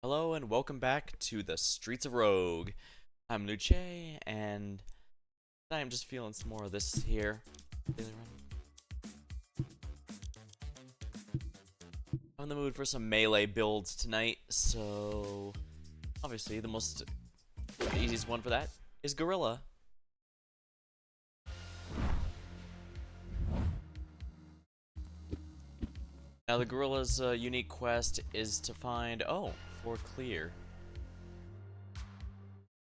Hello and welcome back to the Streets of Rogue. I'm Luce, and I'm just feeling some more of this here. I'm in the mood for some melee builds tonight, so obviously the easiest one for that is Gorilla. Now the Gorilla's unique quest is to find floor clear.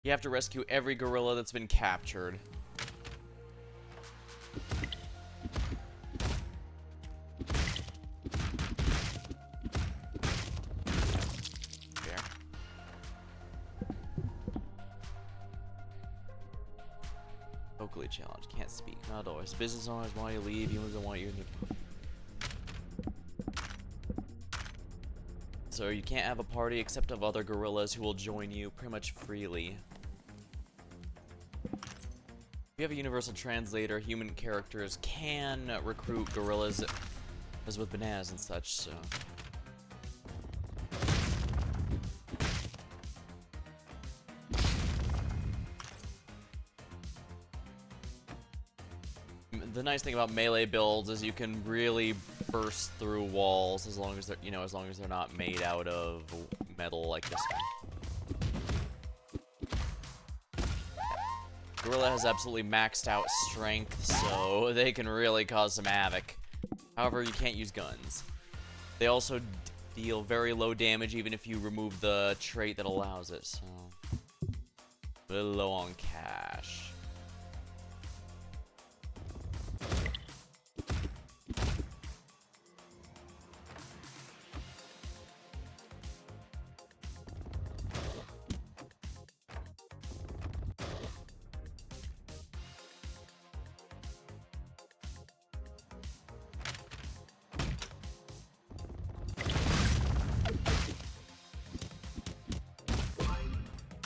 You have to rescue every gorilla that's been captured. Vocally challenged, can't speak, not always. Business owners want you to leave, humans don't want you to. So you can't have a party except of other gorillas who will join you pretty much freely. If you have a universal translator, human characters can recruit gorillas as with bananas and such, so. The nice thing about melee builds is you can really burst through walls as long as they're not made out of metal like this one. Gorilla has absolutely maxed out strength, so they can really cause some havoc. However, you can't use guns. They also deal very low damage even if you remove the trait that allows it, so. A little low on cash.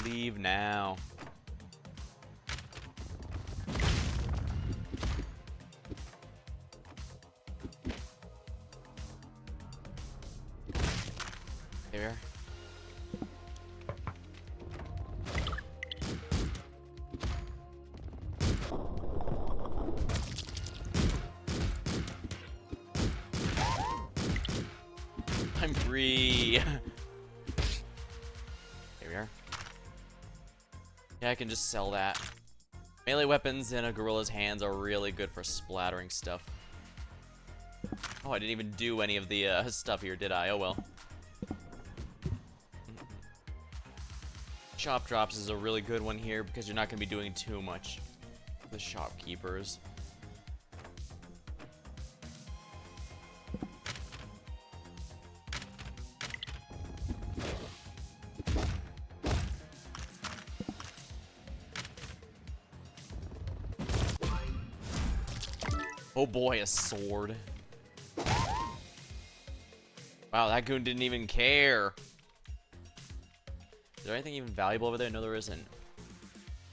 Leave now. There. I'm free. There we are. Yeah, I can just sell that. Melee weapons in a gorilla's hands are really good for splattering stuff. Oh, I didn't even do any of the stuff here, did I? Oh well. Shop drops is a really good one here because you're not going to be doing too much. The shopkeepers. Oh boy, a sword. Wow, that goon didn't even care. Is there anything even valuable over there? No, there isn't.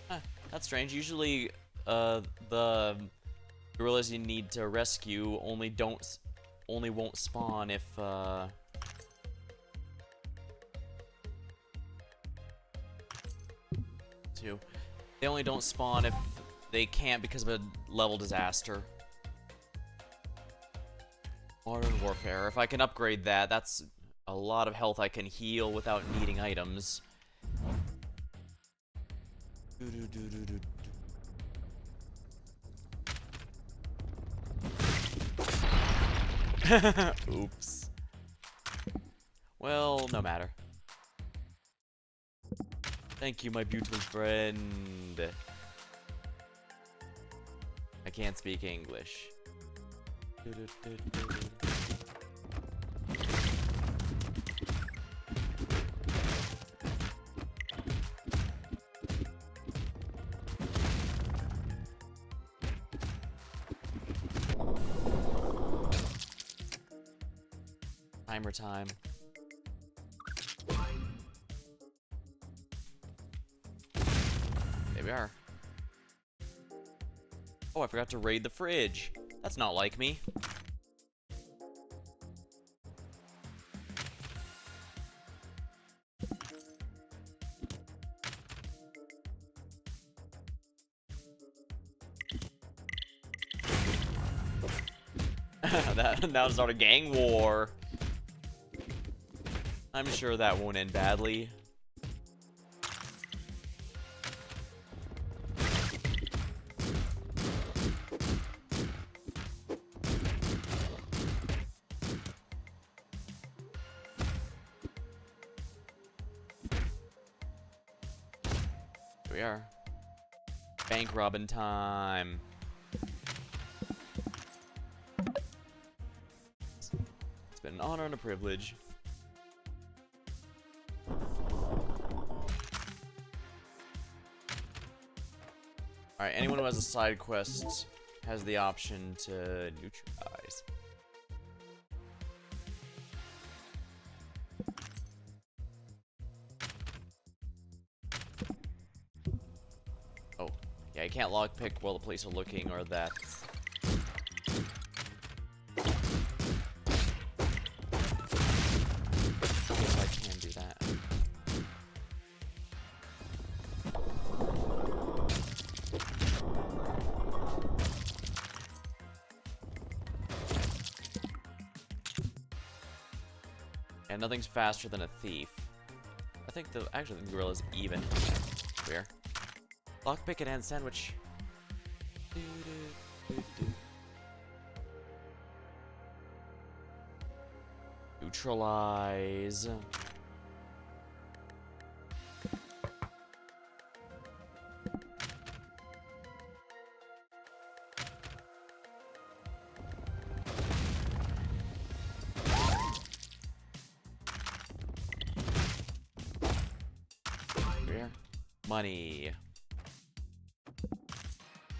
Huh, that's strange. Usually, the gorillas you need to rescue only won't spawn if, They only don't spawn if they can't because of a level disaster. Modern Warfare. If I can upgrade that, that's a lot of health I can heal without needing items. Oops. Well, no matter. Thank you, my beautiful friend. I can't speak English. Timer time. There we are. Oh, I forgot to raid the fridge. That's not like me. That now start a gang war. I'm sure that won't end badly. Here we are. Bank robbing time. It's been an honor and a privilege. Alright, anyone who has a side quest has the option to neutralize. Oh, yeah, you can't lockpick while the police are looking, or that. Yes, I can do that. And nothing's faster than a thief. I think actually the gorilla's even. Where? Lockpick and sandwich. Neutralize. Here. Money.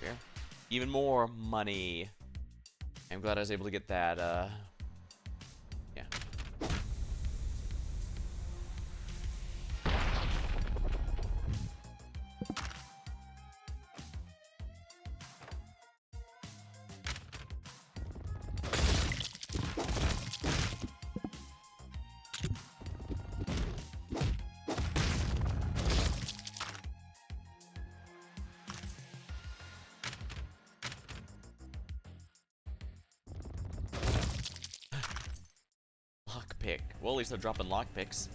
Here. Even more money. I'm glad I was able to get that, yeah. Lockpick. Well, at least they're dropping lockpicks.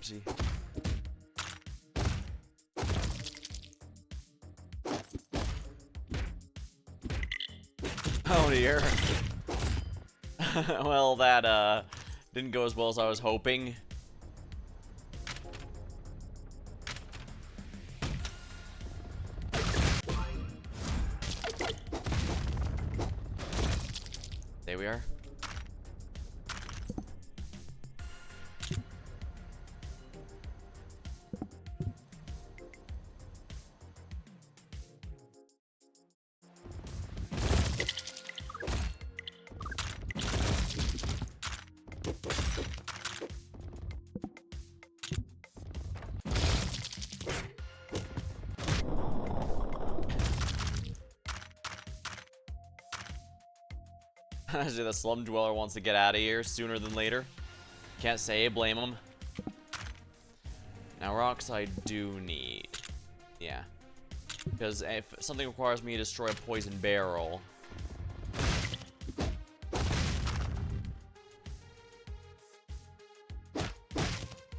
Oopsie. Oh dear. Well, that didn't go as well as I was hoping. There we are. The slum dweller wants to get out of here sooner than later. Can't say, blame him. Now rocks I do need. Yeah. Because if something requires me to destroy a poison barrel...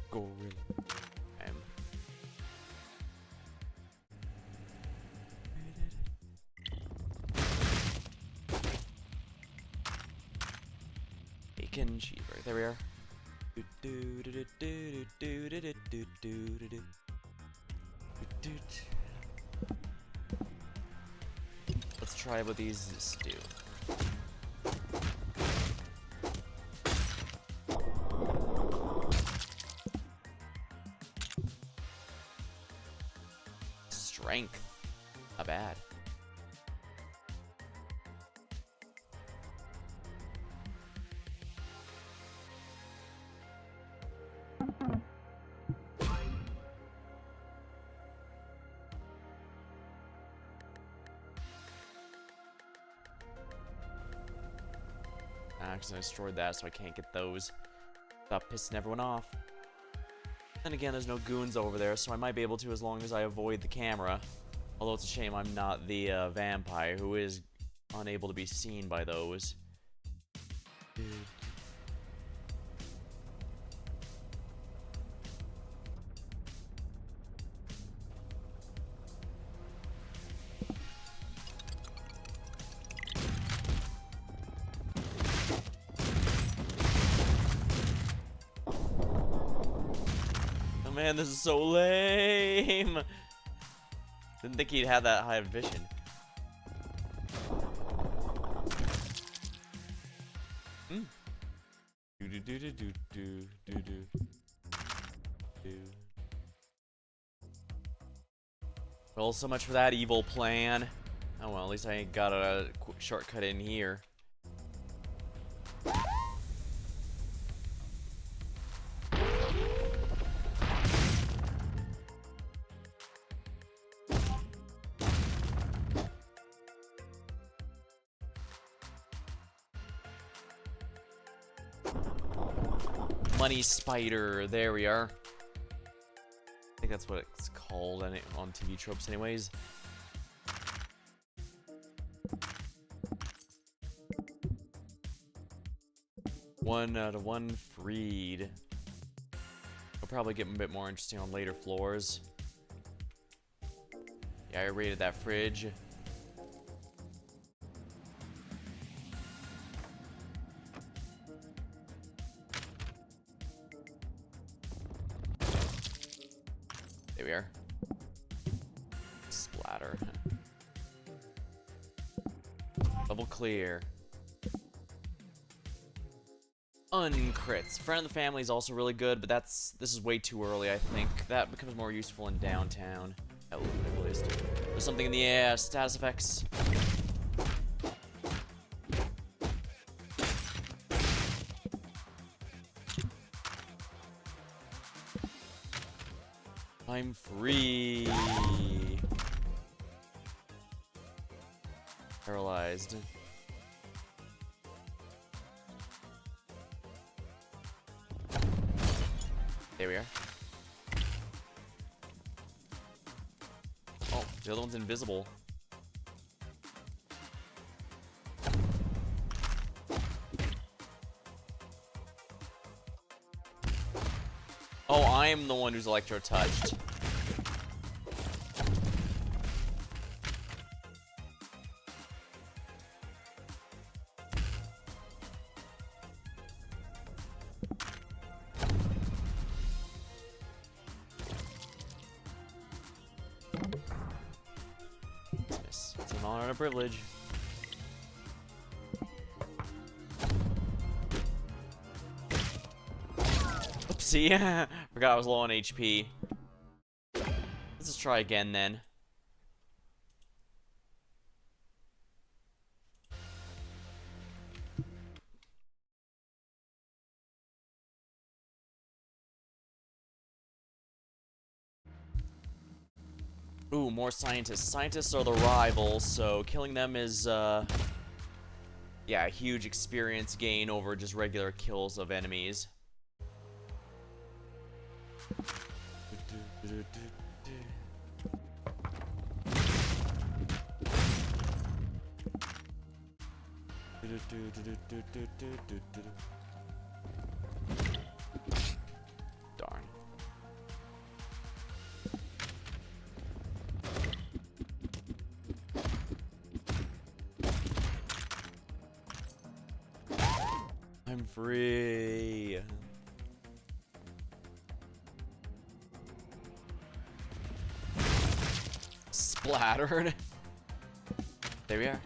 Gorilla. Bacon cheeseburger. There we are. Let's try what these do. Strength. Not bad. Because I destroyed that, so I can't get those. Stop pissing everyone off. Then again, there's no goons over there, so I might be able to as long as I avoid the camera. Although it's a shame I'm not the vampire who is unable to be seen by those. Dude. Man, this is so lame. Didn't think he'd have that high of vision. Do do do do do do do do. Well, so much for that evil plan. Oh well, at least I got a shortcut in here. Money spider, there we are. I think that's what it's called on TV tropes anyways. One out of one freed. I'll probably get a bit more interesting on later floors. Yeah, I raided that fridge. There we are. Splatter. Double clear. Uncrits. Friend of the family is also really good, but this is way too early, I think. That becomes more useful in downtown. At least. There's something in the air. Status effects. I'm free. Paralyzed. There we are. Oh, the other one's invisible. Oh, I'm the one who's electro-touched. It's an honor and a privilege. Oopsie. Forgot I was low on HP. Let's just try again then. Ooh, more scientists. Scientists are the rivals, so killing them is, yeah, a huge experience gain over just regular kills of enemies. Darn. I'm free. Splattered. There we are.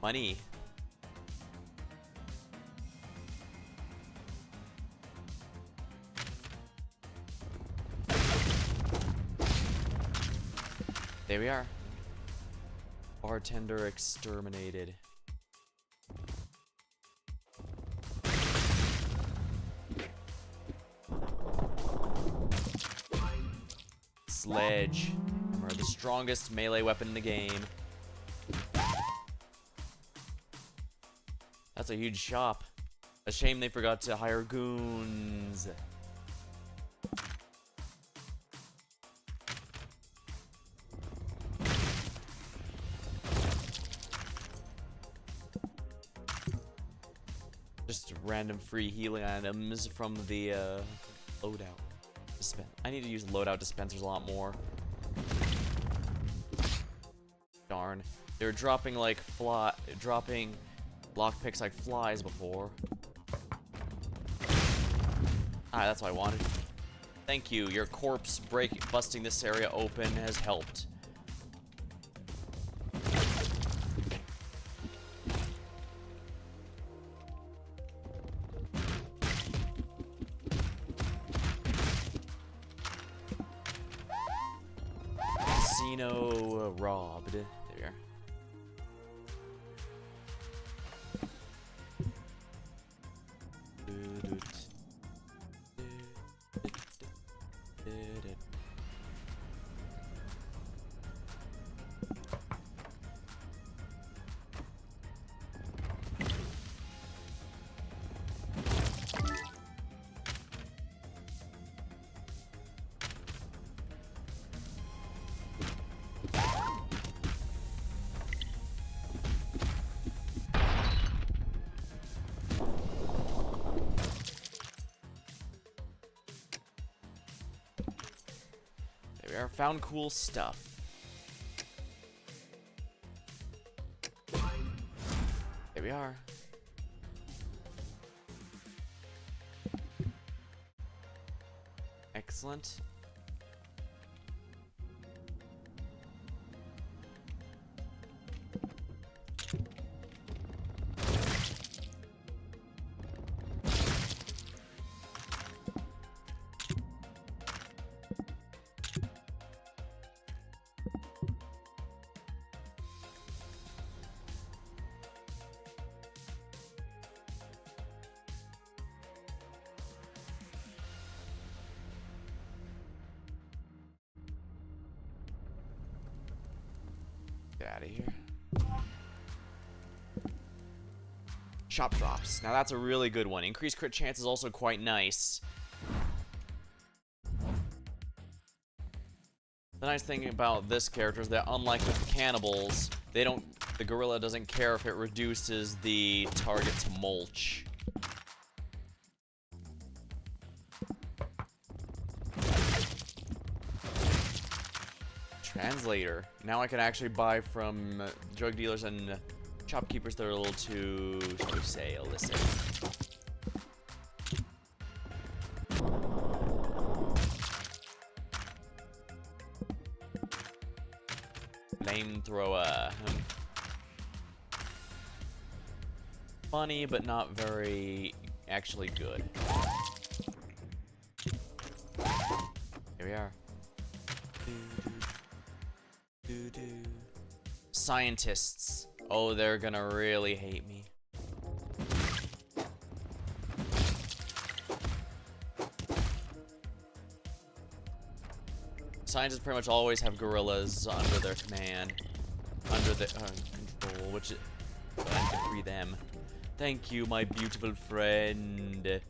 Money. There we are. Bartender exterminated. sledge. Remember, the strongest melee weapon in the game. That's a huge shop. A shame they forgot to hire goons. Just random free healing items from the loadout. I need to use loadout dispensers a lot more. Darn. They were dropping like dropping lockpicks like flies before. Ah, that's what I wanted. Thank you. Your corpse busting this area open has helped. Casino robbed. There we are. There we are. Found cool stuff. There we are. Excellent. Get out of here. Shop drops. Now that's a really good one. Increased crit chance is also quite nice. The nice thing about this character is that unlike with the cannibals, the gorilla doesn't care if it reduces the target to mulch. Translator. Now I can actually buy from drug dealers and shopkeepers that are a little too, shall we say, illicit. Flamethrower. Funny, but not very actually good. Here we are. Scientists. Oh, they're gonna really hate me. Scientists pretty much always have gorillas under their command, under their control, which is to free them. Thank you, my beautiful friend.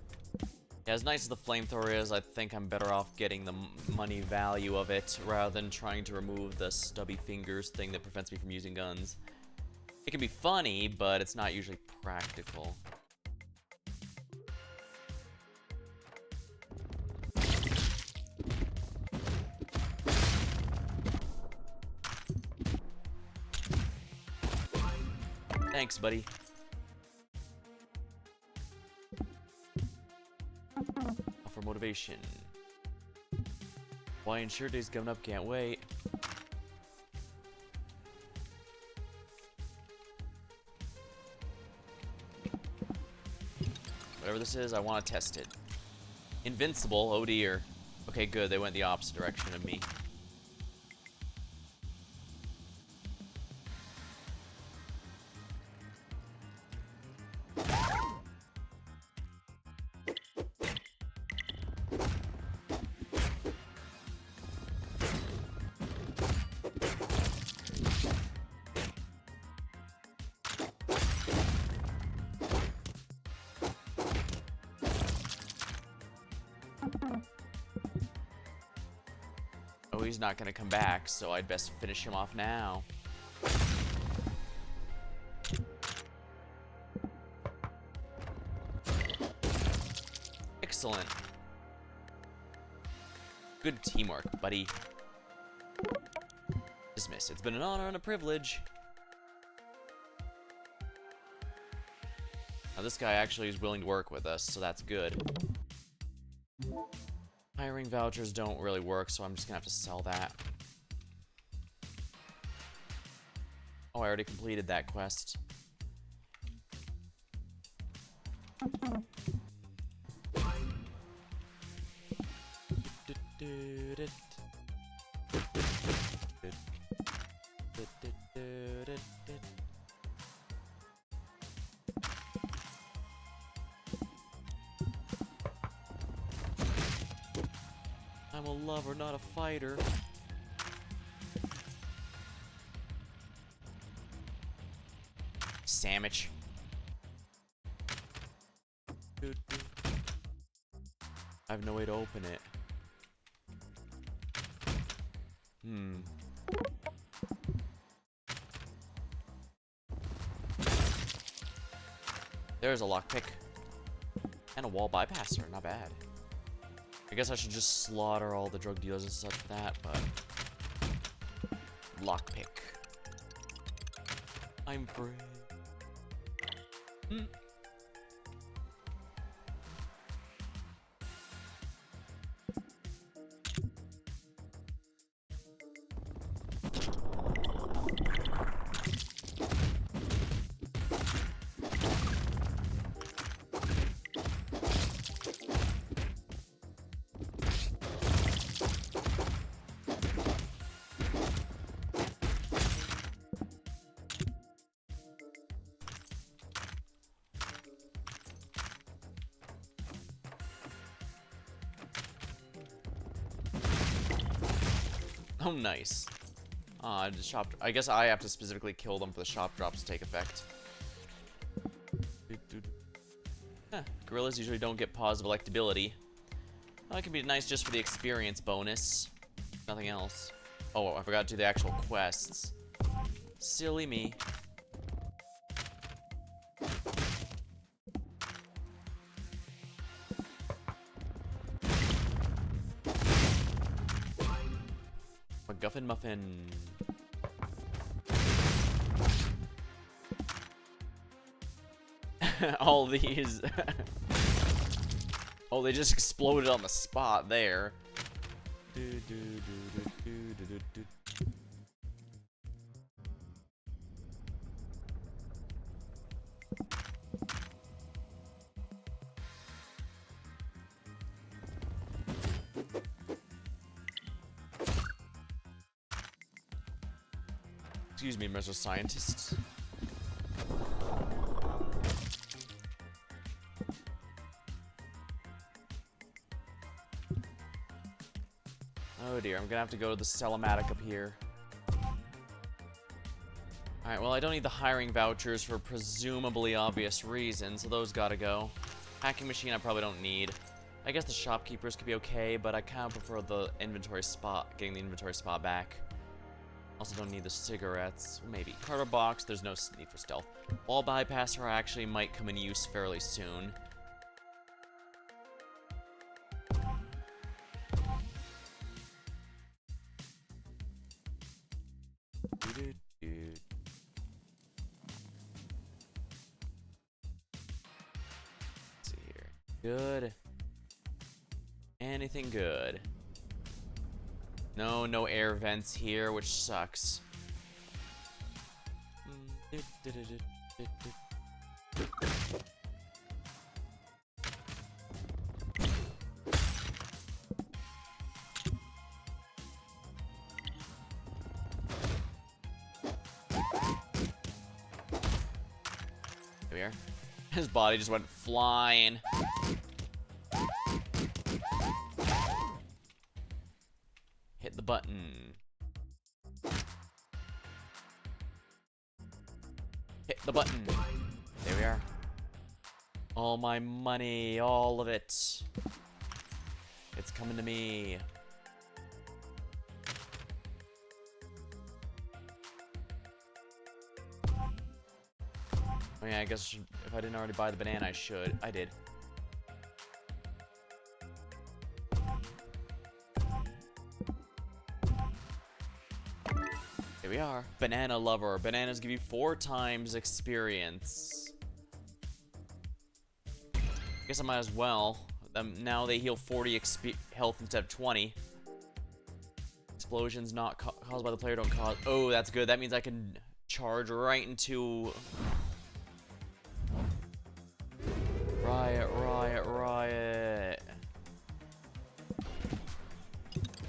Yeah, as nice as the flamethrower is, I think I'm better off getting the money value of it rather than trying to remove the stubby fingers thing that prevents me from using guns. It can be funny, but it's not usually practical. Thanks, buddy. For motivation. Why insure day's coming up, can't wait. Whatever this is, I want to test it. Invincible, oh dear. Okay, good, they went the opposite direction of me. know he's not gonna come back, so I'd best finish him off now. Excellent. Good teamwork, buddy. Dismiss. It's been an honor and a privilege. Now this guy actually is willing to work with us, so that's good. Hiring vouchers don't really work, so I'm just gonna have to sell that. Oh, I already completed that quest. I'm a lover, not a fighter. Sandwich. I have no way to open it. There's a lockpick. And a wall bypasser, not bad. I guess I should just slaughter all the drug dealers and such for that, but... Lockpick. I'm free. Oh, nice. The shop... I guess I have to specifically kill them for the shop drops to take effect. Gorillas usually don't get positive electability. Well, that can be nice just for the experience bonus. Nothing else. Oh, I forgot to do the actual quests. Silly me. MacGuffin Muffin. All these. Oh, they just exploded on the spot there. Excuse me, Mr. Scientist. Oh dear, I'm gonna have to go to the Cellomatic up here. Alright, well I don't need the hiring vouchers for presumably obvious reasons, so those gotta go. Hacking machine I probably don't need. I guess the shopkeepers could be okay, but I kinda prefer the inventory spot, getting the inventory spot back. Also don't need the cigarettes, maybe. Carter box, there's no need for stealth. Wall bypasser actually might come in use fairly soon. Let's see here. Good. Anything good? No air vents here, which sucks. There we are. His body just went flying. Hit the button. Hit the button. There we are. All my money, all of it. It's coming to me. Oh yeah, I guess if I didn't already buy the banana, I should. I did. Here we are. Banana lover. Bananas give you 4 times experience. Guess I might as well. Now they heal 40 health instead of 20. Explosions not caused by the player don't cause. Oh, that's good. That means I can charge right into. Riot.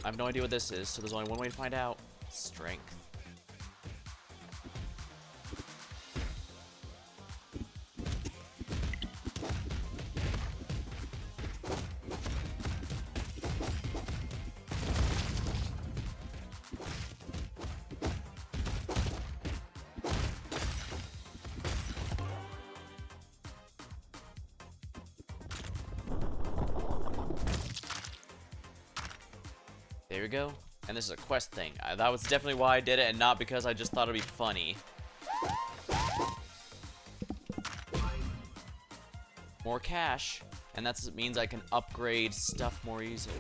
I have no idea what this is, so there's only one way to find out. Strength. There we go. And this is a quest thing. That was definitely why I did it, and not because I just thought it'd be funny. More cash, and that means I can upgrade stuff more easily.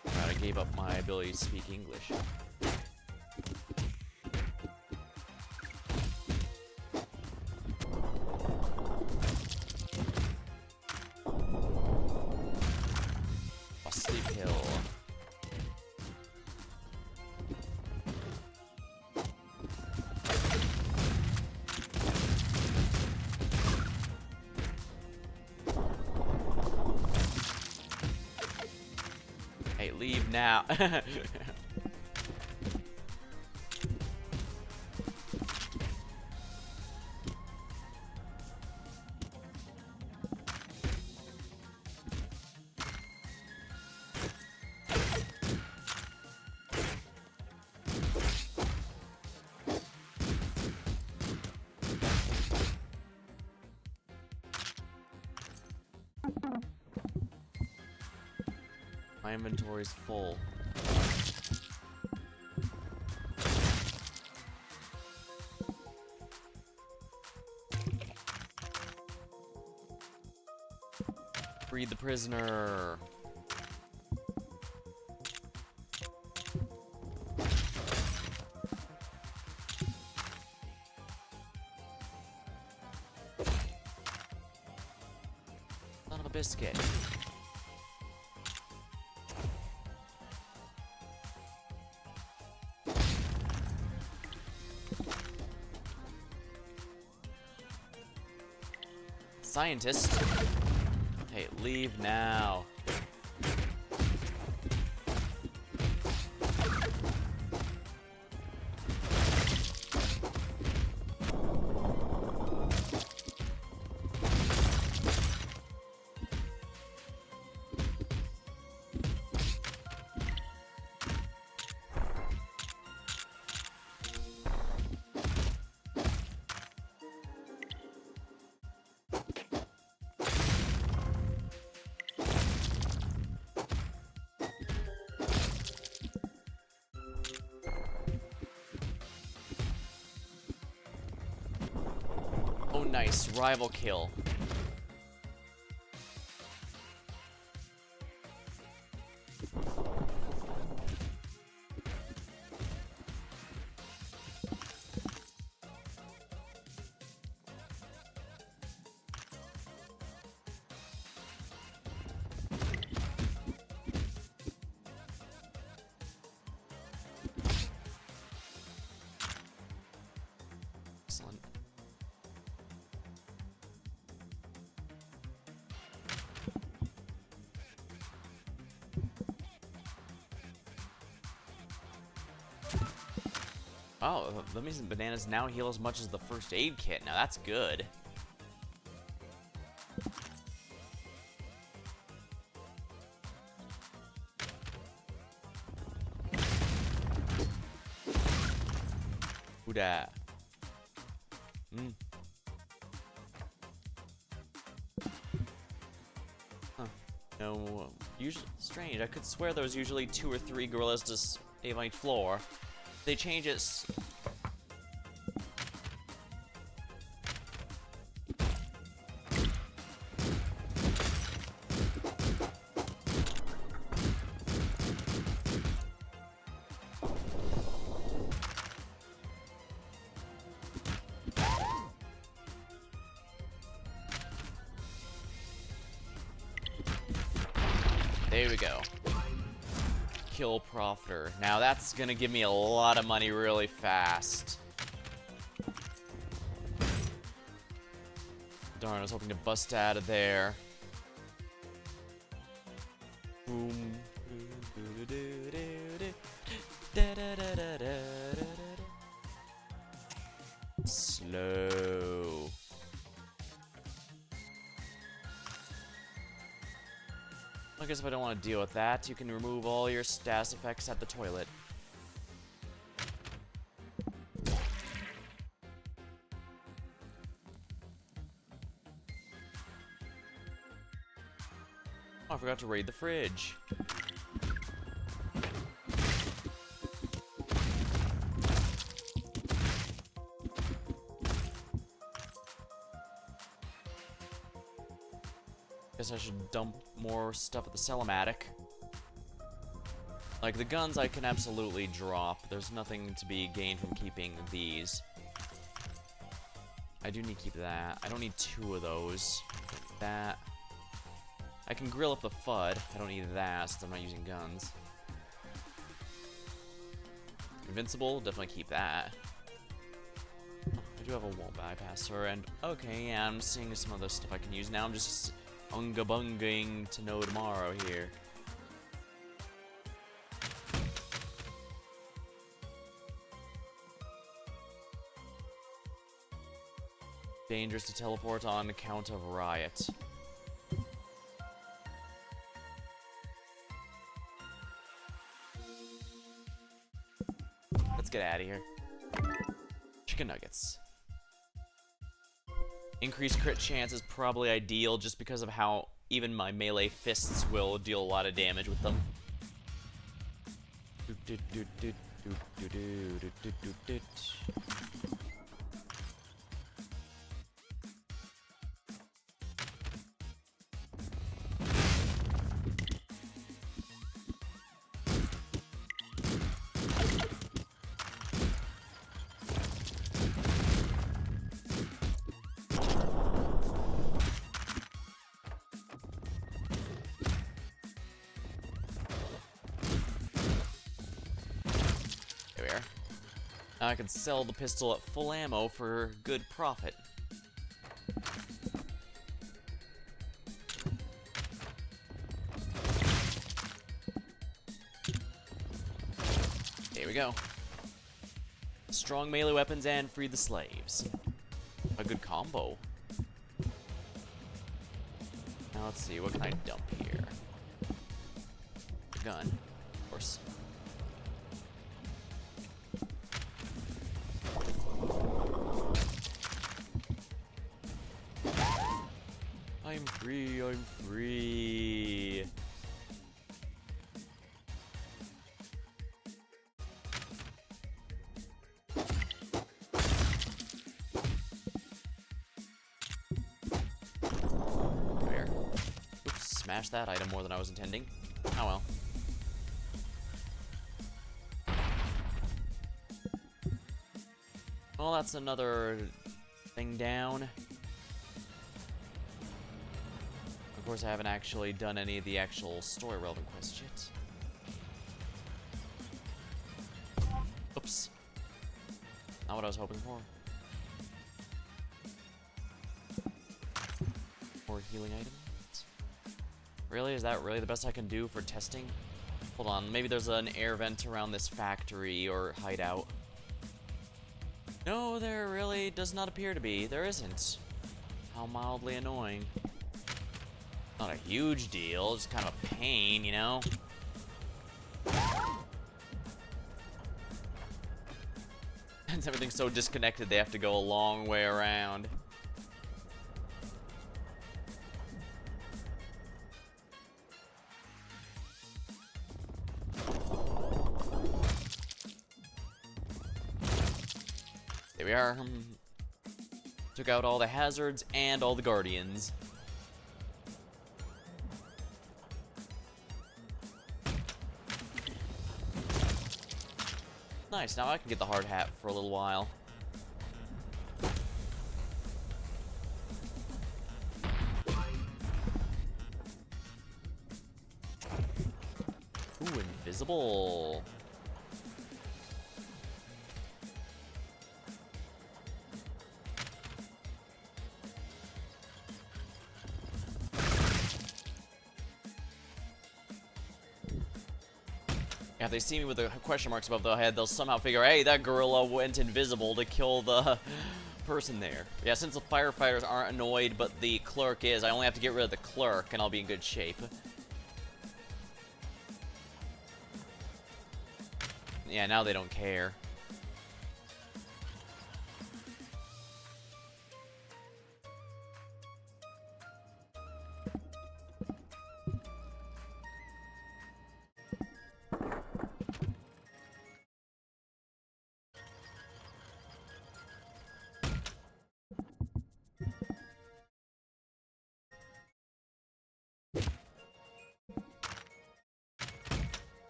Right, I gave up my ability to speak English. A sleep hill. Hey, leave now. My inventory's full. Free the prisoner. Son of a biscuit. Scientist. Hey, leave now. Oh, nice. Rival kill. Excellent. Oh, that means bananas now heal as much as the first aid kit. Now that's good. Who dat? Huh. No, usually strange. I could swear there was usually 2 or 3 gorillas to save on each floor. They change it. There we go. Kill Profiter. Now that's gonna give me a lot of money really fast. Darn, I was hoping to bust out of there. Boom. Slow. I guess if I don't want to deal with that, you can remove all your status effects at the toilet. Oh, I forgot to raid the fridge. Guess I should dump more stuff at the Sellomatic. Like, the guns I can absolutely drop. There's nothing to be gained from keeping these. I do need to keep that. I don't need 2 of those. That. I can grill up the FUD. I don't need that since I'm not using guns. Invincible, definitely keep that. I do have a wall bypasser, and okay, yeah, I'm seeing some other stuff I can use now. I'm just unga bungaing to know tomorrow here. Dangerous to teleport on account of riot. Let's get out of here. Chicken nuggets. Increased crit chance is probably ideal just because of how even my melee fists will deal a lot of damage with them. Now I can sell the pistol at full ammo for good profit. There we go. Strong melee weapons and free the slaves. A good combo. Now let's see, what can I dump here? Gun, of course. I'm free, I'm free. There. Oops, smashed that item more than I was intending. Oh well. Well, that's another thing down. Of course, I haven't actually done any of the actual story relevant quests yet. Oops. Not what I was hoping for. More healing items. Really? Is that really the best I can do for testing? Hold on, maybe there's an air vent around this factory or hideout. No, there really does not appear to be. There isn't. How mildly annoying. Not a huge deal, just kind of a pain, you know? Since everything's so disconnected, they have to go a long way around. There we are. Took out all the hazards and all the guardians. Nice, now I can get the hard hat for a little while. Ooh, invisible. Yeah, if they see me with the question marks above the head, they'll somehow figure, hey, that gorilla went invisible to kill the person there. Yeah, since the firefighters aren't annoyed, but the clerk is, I only have to get rid of the clerk, and I'll be in good shape. Yeah, now they don't care.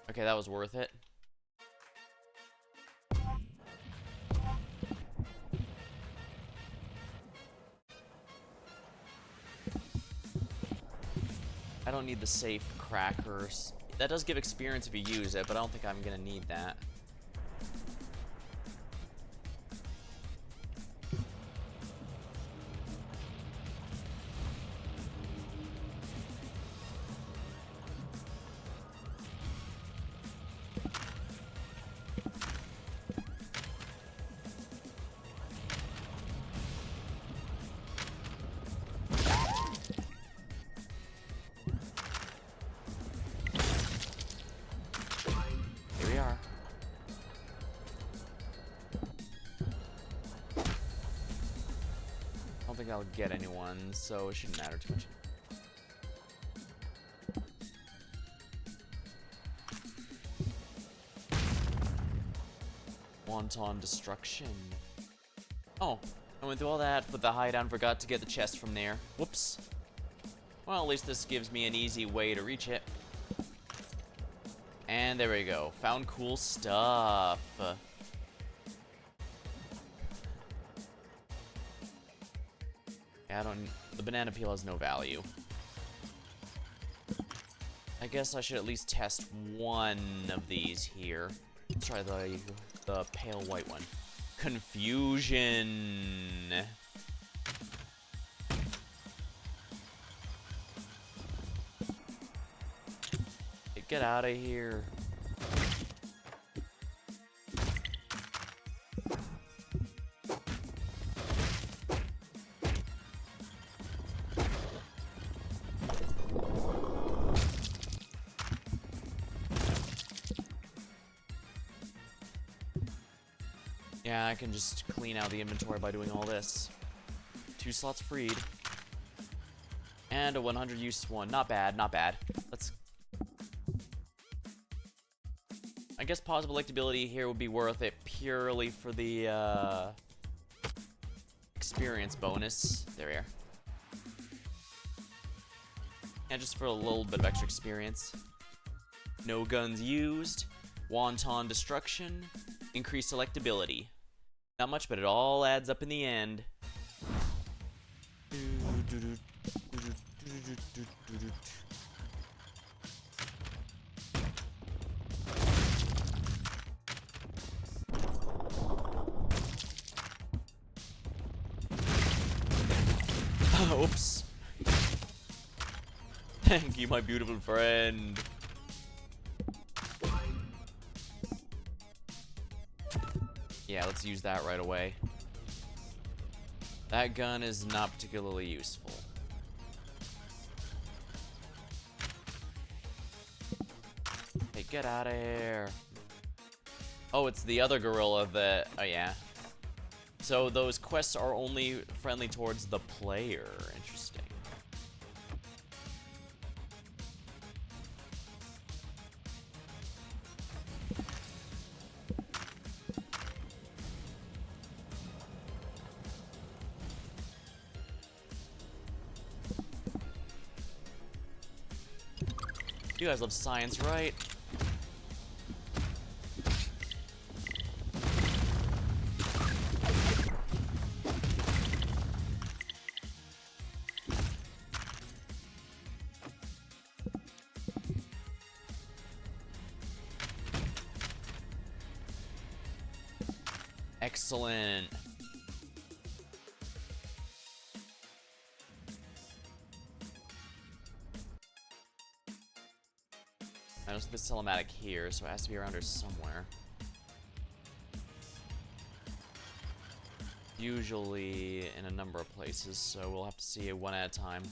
Okay, that was worth it. I don't need the safe crackers. That does give experience if you use it, but I don't think I'm gonna need that. Here we are. I don't think I'll get anyone, so it shouldn't matter too much. Wanton destruction. Oh, I went through all that, put the hideout, forgot to get the chest from there. Whoops. Well, at least this gives me an easy way to reach it. And there we go. Found cool stuff. Yeah, the banana peel has no value. I guess I should at least test one of these here. Let's try the pale white one. Confusion. Hey, get out of here. Yeah, I can just clean out the inventory by doing all this. 2 slots freed. And a 100 use one. Not bad, not bad. Let's... I guess possible electability here would be worth it purely for the, experience bonus. There we are. And just for a little bit of extra experience. No guns used. Wanton destruction. Increased selectability. Not much, but it all adds up in the end. Oops. Thank you, my beautiful friend. Yeah, let's use that right away. That gun is not particularly useful. Hey, get out of here. Oh, it's the other gorilla that... Oh, yeah. So those quests are only friendly towards the player. Interesting. You guys love science, right? Excellent. I know the cinematic here, so it has to be around here somewhere. Usually in a number of places, so we'll have to see it one at a time.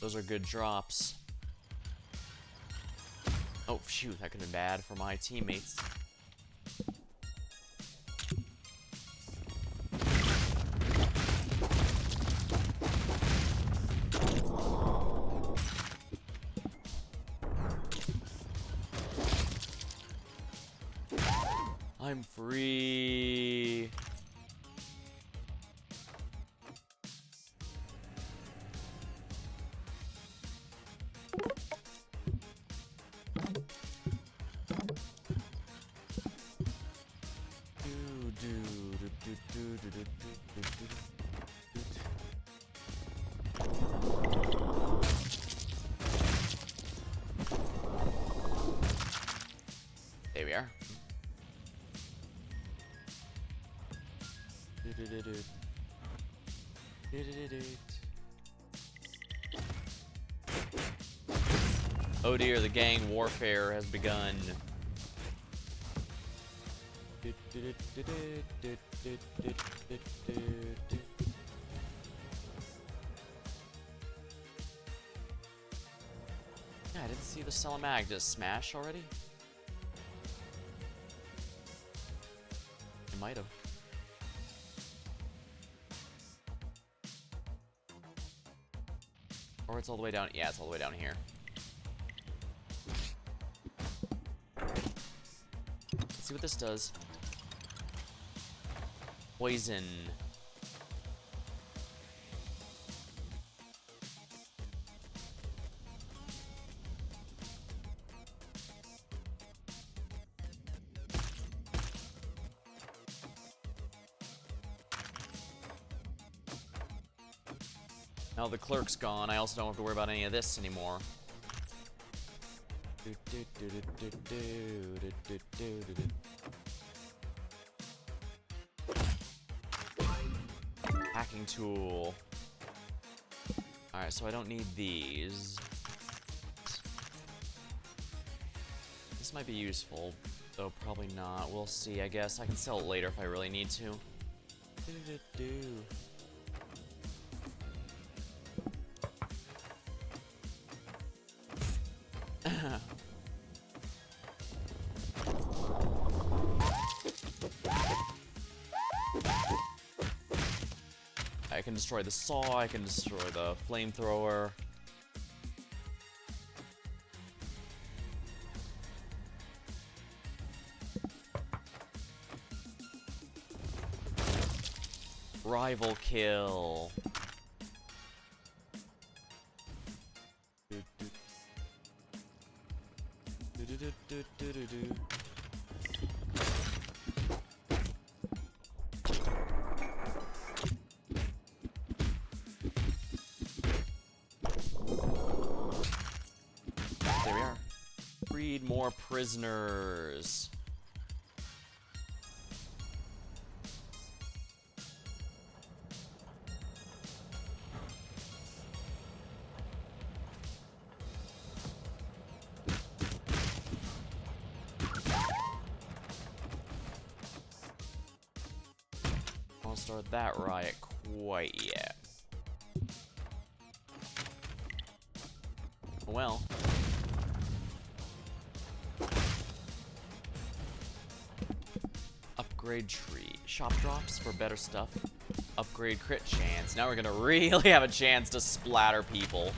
Those are good drops. Oh, shoot, that could have been bad for my teammates. I'm free. There we are. Oh dear, the gang warfare has begun. Yeah, I didn't see the Celamag. Did it smash already? It might have. Or it's all the way down. Yeah, it's all the way down here. Let's see what this does. Poison. Now the clerk's gone, I also don't have to worry about any of this anymore. Hacking tool. Alright, so I don't need these. This might be useful, though probably not. We'll see, I guess. I can sell it later if I really need to. I can destroy the saw, I can destroy the flamethrower. Rival kill. There we are. Freed more prisoners. I'll start that riot quite yet. Well. Upgrade tree. Shop drops for better stuff. Upgrade crit chance. Now we're gonna really have a chance to splatter people.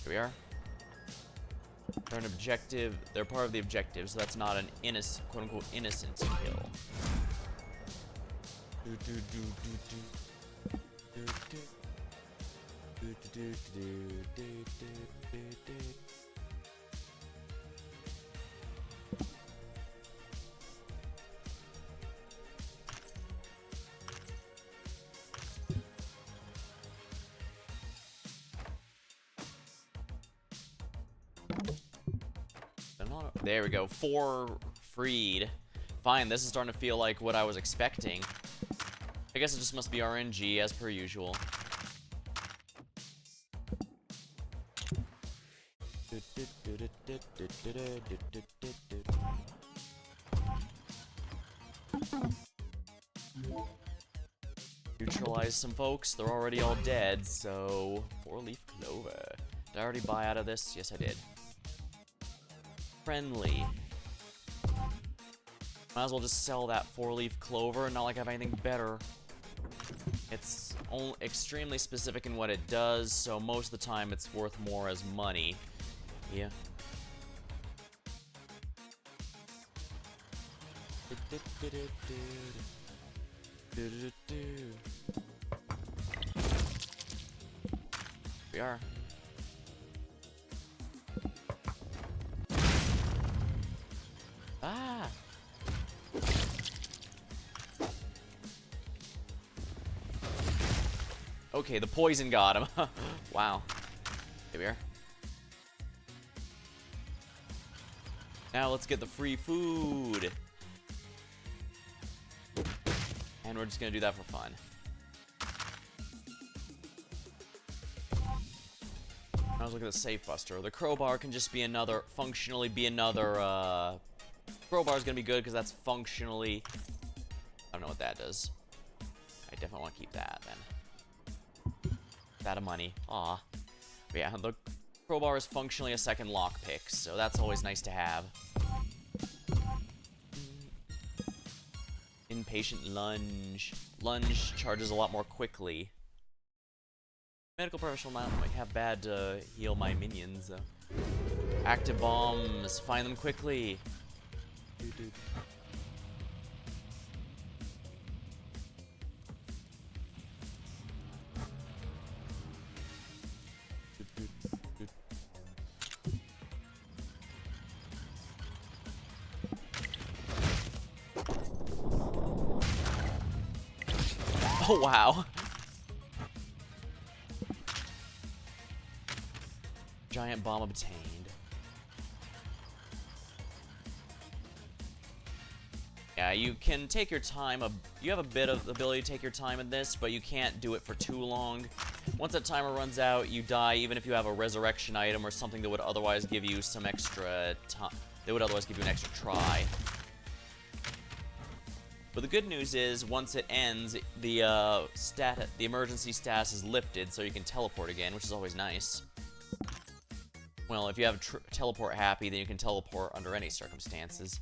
Here we are. They're an objective. They're part of the objective, so that's not an innocent, quote-unquote, innocent kill. There we go. 4 freed. Fine, this is starting to feel like what I was expecting. I guess it just must be RNG, as per usual. Neutralize some folks. They're already all dead, so... 4-leaf clover. Did I already buy out of this? Yes, I did. Friendly. Might as well just sell that 4-leaf clover, not like I have anything better. It's extremely specific in what it does, so most of the time it's worth more as money. Yeah. We are. Ah! Okay, the poison got him. Wow. Here we are. Now let's get the free food. And we're just gonna do that for fun. Now let's look at the safe buster. The crowbar can just be another, functionally be another, crowbar is gonna be good because that's functionally, I don't know what that does. I definitely want to keep that then. That of money. Aw. But yeah, the crowbar is functionally a second lockpick, so that's always nice to have. Inpatient lunge. Lunge charges a lot more quickly. Medical professional might have bad heal my minions. Active bombs. Find them quickly. Oh, wow. Giant bomb obtained. Yeah, you can take your time. You have a bit of the ability to take your time in this, but you can't do it for too long. Once that timer runs out, you die, even if you have a resurrection item or something that would otherwise give you some extra time. They would otherwise give you an extra try. But the good news is, once it ends, the emergency status is lifted, so you can teleport again, which is always nice. Well, if you have teleport happy, then you can teleport under any circumstances.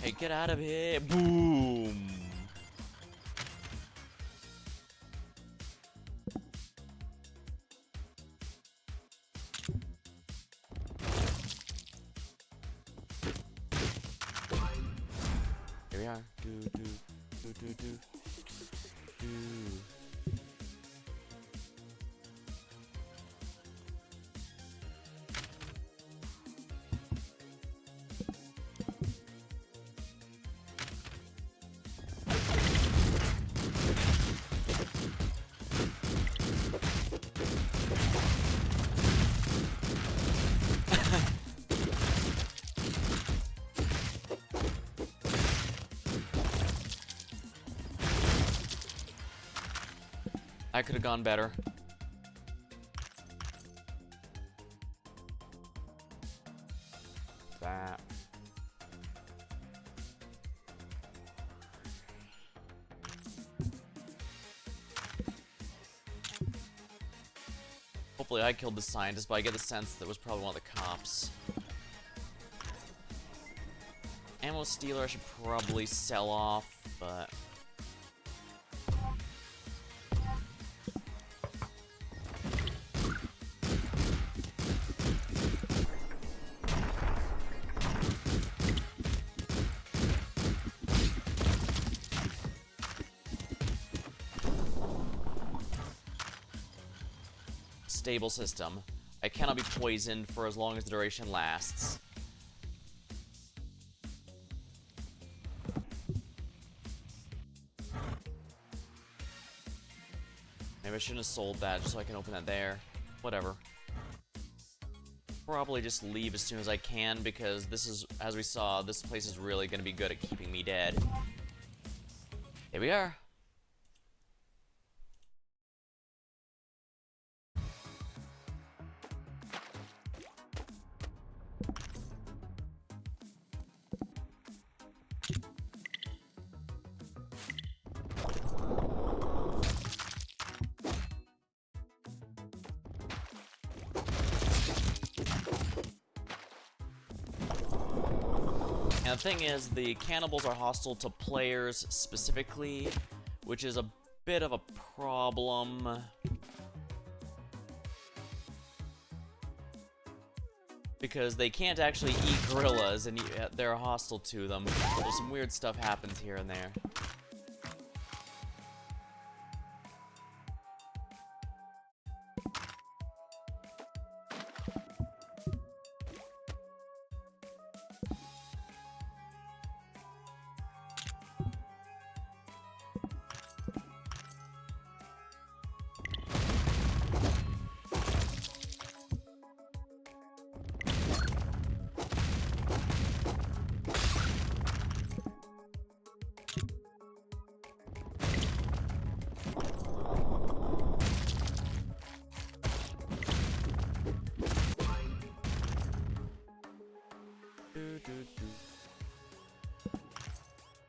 Hey, get out of here! Boom! Here we are. Do. I could have gone better. That. Hopefully I killed the scientist, but I get the sense that was probably one of the cops. Ammo stealer I should probably sell off, but... Stable system. I cannot be poisoned for as long as the duration lasts. Maybe I shouldn't have sold that just so I can open that there. Whatever. probably just leave as soon as I can, because this is, as we saw, this place is really going to be good at keeping me dead. Here we are. And the thing is, the cannibals are hostile to players specifically, which is a bit of a problem. Because they can't actually eat gorillas, and they're hostile to them. So some weird stuff happens here and there.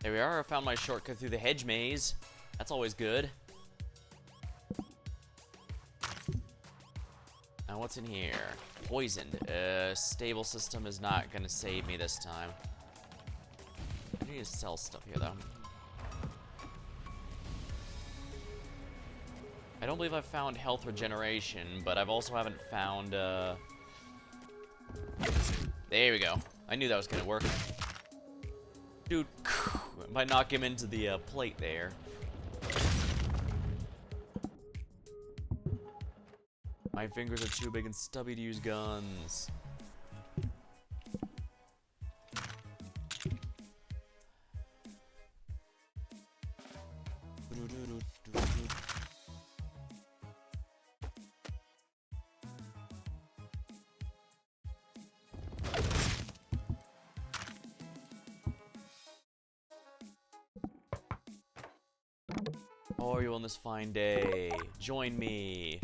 There we are, I found my shortcut through the hedge maze. That's always good. Now what's in here? Poisoned. Stable system is not gonna save me this time. I need to sell stuff here though. I don't believe I've found health regeneration, but I've also haven't found, There we go. I knew that was gonna work. Dude, if I knock him into the plate there. My fingers are too big and stubby to use guns. How are you on this fine day? Join me.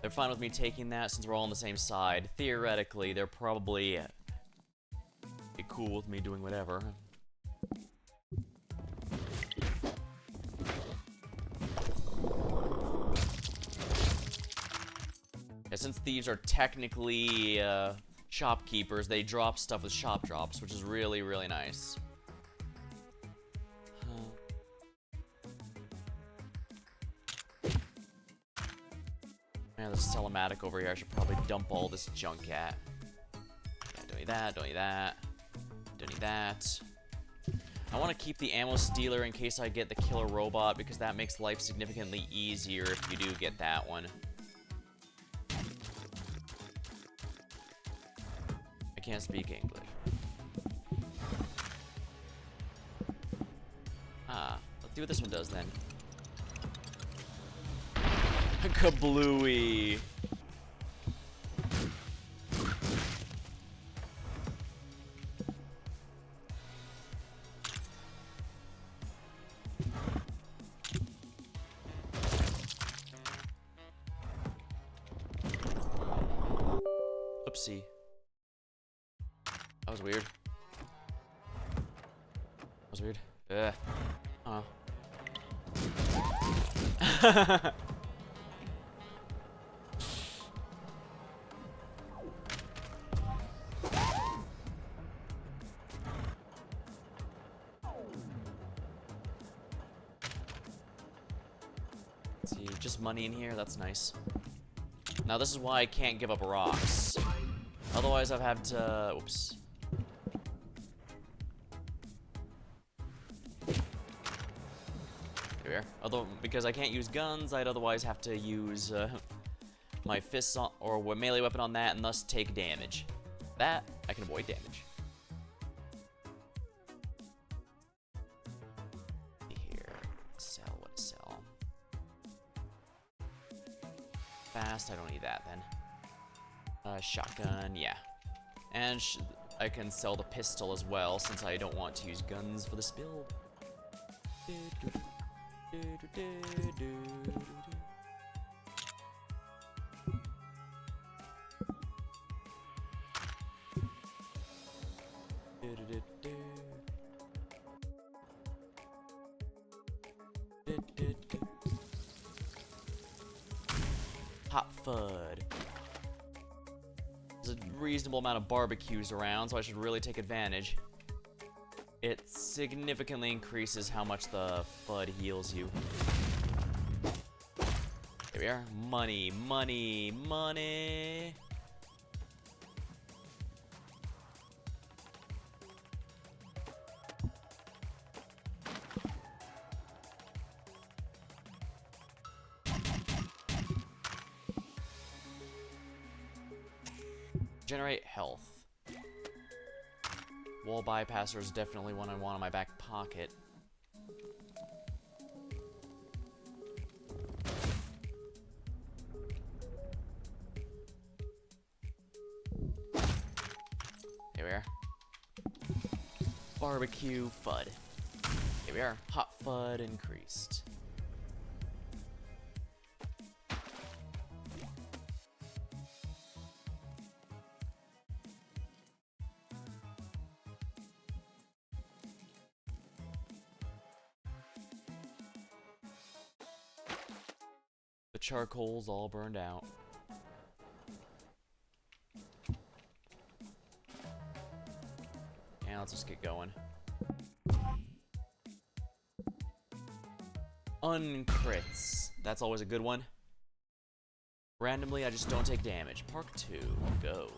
They're fine with me taking that since we're all on the same side. Theoretically, they're probably be cool with me doing whatever. Yeah, since thieves are technically shopkeepers, they drop stuff with shop drops, which is really, really nice. Yeah, there's a telematic over here I should probably dump all this junk at. Yeah, don't need that, don't need that. Don't need that. I want to keep the ammo stealer in case I get the killer robot, because that makes life significantly easier if you do get that one. I can't speak English. Ah, let's see what this one does then. Kablooey. Oopsie. That was weird. That was weird. Oh. Let's see, just money in here, that's nice. Now this is why I can't give up rocks. Otherwise I've had to, oops. Here we are. Although, because I can't use guns, I'd otherwise have to use my fists on, or a melee weapon on that, and thus take damage. That, I can avoid damage. Here, sell, what to sell? Fast, I don't need that then. Shotgun, yeah. And I can sell the pistol as well, since I don't want to use guns for this build. Hot Fud. There's a reasonable amount of barbecues around, so I should really take advantage. It significantly increases how much the FUD heals you. Here we are. Money, money, money. Generate health. Wall bypasser is definitely one I want in my back pocket. Here we are. Barbecue FUD. Here we are. Hot FUD increased. The charcoal's all burned out. Yeah, let's just get going. Uncrits. That's always a good one. Randomly, I just don't take damage. Park 2. Go.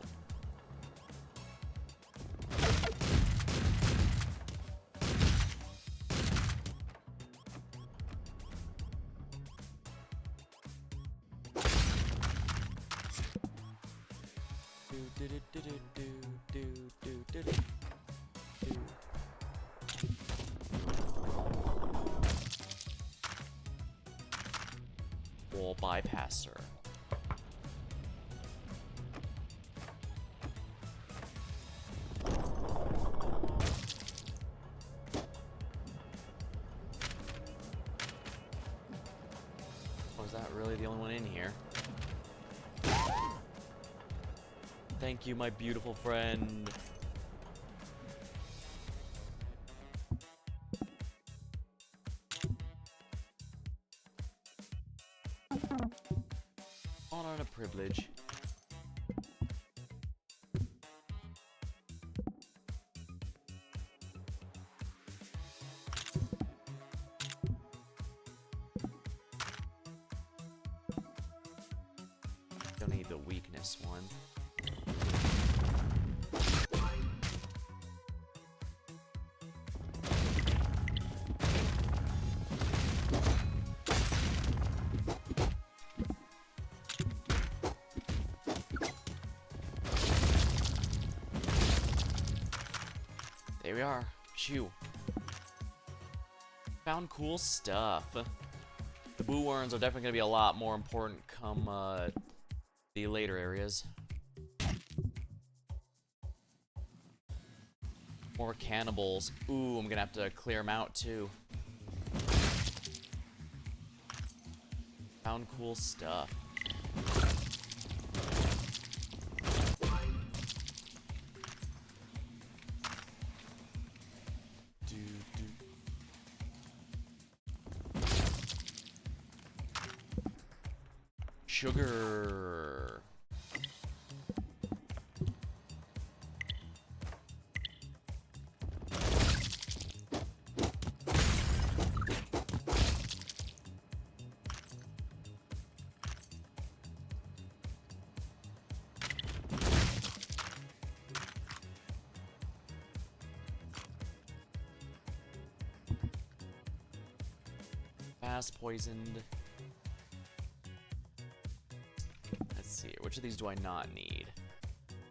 Wall bypasser. Was that really the only one in here? Thank you, my beautiful friend. Honor and a privilege. Don't need the weakness one. There we are. Shoo. Found cool stuff. The boo warrens are definitely going to be a lot more important come the later areas. More cannibals. Ooh, I'm going to have to clear them out too. Found cool stuff. Sugar. Fast poisoned. Let's see, which of these do I not need?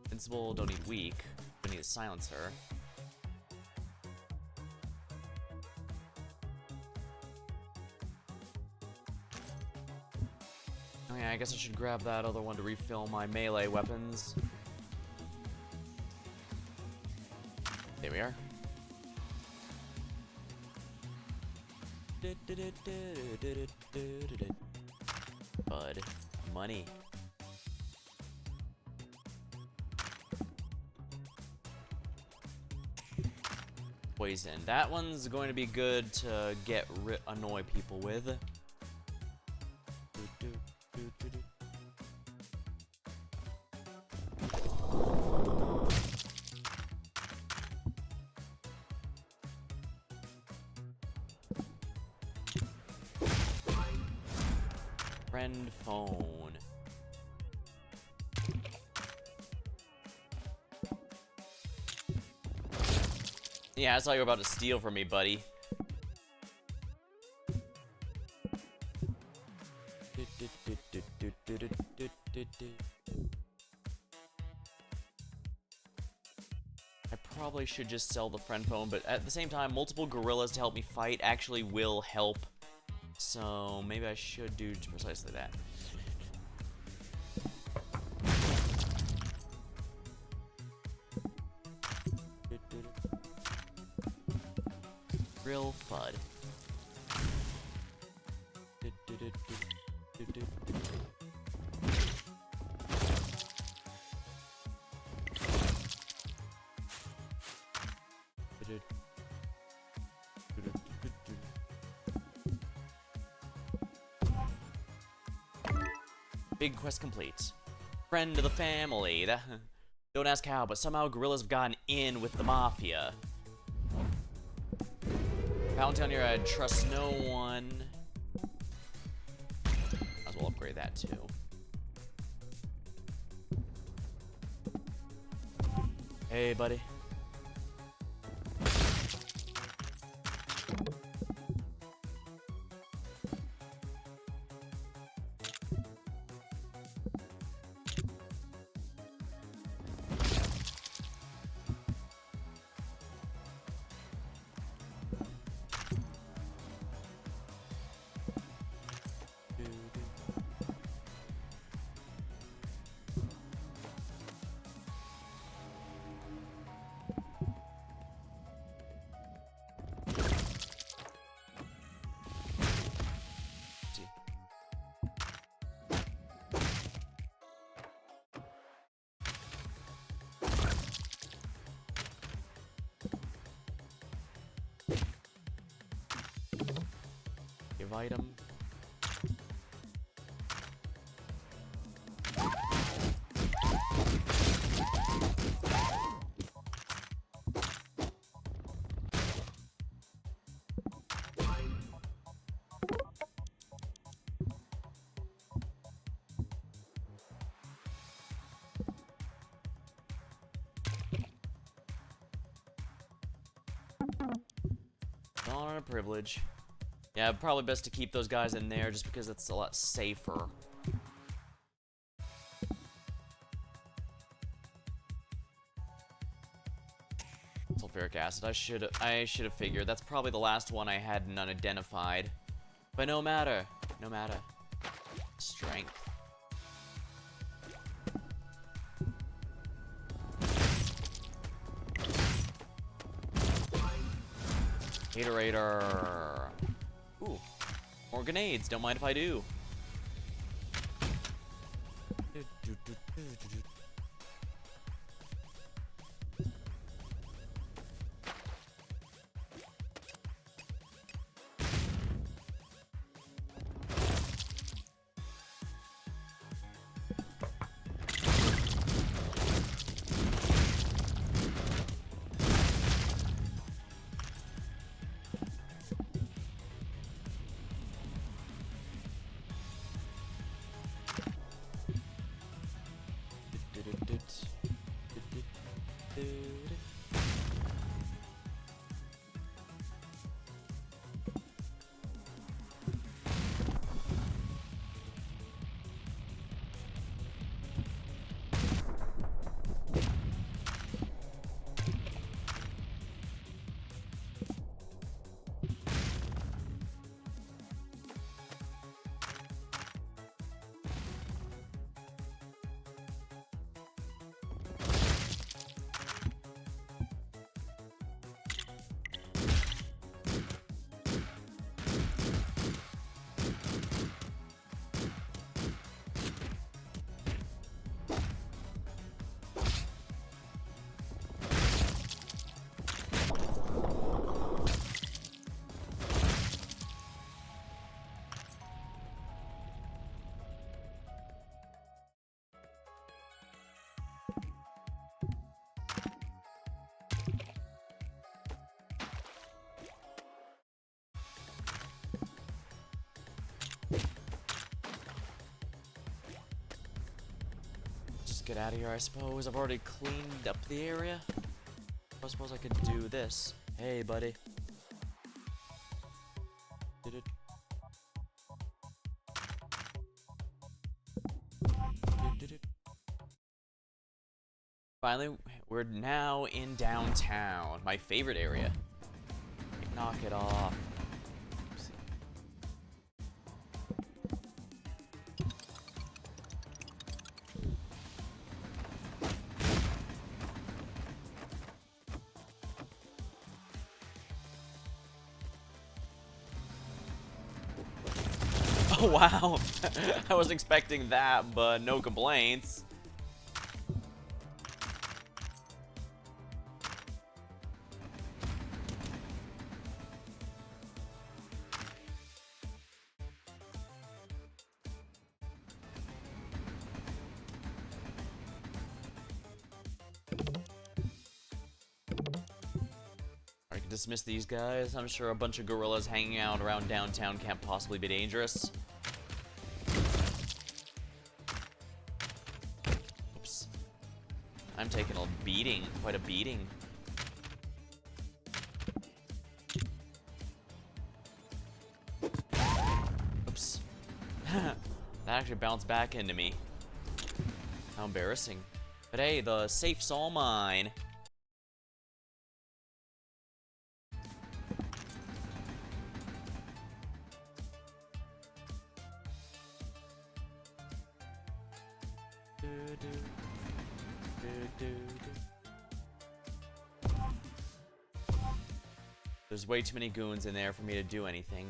Invincible, don't need weak. Don't need a silencer. Oh yeah, I guess I should grab that other one to refill my melee weapons. There we are. Bud. Money. Poison. That one's going to be good to annoy people with. Friend phone. Yeah, I saw you were about to steal from me, buddy. I probably should just sell the friend phone, but at the same time, multiple gorillas to help me fight actually will help. So maybe I should do precisely that. Real FUD. Big quest complete. Friend of the family. Don't ask how, but somehow gorillas have gotten in with the mafia. Bounty on your head. Trust no one. Might as well upgrade that too. Hey, buddy. Give item. Not a privilege. Yeah, probably best to keep those guys in there just because it's a lot safer. Sulfuric acid. I should have figured. That's probably the last one I had none identified. But no matter. No matter. Strength. Haterator. Ooh. More grenades. Don't mind if I do. get out of here, I suppose. I've already cleaned up the area. I suppose I could do this. Hey, buddy. Did it? Did it? Finally, we're now in downtown. My favorite area. Knock it off. Oh, wow. I was expecting that, but no complaints. I can dismiss these guys. I'm sure a bunch of gorillas hanging out around downtown can't possibly be dangerous. Oops. I'm taking a beating, quite a beating. Oops. That actually bounced back into me. How embarrassing. But hey, the safe's all mine. There's way too many goons in there for me to do anything.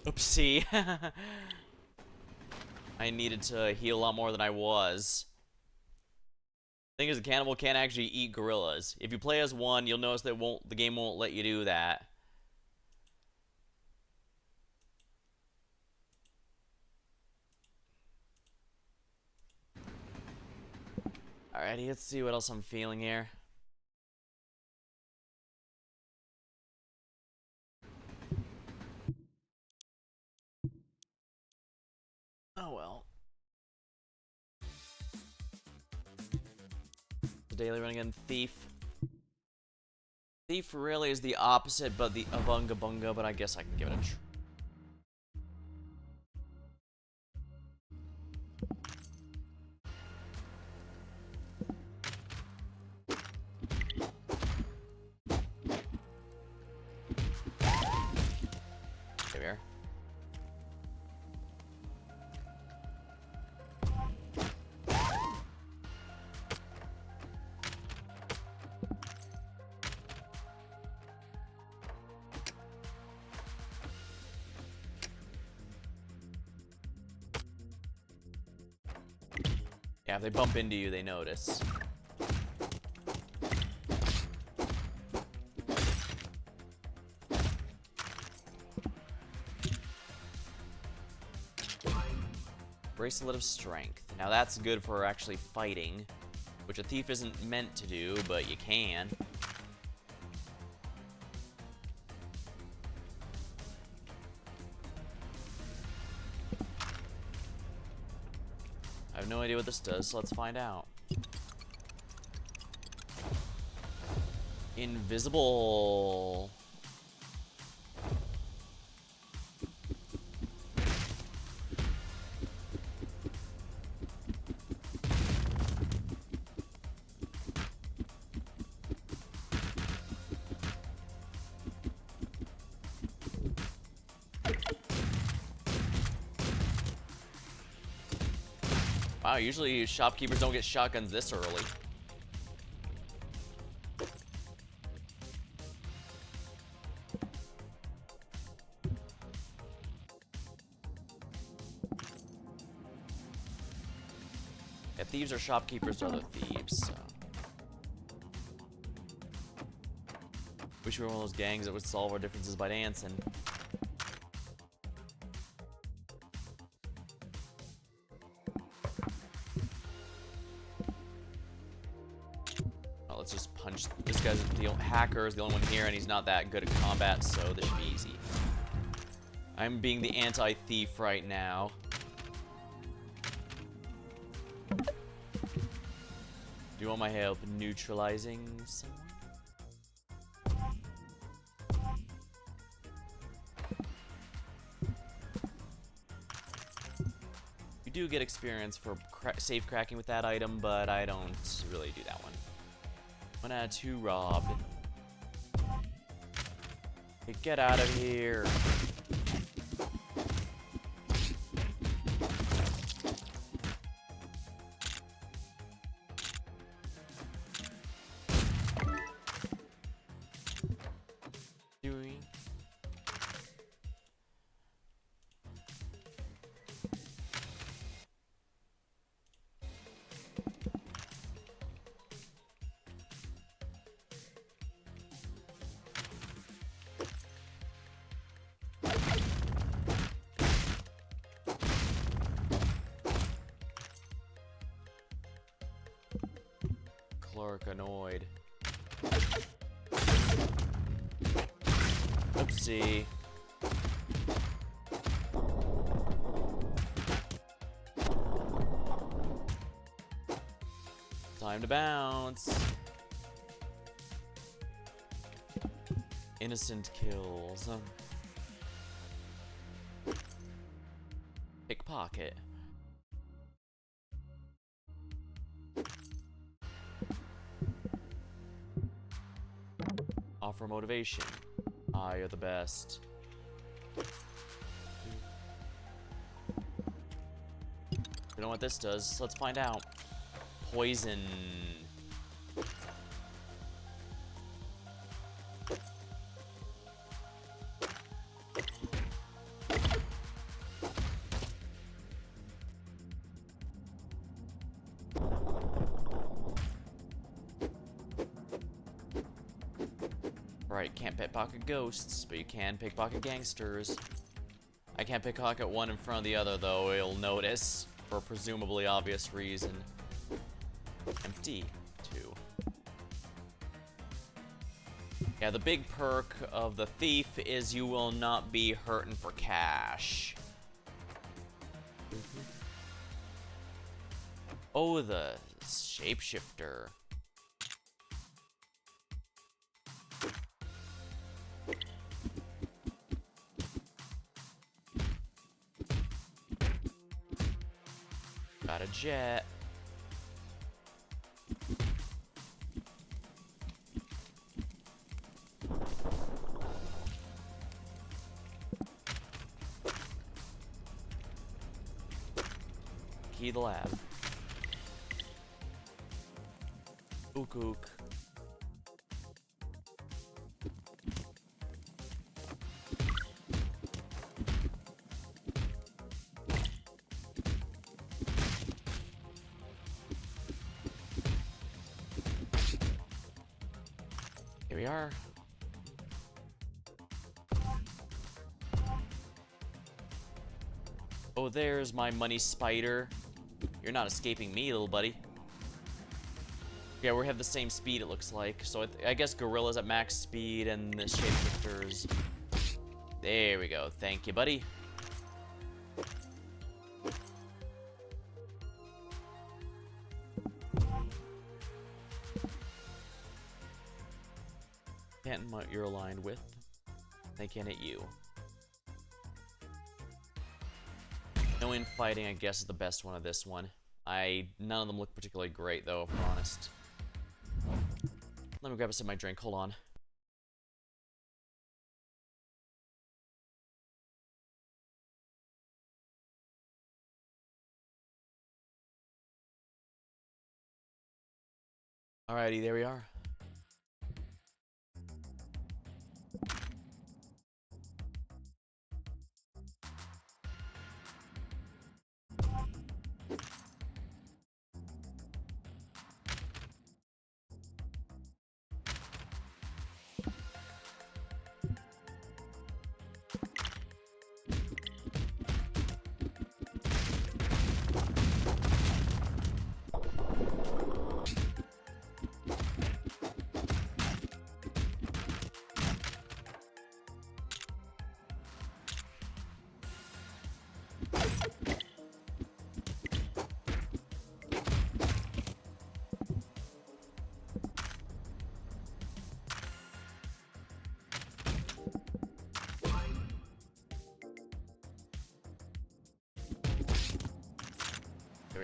Oopsie. I needed to heal a lot more than I was. Thing is, a cannibal can't actually eat gorillas. If you play as one, you'll notice that the game won't let you do that. Alrighty, let's see what else I'm feeling here. Oh well. The daily run again, Thief. Thief really is the opposite but of unga bunga, but I guess I can give it a try. There we are. Yeah, if they bump into you, they notice. Bracelet of Strength. Now that's good for actually fighting, which a thief isn't meant to do, but you can. I have no idea what this does, so let's find out. Invisible. Wow, usually shopkeepers don't get shotguns this early. Yeah, thieves are shopkeepers to other thieves, so. Wish we were one of those gangs that would solve our differences by dancing. Let's just punch. This guy's the hacker is the only one here, and he's not that good at combat, so this should be easy. I'm being the anti-thief right now. Do you want my help neutralizing someone? You do get experience for safe cracking with that item, but I don't really do that one. 1 out of 2 robbed. Hey, get out of here. Clark annoyed. Oopsie. Time to bounce. Innocent kills. Pickpocket. Offer motivation. Ah, you're the best. You know what this does? Let's find out. Poison. Right, can't pickpocket ghosts, but you can pickpocket gangsters. I can't pickpocket one in front of the other, though, you'll notice, for a presumably obvious reason. Empty. 2. Yeah, the big perk of the thief is you will not be hurting for cash. Oh, the shapeshifter. Got a jet. Key the lab. Ook ook. Here we are. Oh, there's my money spider. You're not escaping me, little buddy. Yeah, we have the same speed, it looks like. So I guess Gorilla's at max speed and the shapeshifters. There we go. Thank you, buddy. Can't what you're aligned with. They can't hit you. No infighting, I guess, is the best one of this one. None of them look particularly great, though, if I'm honest. Let me grab a sip of my drink. Hold on. Alrighty, there we are.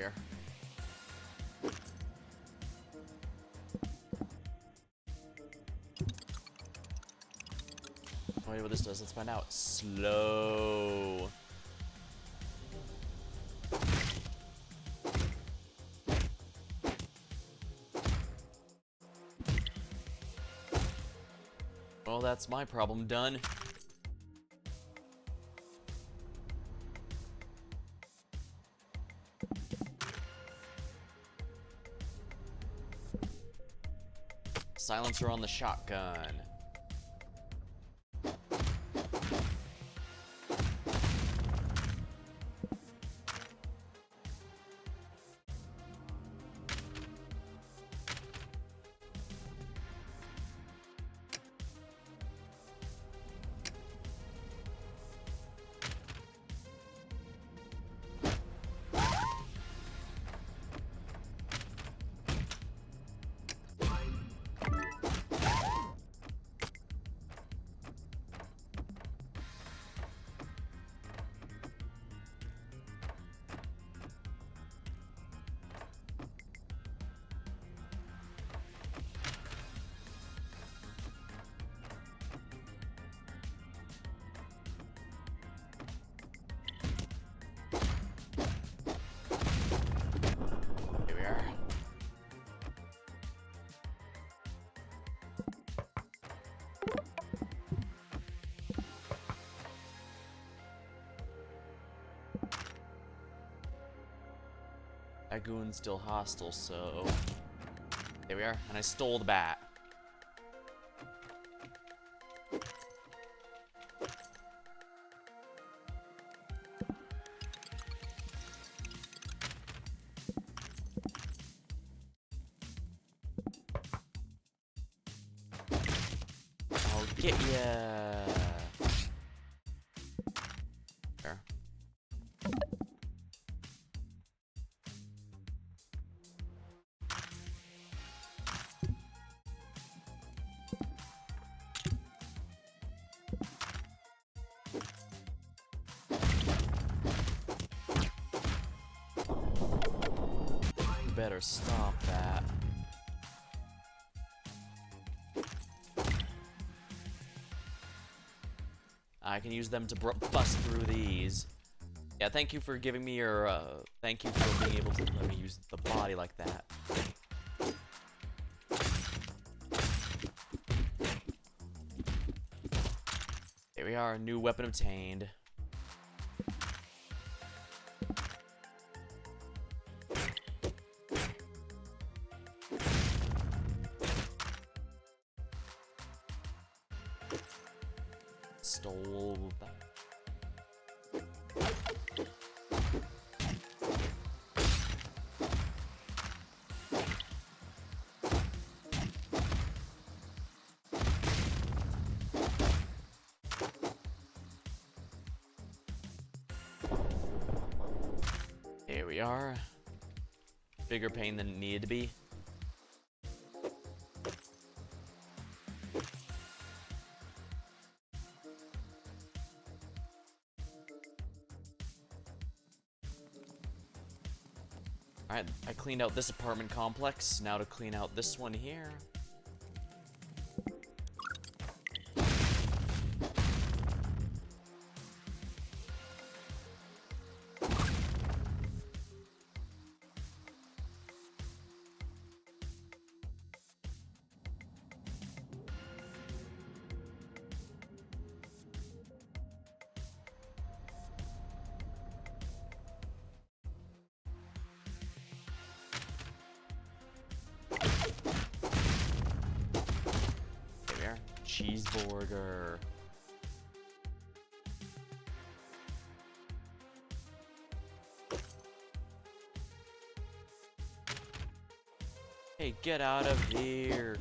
here. Wait, what this does? Let's find out. Slow. Well, that's my problem done. Silencer on the shotgun. Here we are. That goon's still hostile, so... There we are, and I stole the bat. I'll get ya. There. Better stop that. I can use them to bust through these. Yeah, thank you for giving me your, thank you for being able to let me use the body like that. There we are, a new weapon obtained. Stole that. Here we are. Bigger pain than it needed to be. Alright, I cleaned out this apartment complex. Now to clean out this one here. Cheeseburger. Hey, get out of here.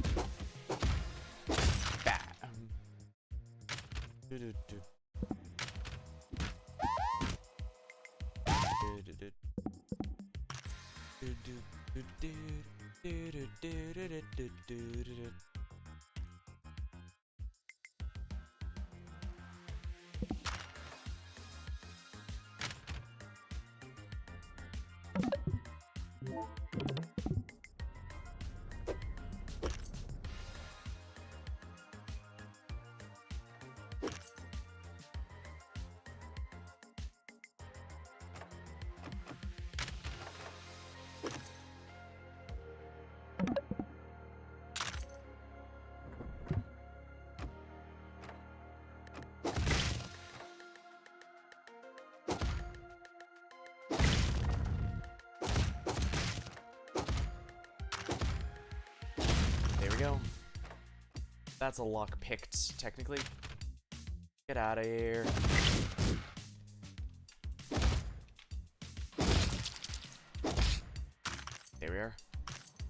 Bam. Do-do-do. Do-do-do. Do-do-do-do. Do-do-do-do-do-do-do-do. we go. That's a lock picked, technically. Get out of here. There we are.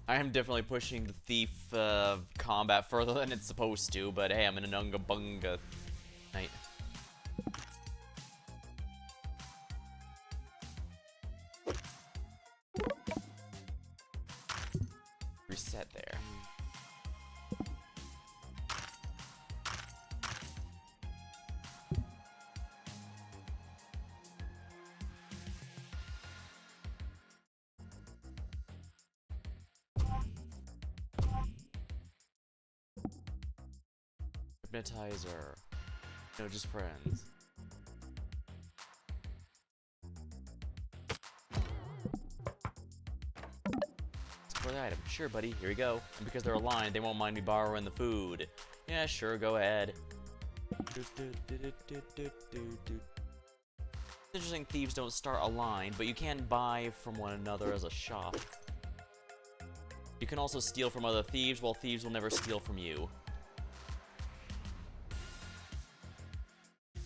I am definitely pushing the thief combat further than it's supposed to, but hey, I'm in an unga bunga night. Reset there. Hypnotizer. No, just friends. For the item. Sure, buddy. Here we go. And because they're aligned, they won't mind me borrowing the food. Yeah, sure. Go ahead. It's interesting thieves don't start aligned, but you can buy from one another as a shop. You can also steal from other thieves, while thieves will never steal from you.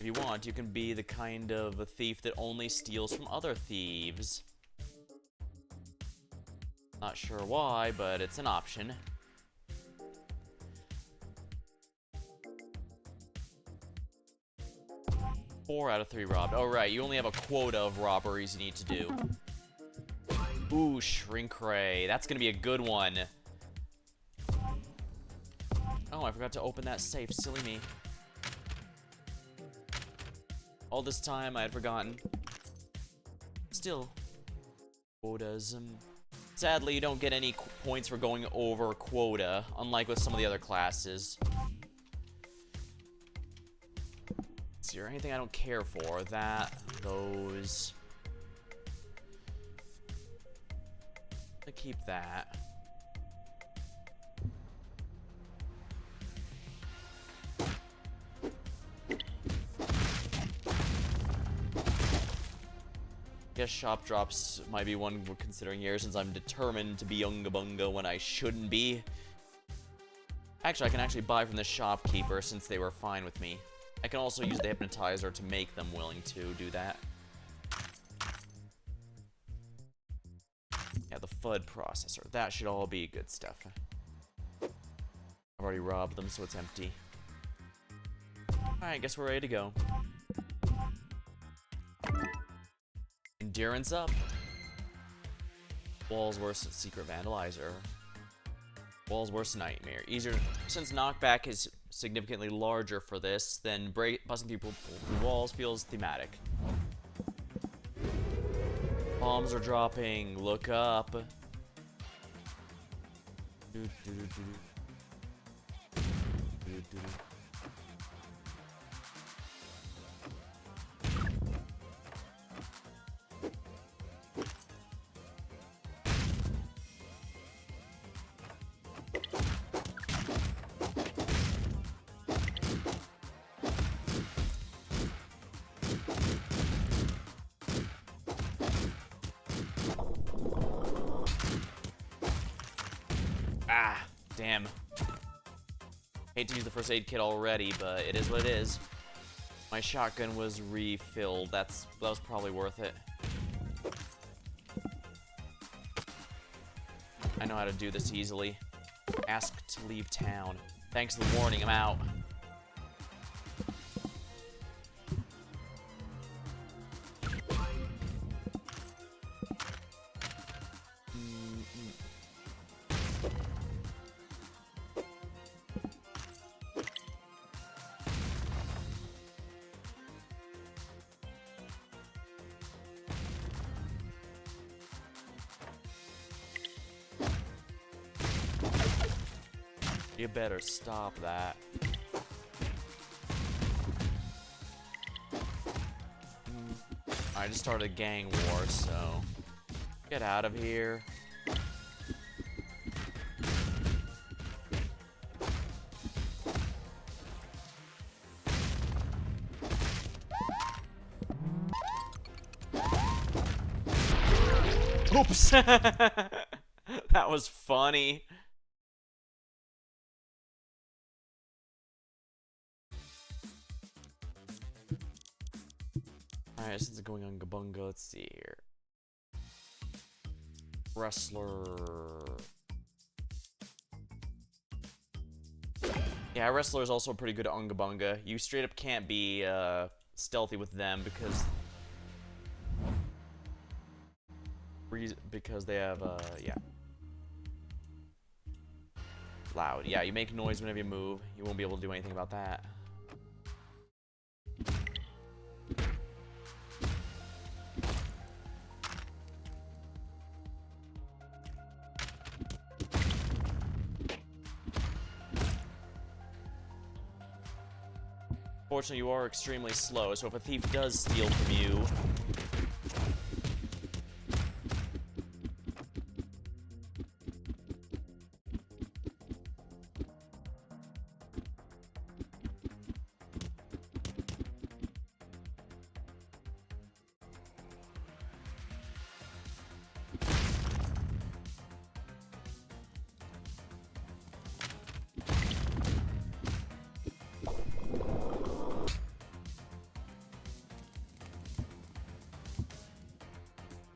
If you want, you can be the kind of a thief that only steals from other thieves. Not sure why, but it's an option. Four out of 3 robbed. Oh, right, you only have a quota of robberies you need to do. Ooh, Shrink Ray. That's gonna be a good one. Oh, I forgot to open that safe. Silly me. All this time, I had forgotten. Still. Quotas. Sadly, you don't get any points for going over quota, unlike with some of the other classes. Is there anything I don't care for? That, those. I'm gonna keep that. Guess shop drops might be one we're considering here, since I'm determined to be unga bunga when I shouldn't be. Actually, I can actually buy from the shopkeeper since they were fine with me. I can also use the hypnotizer to make them willing to do that. Yeah, the FUD processor. That should all be good stuff. I've already robbed them, so it's empty. Alright, guess we're ready to go. Endurance up. Wall's worst secret vandalizer. Wall's worst nightmare. Easier, since knockback is significantly larger for this, then busting people through walls feels thematic. Bombs are dropping. Look up. Ah, damn. Hate to use the first aid kit already, but it is what it is. My shotgun was refilled. That was probably worth it. I know how to do this easily. Ask to leave town. Thanks for the warning, I'm out. You better stop that. I just started a gang war, so get out of here. Oops. That was funny. Alright, since it's going on Gabunga, let's see here. Wrestler. Yeah, Wrestler is also pretty good at unga bunga. You straight up can't be stealthy with them because they have yeah. Loud. Yeah, you make noise whenever you move. You won't be able to do anything about that. Fortunately, you are extremely slow, so if a thief does steal from you...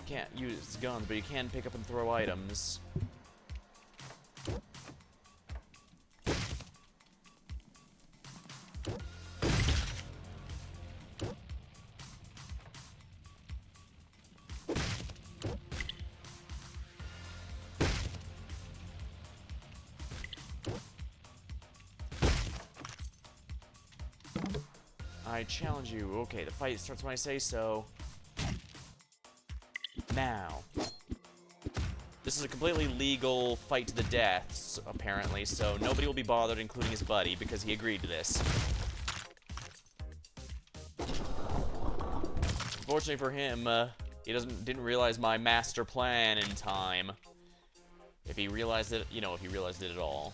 Can't use guns, but you can pick up and throw items. I challenge you. Okay, the fight starts when I say so. Now. This is a completely legal fight to the death, apparently, so nobody will be bothered, including his buddy, because he agreed to this. Fortunately for him, he didn't realize my master plan in time. If he realized it, you know, if he realized it at all.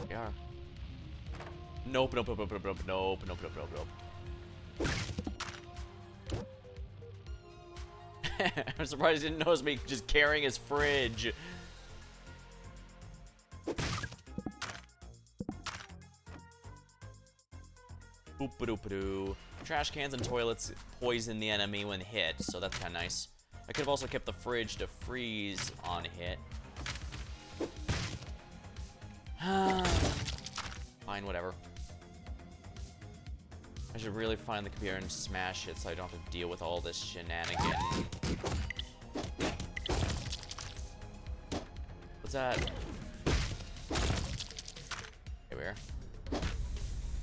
They are. Nope, nope, nope, nope, nope, nope, nope, nope, nope, nope, nope. I'm surprised he didn't notice me just carrying his fridge. Oop-a-doop-a-doo. Trash cans and toilets poison the enemy when hit, so that's kind of nice. I could have also kept the fridge to freeze on hit. Fine, whatever. I should really find the computer and smash it so I don't have to deal with all this shenanigan. What's that? Here we are.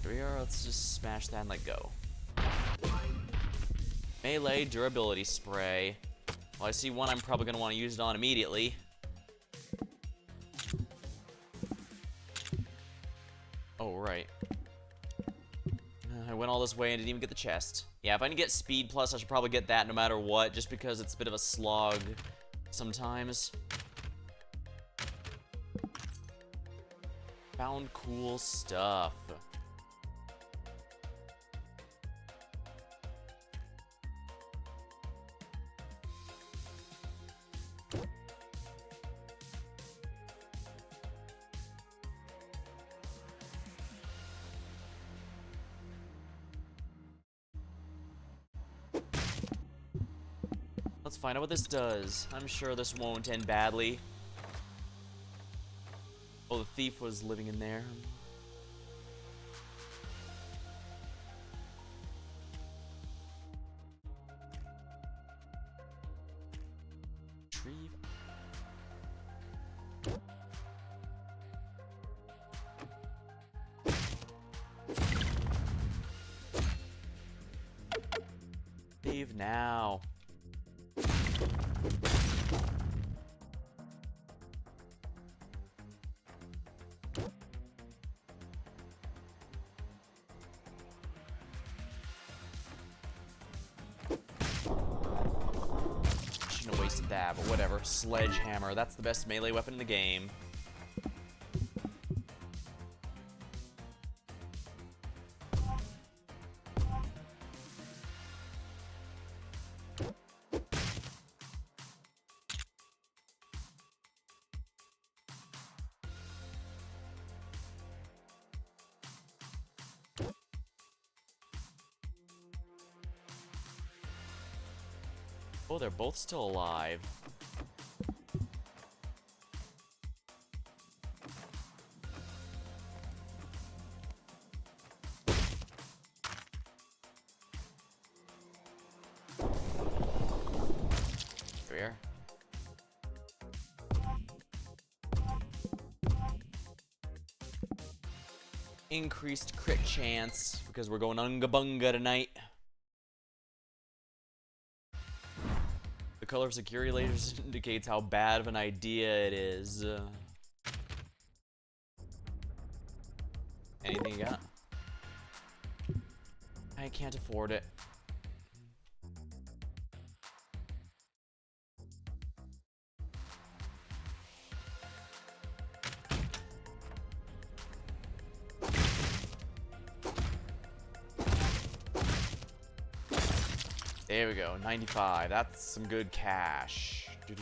Here we are, let's just smash that and let go. Melee durability spray. Well, I see one I'm probably going to want to use it on immediately. Oh, right. I went all this way and didn't even get the chest. Yeah, if I can get speed plus, I should probably get that no matter what, just because it's a bit of a slog sometimes. Found cool stuff. Let's find out what this does. I'm sure this won't end badly. Oh, the thief was living in there. Retrieve. Leave now. Shouldn't have wasted that, but whatever. Sledgehammer, that's the best melee weapon in the game. Oh, they're both still alive. Here we are. Increased crit chance because we're going unga bunga tonight. The color of security lasers indicates how bad of an idea it is. Anything you got? I can't afford it. There we go, 95. That's some good cash. I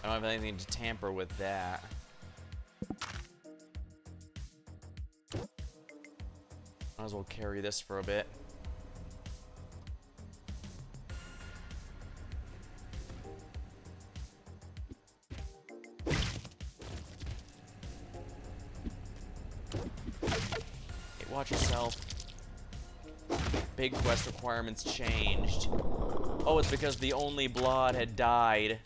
don't have anything to tamper with that. Might as well carry this for a bit. Watch yourself. Big quest requirements changed. Oh, it's because the only blood had died.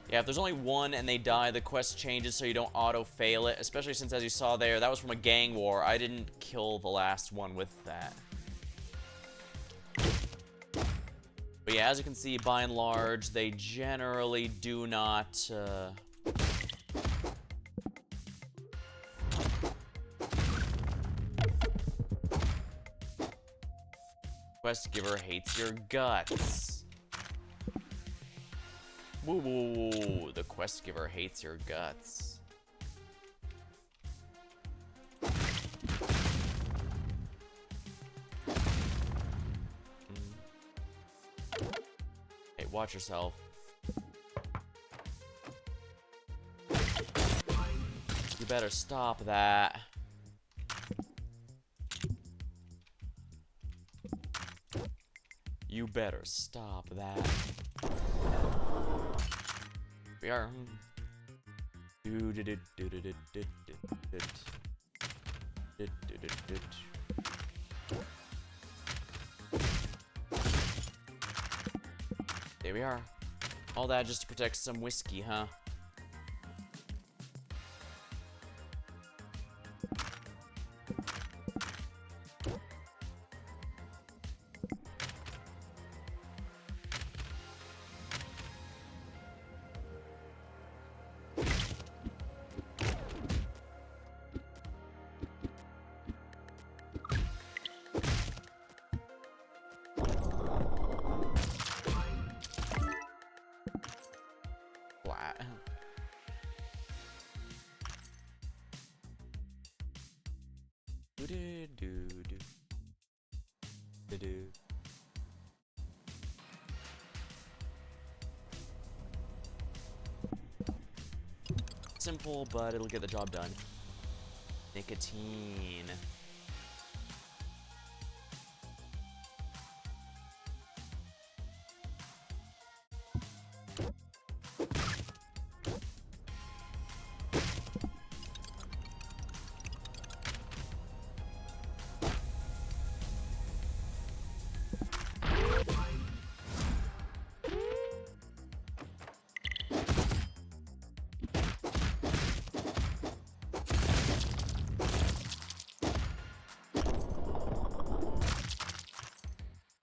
Yeah, if there's only one and they die, the quest changes so you don't auto-fail it. Especially since, as you saw there, that was from a gang war. I didn't kill the last one with that. But yeah, as you can see, by and large, they generally do not... Quest giver hates your guts. Woo woo, the quest giver hates your guts. Hey, watch yourself. You better stop that. You better stop that. We are. There we are. All that just to protect some whiskey, huh? Simple, but it'll get the job done. Nicotine.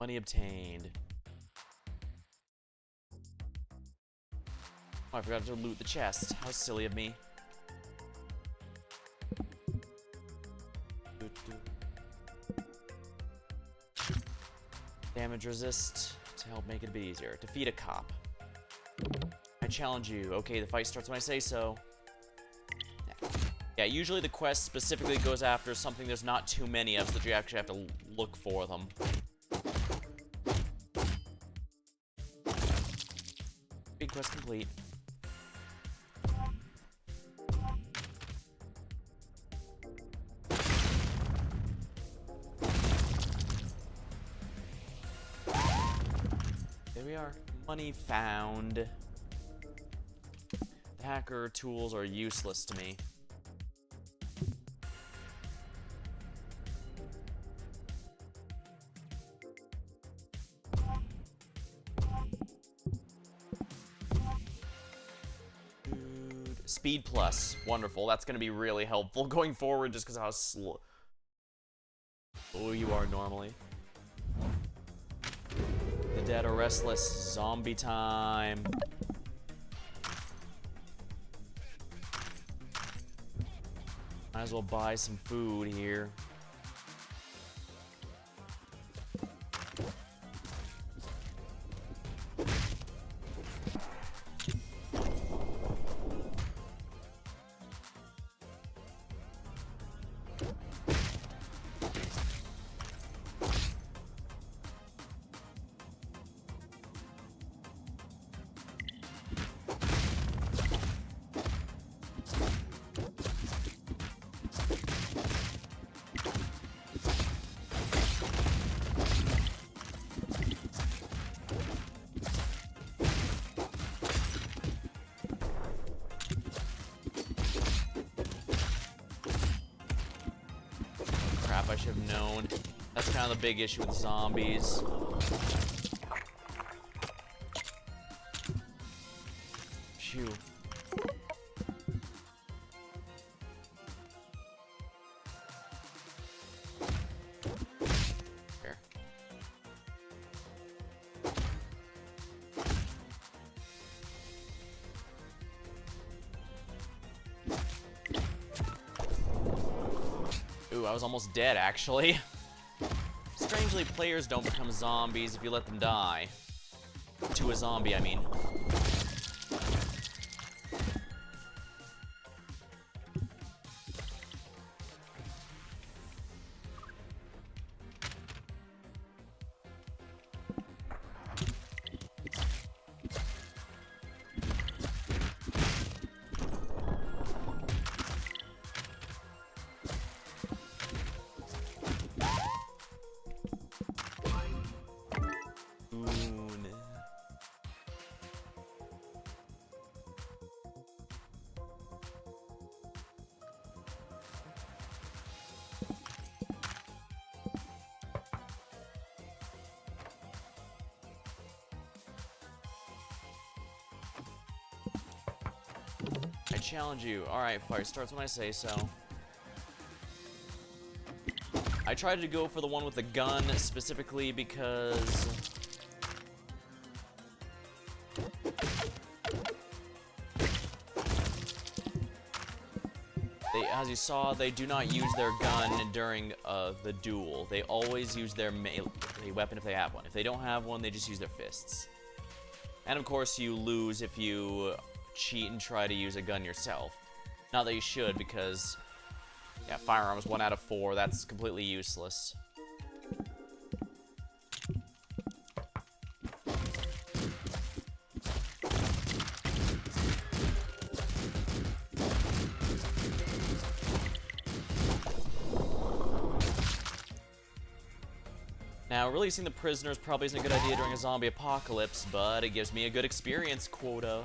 Money obtained. Oh, I forgot to loot the chest. How silly of me. Damage resist to help make it a bit easier. Defeat a cop. I challenge you. Okay, the fight starts when I say so. Yeah, usually the quest specifically goes after something there's not too many of, so that you actually have to look for them. Big quest complete. there we are. Money found. The hacker tools are useless to me. Speed plus. Wonderful. That's going to be really helpful going forward just because of how slow you are normally. The dead are restless. Zombie time. Might as well buy some food here. Crap, I should have known. That's kind of the big issue with zombies. Phew. Here. Ooh, I was almost dead, actually. Strangely, players don't become zombies if you let them die. To a zombie, I mean. I challenge you. Alright, fire starts when I say so. I tried to go for the one with the gun specifically because as you saw, they do not use their gun during the duel. They always use their melee weapon if they have one. If they don't have one, they just use their fists. And of course, you lose if you cheat and try to use a gun yourself. Not that you should, because yeah, firearms 1 out of 4, that's completely useless. Now, releasing the prisoners probably isn't a good idea during a zombie apocalypse, but it gives me a good experience quota.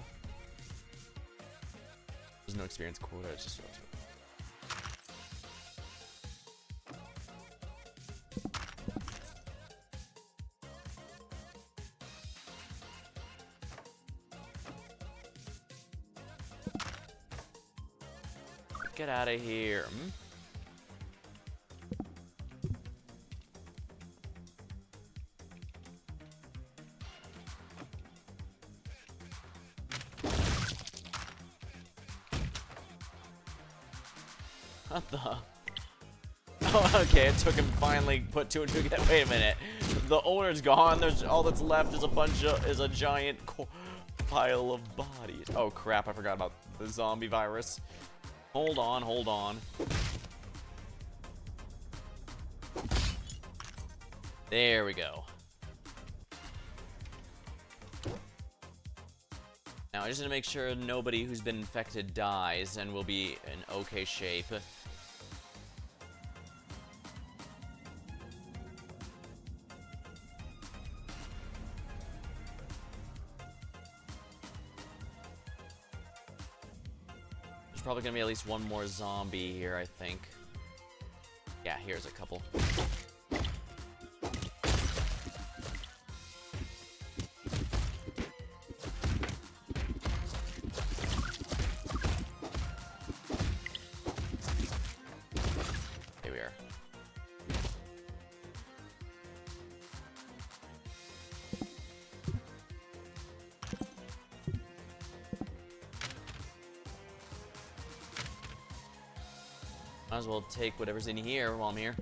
There's no experience quota, it's just... Get out of here. What the? Oh, okay, it took him finally put 2 and 2 together. Wait a minute. The owner's gone. There's all that's left is a giant pile of bodies. Oh crap, I forgot about the zombie virus. Hold on, hold on. There we go. Now I just need to make sure nobody who's been infected dies, and we'll be in okay shape. There's probably gonna be at least one more zombie here, I think. Yeah, here's a couple. Here we are. Might as well take whatever's in here while I'm here.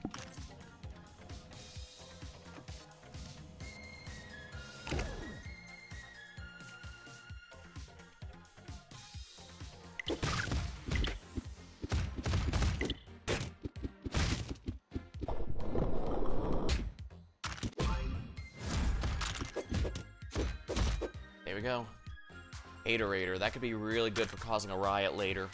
There we go. Hater-rater. That could be really good for causing a riot later.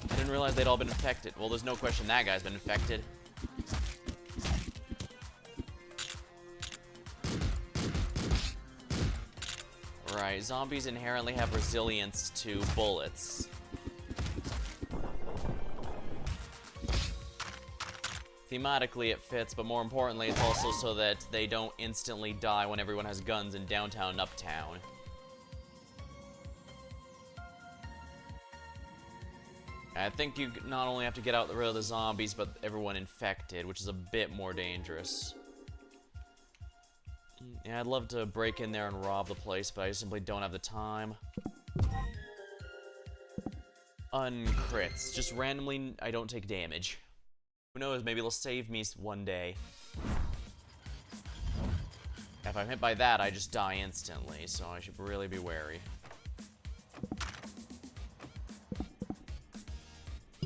I didn't realize they'd all been infected. Well, there's no question that guy's been infected. Right, zombies inherently have resilience to bullets. Thematically it fits, but more importantly it's also so that they don't instantly die when everyone has guns in downtown and uptown. I think you not only have to get out rid of the zombies, but everyone infected, which is a bit more dangerous. Yeah, I'd love to break in there and rob the place, but I simply don't have the time. Uncrits. Just randomly, I don't take damage. Who knows, maybe it'll save me one day. If I'm hit by that, I just die instantly, so I should really be wary.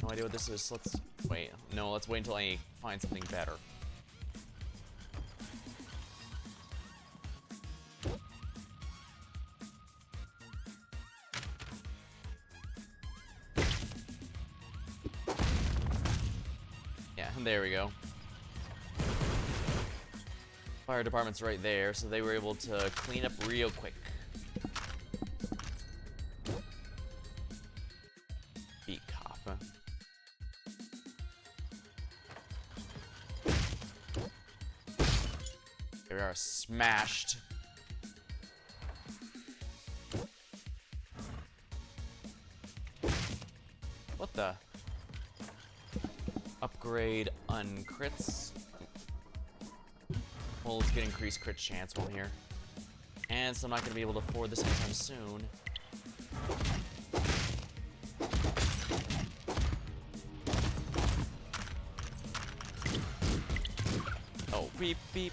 No idea what this is. Let's wait. No, let's wait until I find something better. Yeah, there we go. Fire department's right there, so they were able to clean up real quick. Beat cop, huh? Here we are, smashed. What the? Upgrade uncrits. Well, let's get increased crit chance while I'm here. And so I'm not going to be able to afford this anytime soon. Oh, beep, beep.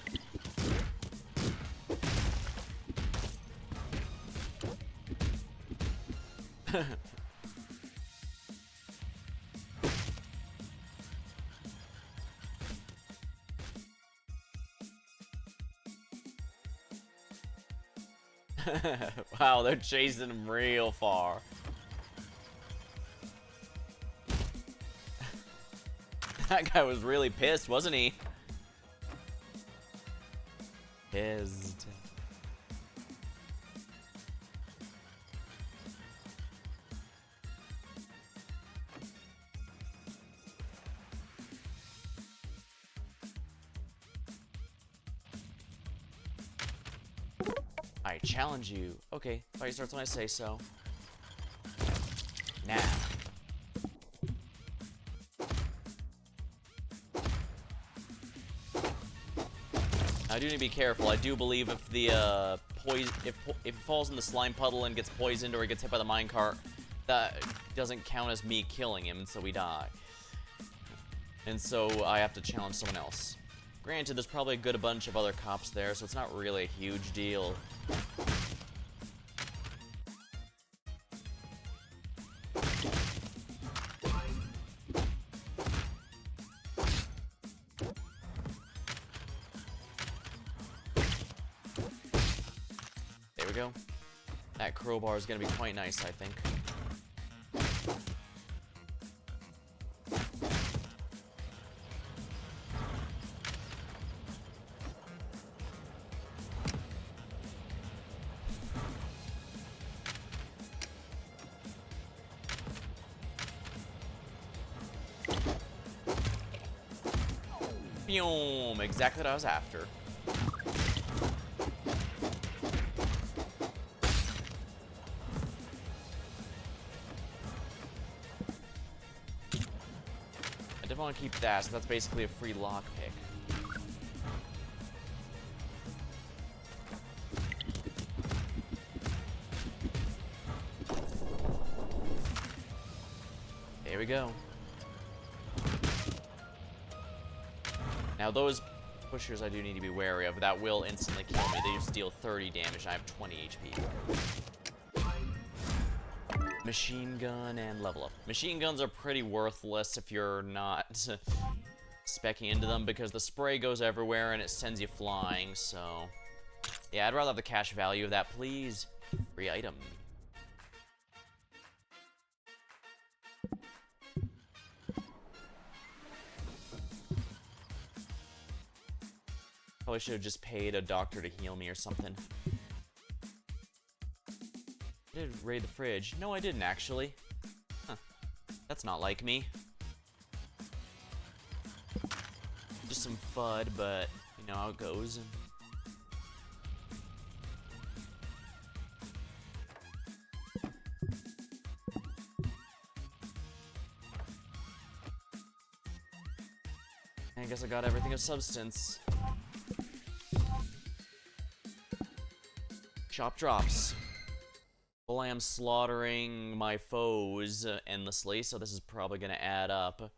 Wow, they're chasing him real far. That guy was really pissed, wasn't he? Pissed. I challenge you. Okay, fight starts when I say so. Now. I do need to be careful. I do believe if the if it falls in the slime puddle and gets poisoned or it gets hit by the minecart, that doesn't count as me killing him, and so we die. And so I have to challenge someone else. Granted, there's probably a good bunch of other cops there, so it's not really a huge deal. There we go. That crowbar is gonna be quite nice, I think. Boom! Exactly what I was after. I did want to keep that, so that's basically a free lockpick. There we go. Now those pushers I do need to be wary of. That will instantly kill me. They just deal 30 damage and I have 20 HP. Machine gun and level up. Machine guns are pretty worthless if you're not speccing into them because the spray goes everywhere and it sends you flying, so... Yeah, I'd rather have the cash value of that, please. Free item. Probably should have just paid a doctor to heal me or something. I did raid the fridge. No, I didn't actually. Huh. That's not like me. Just some FUD, but you know how it goes. I guess I got everything of substance. Shop drops. Well, I am slaughtering my foes endlessly, so this is probably gonna add up.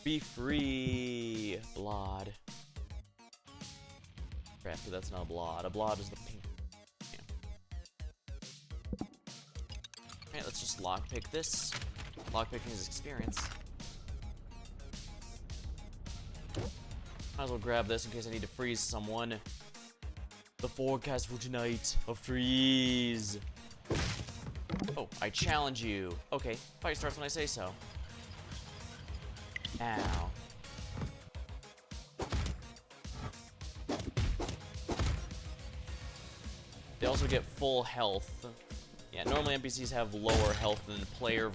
Be free, Blood. Crap, that's not a Blood. A Blood is the pink. Yeah. Alright, let's just lockpick this. Lockpicking is experience. Might as well grab this in case I need to freeze someone. The forecast for tonight, a freeze. Oh, I challenge you. Okay, fight starts when I say so. Ow. They also get full health. Yeah, normally NPCs have lower health than the player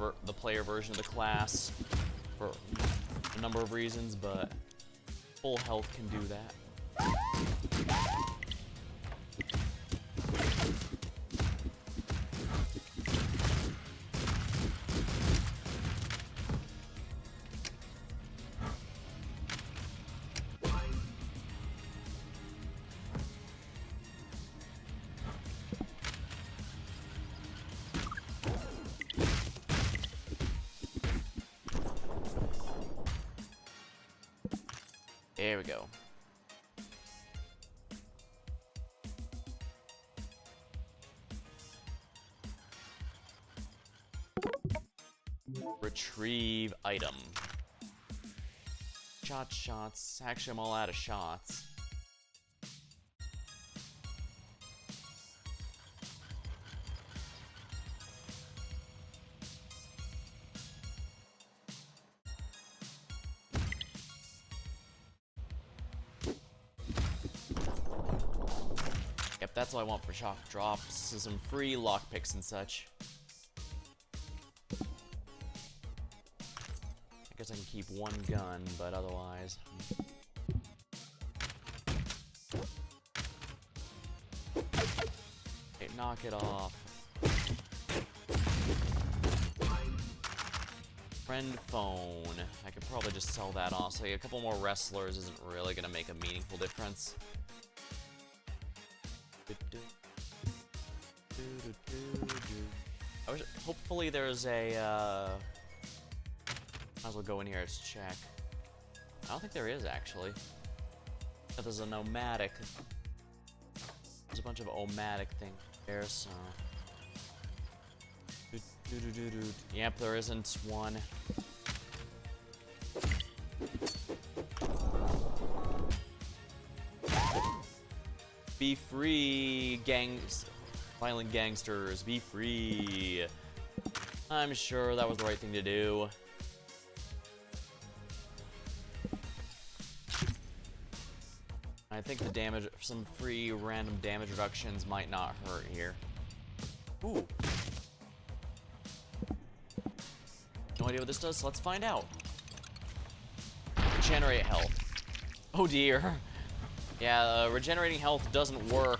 version of the class for a number of reasons, but full health can do that. There we go. Retrieve item. Shots. Actually, I'm all out of shots. Yep, that's all I want for shock drops. Some free lockpicks and such. I guess I can keep one gun, but otherwise... Okay, knock it off. Friend phone. I could probably just sell that off. So a couple more wrestlers isn't really gonna make a meaningful difference. Hopefully there's a, might as well go in here to check. I don't think there is, actually. There's a nomadic. There's a bunch of omatic things there, so. Yep, there isn't one. Be free, violent gangsters. Be free. I'm sure that was the right thing to do. I think the damage, some free random damage reductions might not hurt here. Ooh. No idea what this does, so let's find out. Regenerate health. Oh dear. Yeah, regenerating health doesn't work.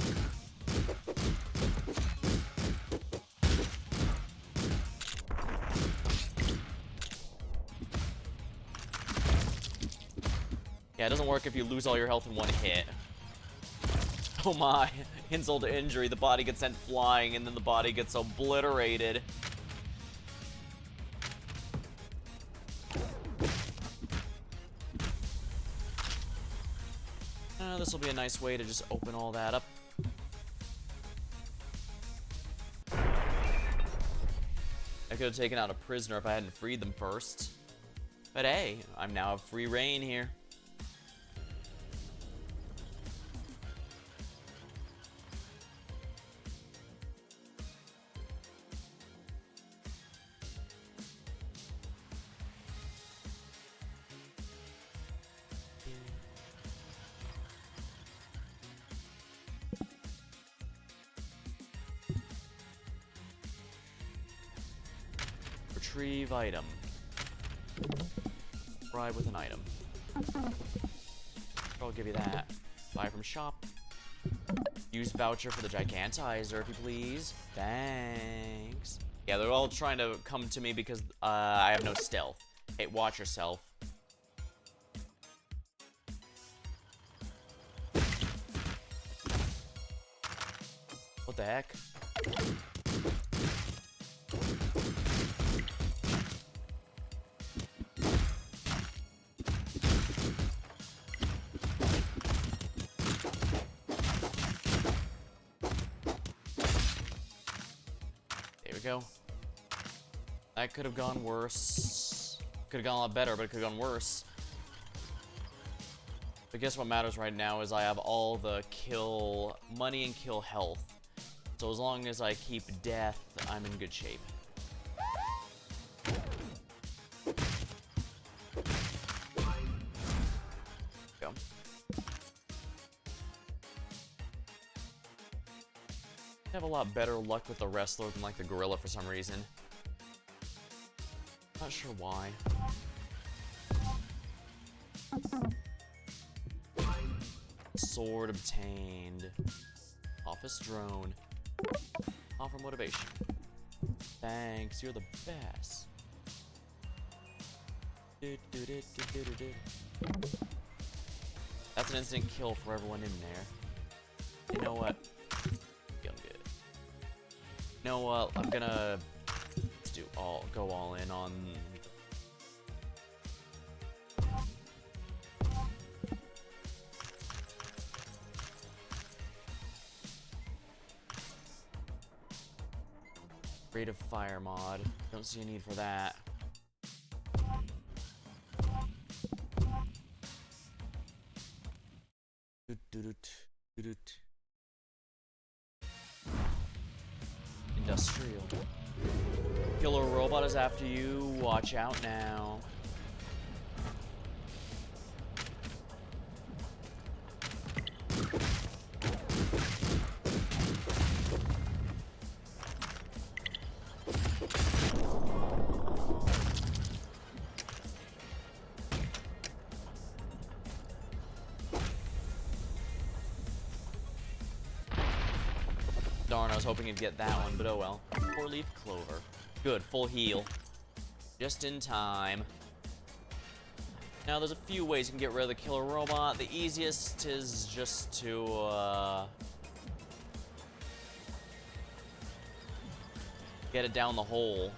Yeah, it doesn't work if you lose all your health in one hit. Oh my, insult to injury, the body gets sent flying and then the body gets obliterated. This will be a nice way to just open all that up. I could have taken out a prisoner if I hadn't freed them first. But hey, I'm now have free reign here. Retrieve item. Bribe with an item. I'll give you that. Buy from shop. Use voucher for the gigantizer, if you please. Thanks. Yeah, they're all trying to come to me because I have no stealth. Hey, watch yourself. What the heck? Go. That could have gone worse. Could have gone a lot better, but it could have gone worse. But guess what matters right now is I have all the kill money and kill health. So as long as I keep death, I'm in good shape. Go. I have a lot better luck with the wrestler than like the gorilla for some reason. Not sure why. Sword obtained. Office drone. Offer motivation. Thanks, you're the best. That's an instant kill for everyone in there. You know what? You know what? I'm gonna go all in on. Rate of fire mod. Don't see a need for that. Industrial. Killer robot is after you. Watch out now. Darn, I was hoping you'd get that one, but oh well. 4-leaf clover. Good, full heal. Just in time. Now, there's a few ways you can get rid of the killer robot. The easiest is just to, get it down the hole.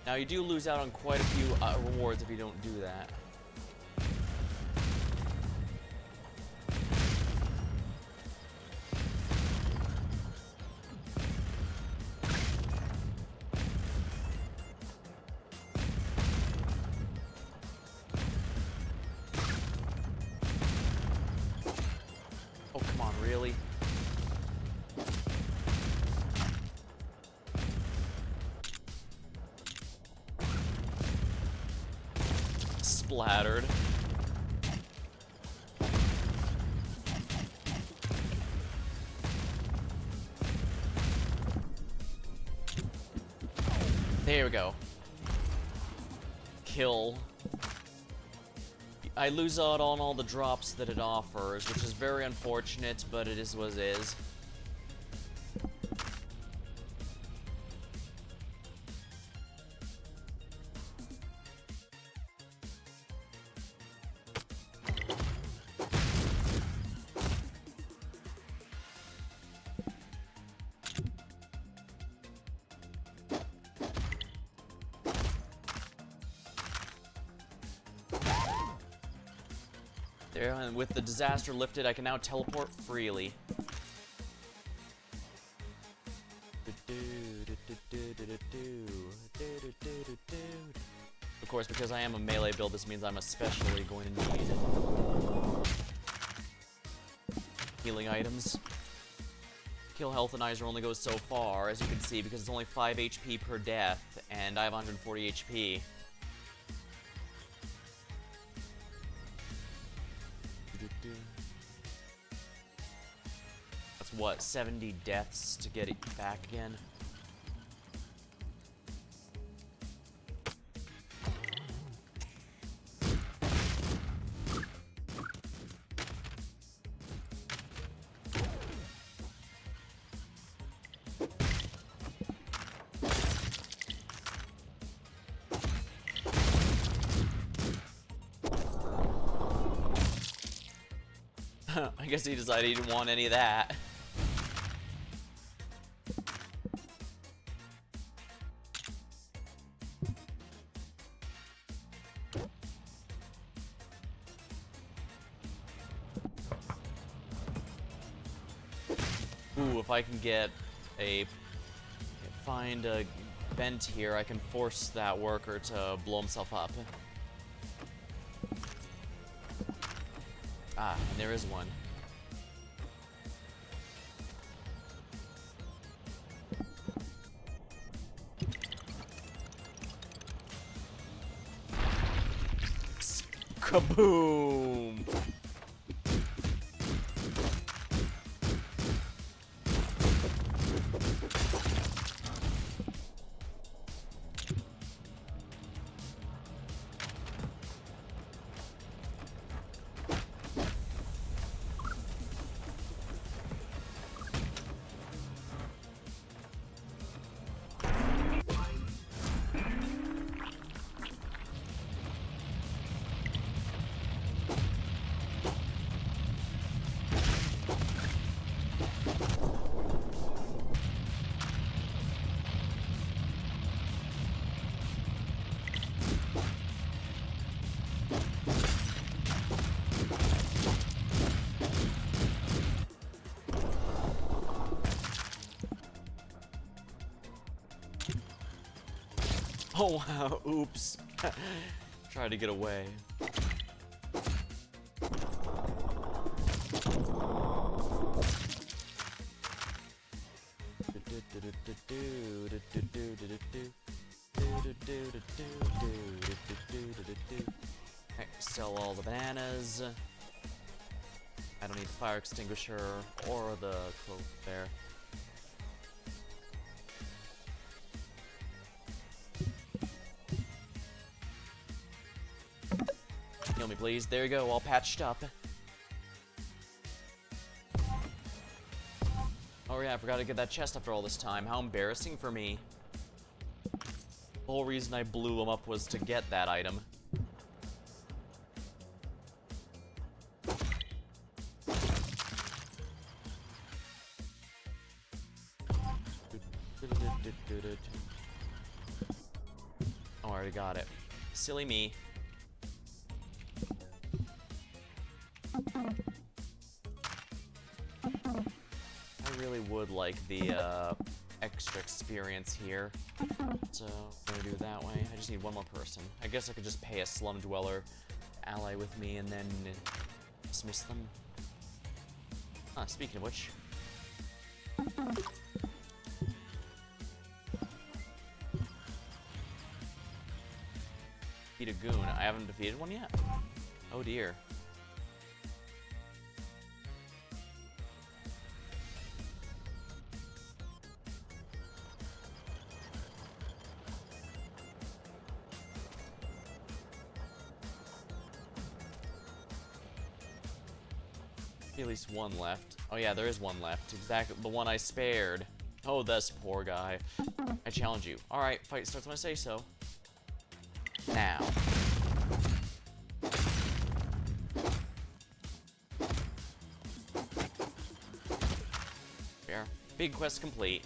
Now, you do lose out on quite a few rewards if you don't do that. splattered. There we go. Kill. I lose out on all the drops that it offers, which is very unfortunate, but it is what it is. There, and with the disaster lifted, I can now teleport freely. Of course, because I am a melee build, this means I'm especially going to need healing items. Kill health anizer only goes so far, as you can see, because it's only 5 HP per death, and I have 140 HP. That's what, 70 deaths to get it back again? I guess he decided he didn't want any of that. Ooh, if I can get find a vent here, I can force that worker to blow himself up. Ah, and there is one. Kaboom! Oh wow, oops. Tried to get away. Okay, sell all the bananas. I don't need the fire extinguisher or the cloak there. Heal me, please. There you go, all patched up. Oh yeah, I forgot to get that chest after all this time. How embarrassing for me. The whole reason I blew him up was to get that item. Oh, I already got it. Silly me. I really would like the extra experience here, so I'm gonna do it that way. I just need one more person. I guess I could just pay a slum dweller ally with me and then dismiss them. Ah, speaking of which. Defeat a goon. I haven't defeated one yet? Oh dear. At least one left. Oh yeah, there is one left. Exactly the one I spared. Oh, this poor guy. I challenge you. Alright, fight starts when I say so. Now. There. Big quest complete.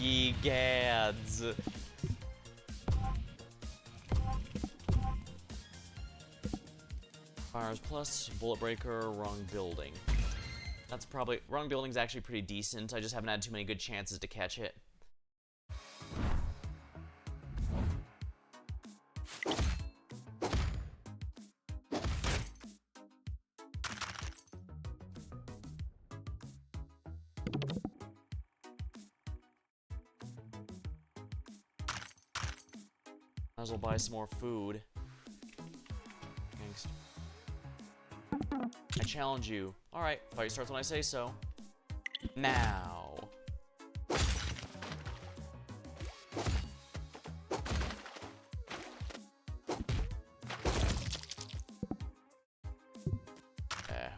Ye gads. Fires plus, bullet breaker, wrong building. That's probably... Wrong building's actually pretty decent. I just haven't had too many good chances to catch it. Might as well buy some more food. Thanks. I challenge you. Alright, fight starts when I say so. Now.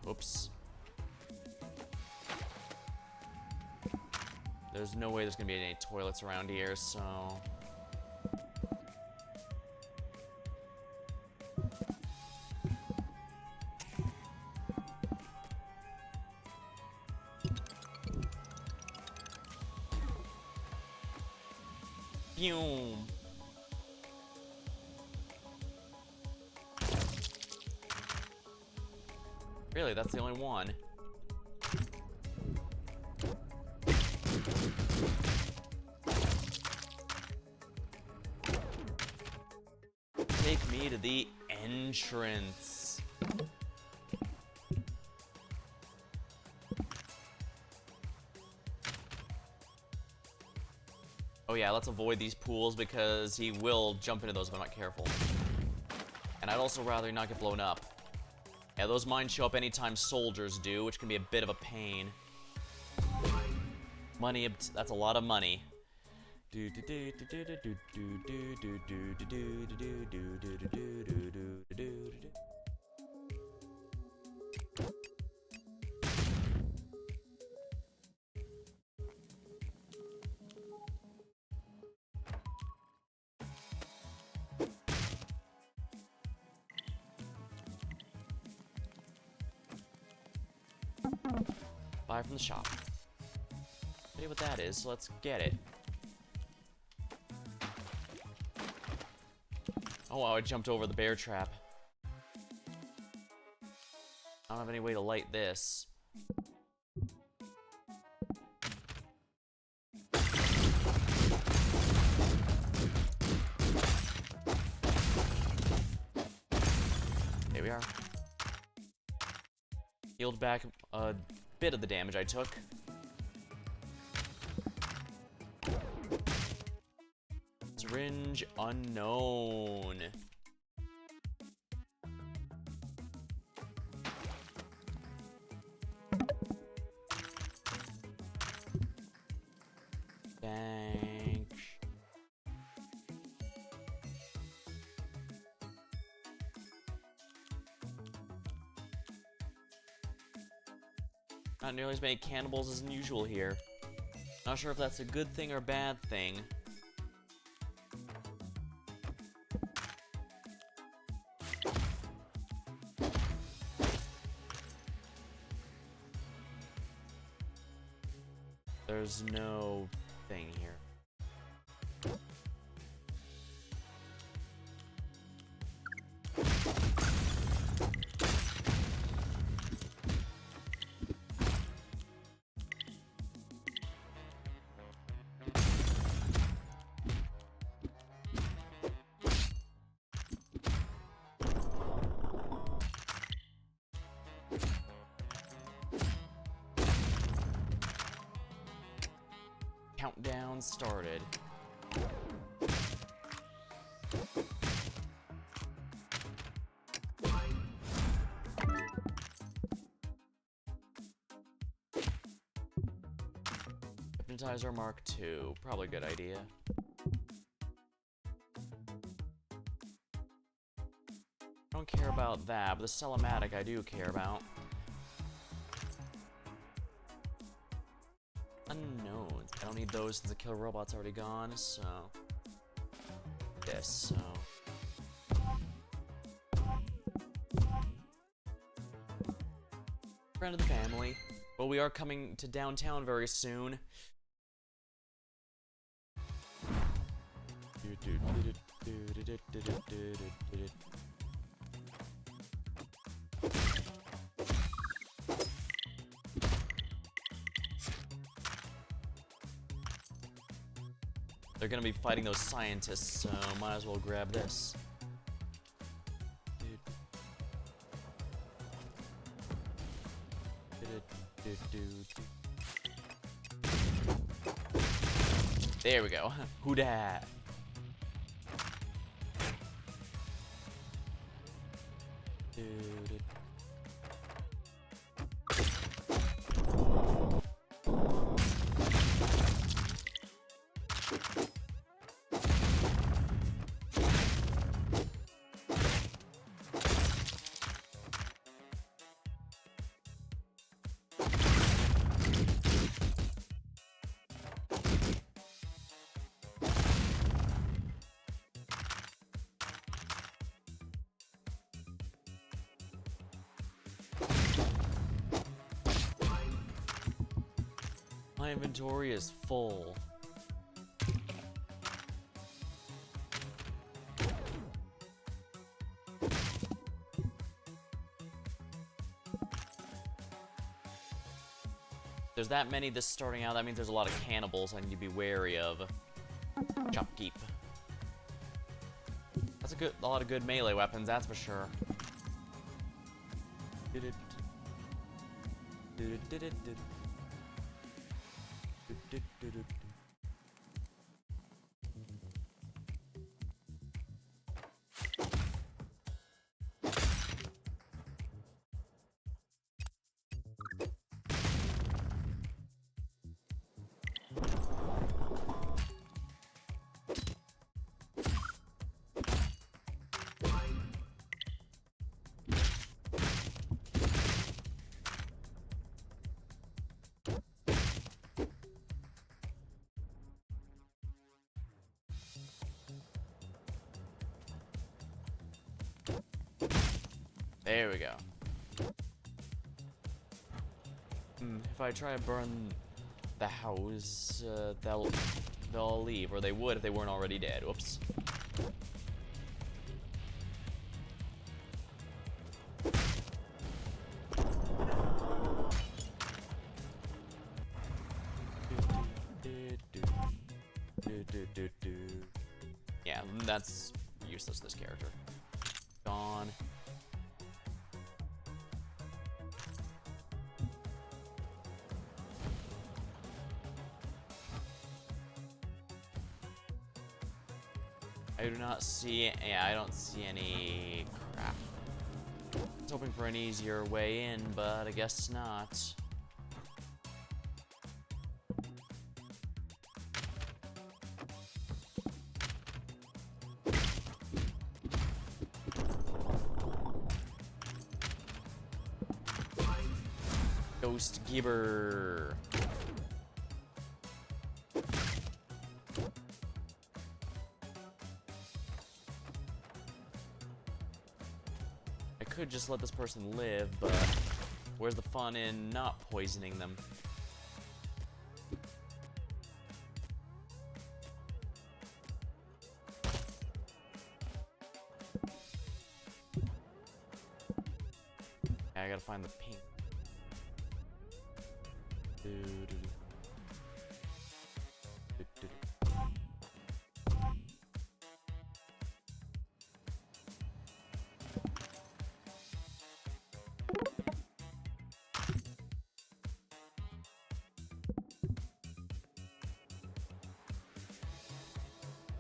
Oops. There's no way there's gonna be any toilets around here, so... Boom. Really, that's the only one. Take me to the entrance. Oh yeah, let's avoid these pools because he will jump into those if I'm not careful. And I'd also rather not get blown up. Yeah, those mines show up anytime soldiers do, which can be a bit of a pain. Money, that's a lot of money. Buy from the shop. See what that is, so let's get it. Oh wow, I jumped over the bear trap. I don't have any way to light this. There we are. Healed back a bit of the damage I took. Syringe unknown. Bank. Not nearly as many cannibals as usual here. Not sure if that's a good thing or bad thing. There's no thing here. Countdown started. Hypnotizer Mark II. Probably a good idea. I don't care about that, but the Celematic I do care about. Unknowns. I don't need those since the Kill Robot's already gone, so... This, so... Friend of the family. Well, we are coming to downtown very soon. They're gonna be fighting those scientists, so might as well grab this. There we go. Who dat? My inventory is full. There's that many this starting out, that means there's a lot of cannibals I need to be wary of. Chopkeep. That's a lot of good melee weapons, that's for sure. There we go. If I try to burn the house, they'll leave, or they would if they weren't already dead. Whoops. Yeah, that's useless, this character. Gone. I do not see, yeah, I don't see any crap. I was hoping for an easier way in, but I guess not. Ghost Gibber. I could just let this person live, but where's the fun in not poisoning them? I gotta find the pink.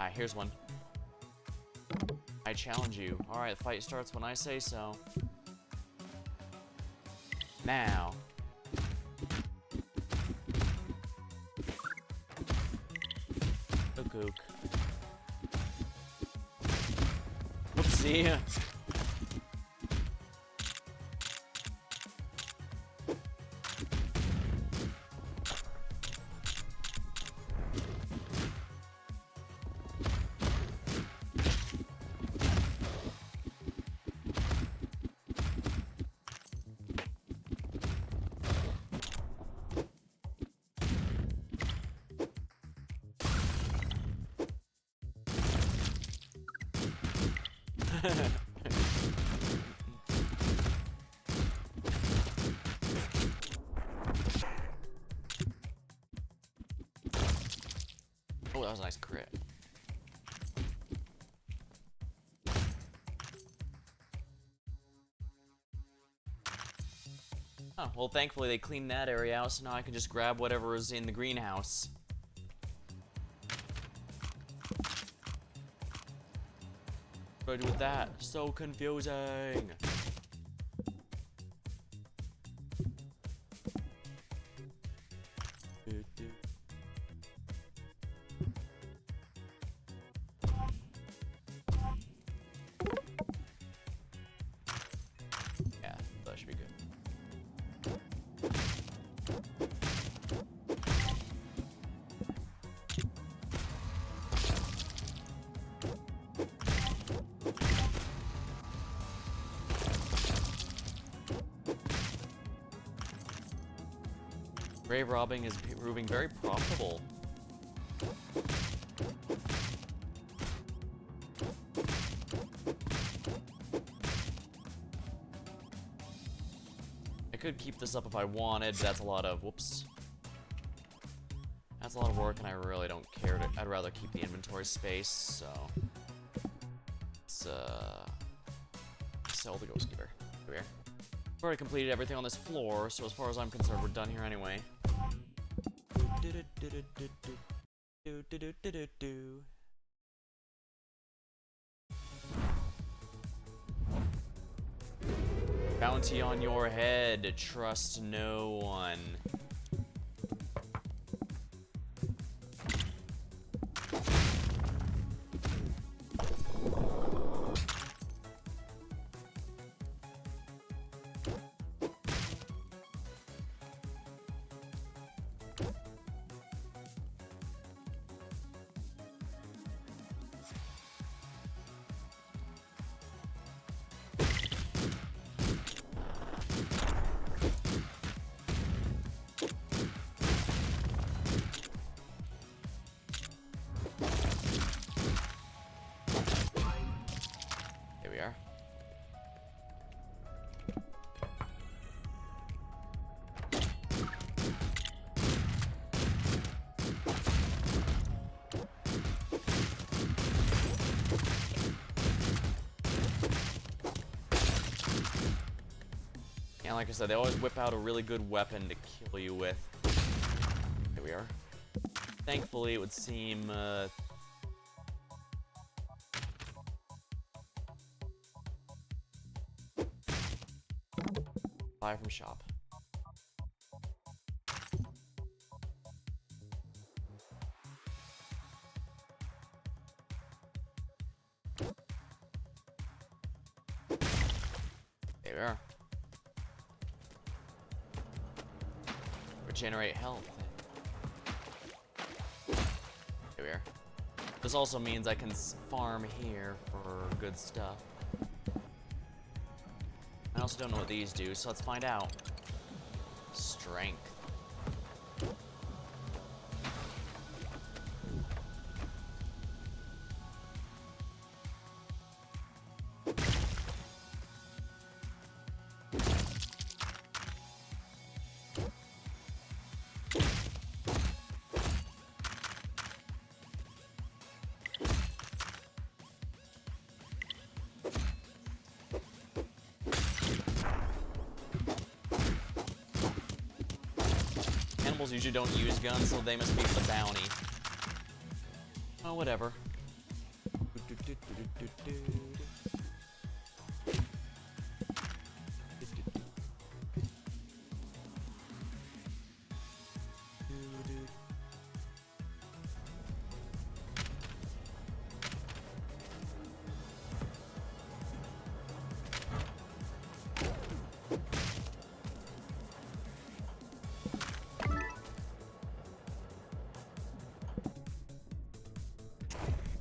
Alright, here's one. I challenge you. Alright, the fight starts when I say so. Now. Ook. Oopsie. Oh, that was a nice crit. Oh, well, thankfully they cleaned that area out, so now I can just grab whatever is in the greenhouse. What do I do with that? So confusing. Yeah, that should be good. Grave robbing is proving very profitable. I could keep this up if I wanted, but that's a lot of, whoops. That's a lot of work and I really don't care to, I'd rather keep the inventory space, so. Let's, sell the ghost gear. Here. I've already completed everything on this floor, so as far as I'm concerned, we're done here anyway. Bounty on your head, trust no one. And like I said, they always whip out a really good weapon to kill you with. Here we are. Thankfully, it would seem, buy from shop. There we are. Regenerate health. Here we are. This also means I can farm here for good stuff. I also don't know what these do, so let's find out. Strength. Usually don't use guns, so they must be for the bounty. Oh, whatever.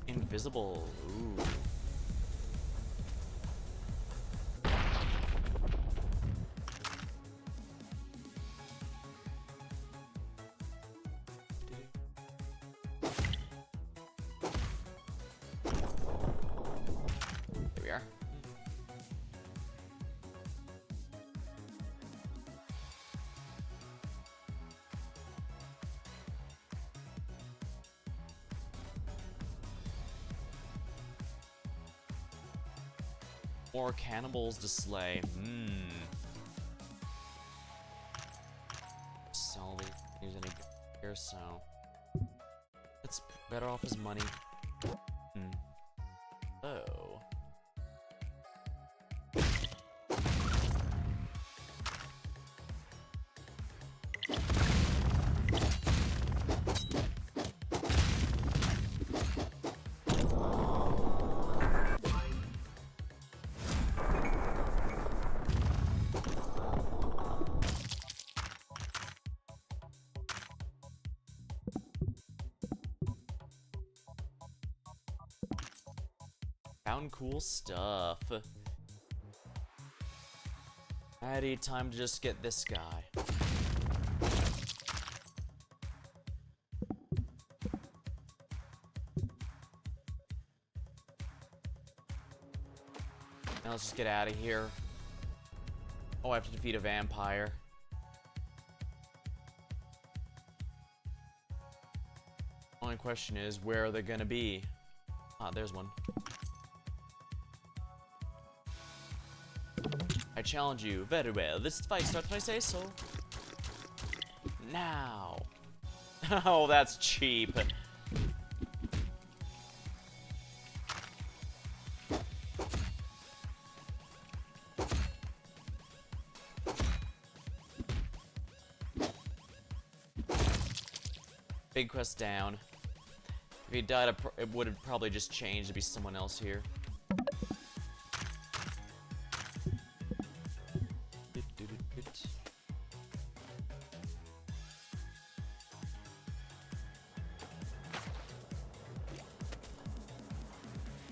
Invisible. Ooh. There we are. More cannibals to slay. Salvage. Use any here, so it's better off as money. Oh. Found cool stuff. Alrighty, time to just get this guy. Now let's just get out of here. Oh, I have to defeat a vampire. Only question is, where are they gonna be? Ah, there's one. I challenge you. Very well. This fight starts when I say so. Now. Oh, that's cheap. Big quest down. If he died, it would have probably just changed to be someone else here.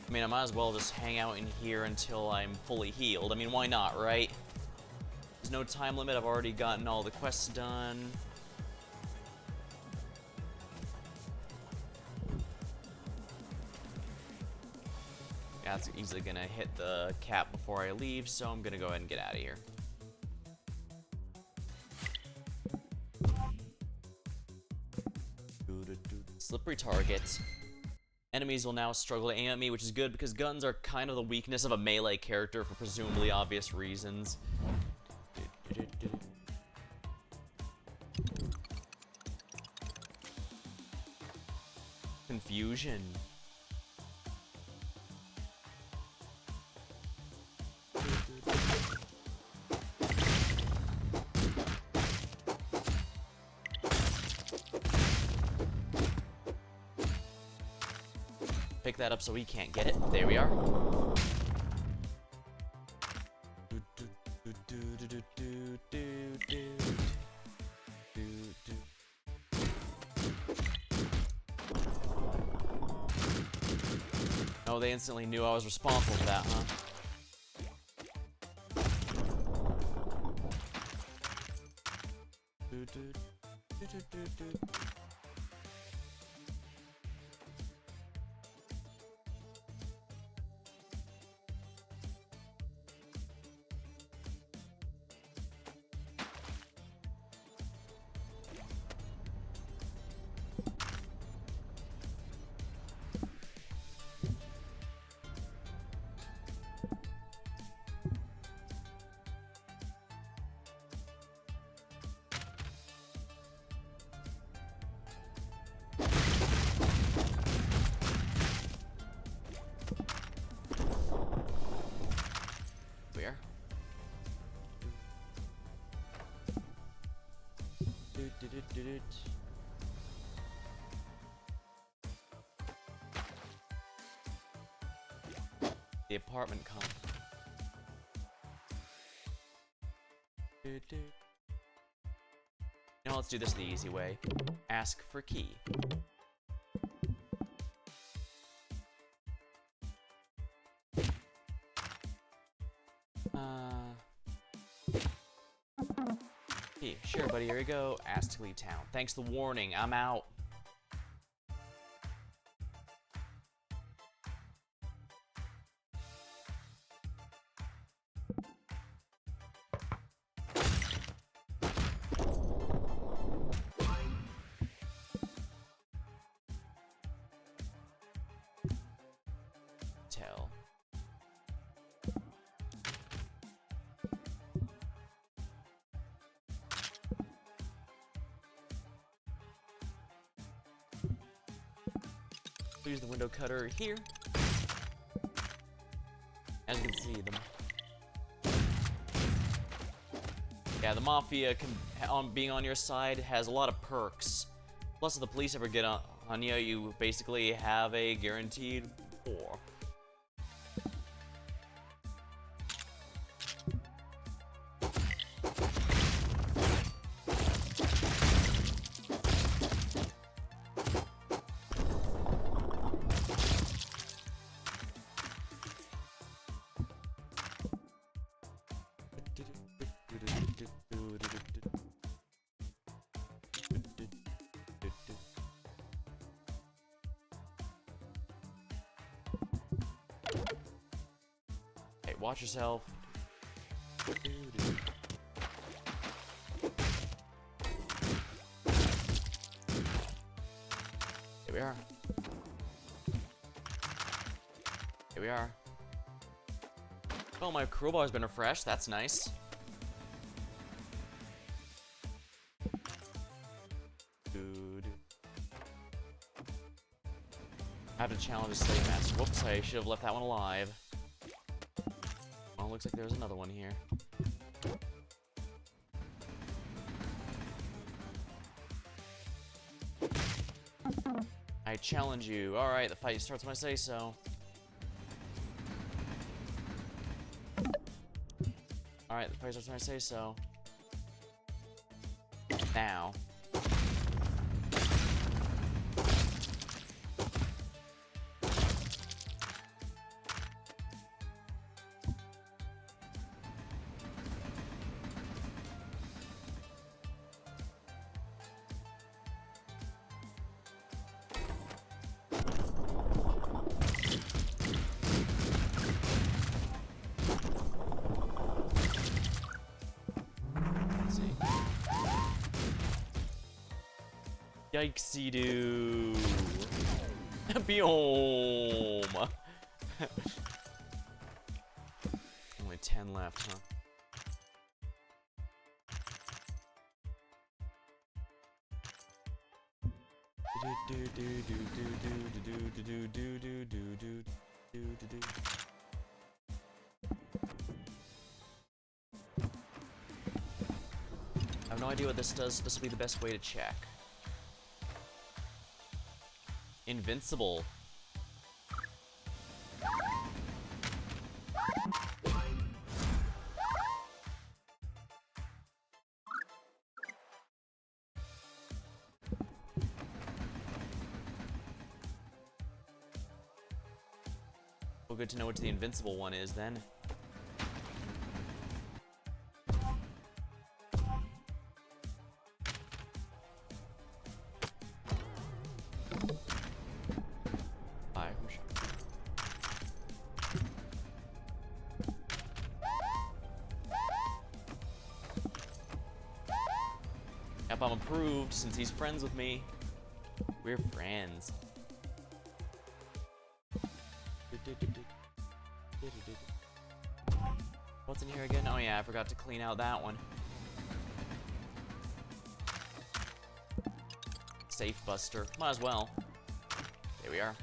I mean, I might as well just hang out in here until I'm fully healed. I mean, why not, right? There's no time limit. I've already gotten all the quests done. Yeah, it's easily gonna hit the cap before I leave, so I'm gonna go ahead and get out of here. Slippery target. Enemies will now struggle to aim at me, which is good because guns are kind of the weakness of a melee character for presumably obvious reasons. Confusion. Pick that up so he can't get it. There we are. Oh, they instantly knew I was responsible for that, huh? The apartment complex. Now let's do this the easy way. Ask for key. Key. Sure, buddy, here you go. Ask to leave town. Thanks for the warning. I'm out. Tell. Use the window cutter here. As you can see, the Mafia being on your side has a lot of perks. Plus, if the police ever get on you, you basically have a guaranteed war. Hey, watch yourself. Here we are. Here we are. Oh, my crowbar's been refreshed. That's nice. Dude. I have to challenge a slave master. Whoops, I should have left that one alive. Oh, looks like there's another one here. I challenge you. Alright, the fight starts when I say so. Alright, the fight starts when I say so. Now. Yikesy doo. Be home. Only 10 left, huh? I have no idea what this does. This will be the best way to check. Invincible. Well, good to know what the invincible one is then. Yep, I'm approved since he's friends with me. We're friends. What's in here again? Oh yeah, I forgot to clean out that one. Safe buster. Might as well. There we are.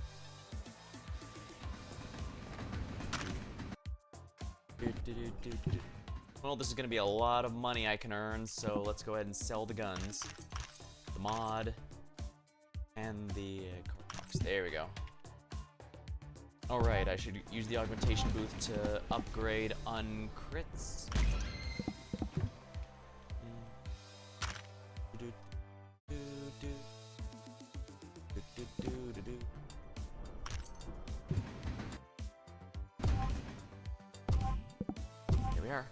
Well, this is gonna be a lot of money I can earn, so let's go ahead and sell the guns. the mod and the card box. There we go. Alright, I should use the augmentation booth to upgrade uncrits. Here we are.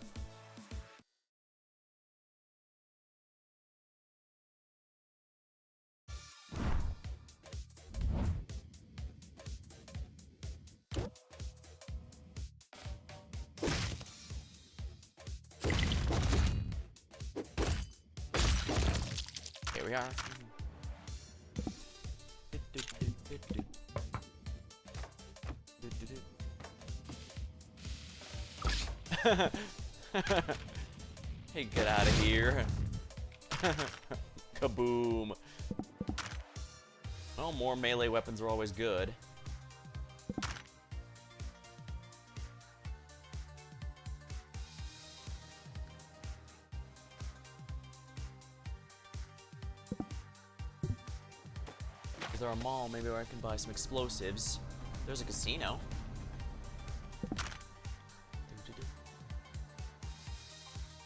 Here we are. Hey, get out of here. Kaboom. Well, more melee weapons are always good. Is there a mall maybe where I can buy some explosives? There's a casino.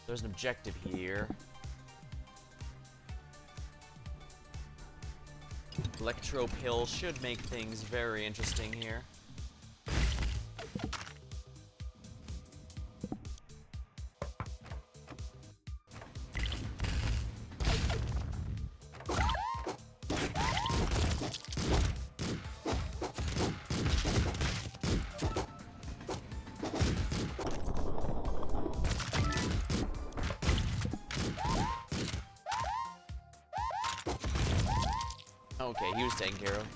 There's an objective here. Electro pill should make things very interesting here. Okay, he was taken care of.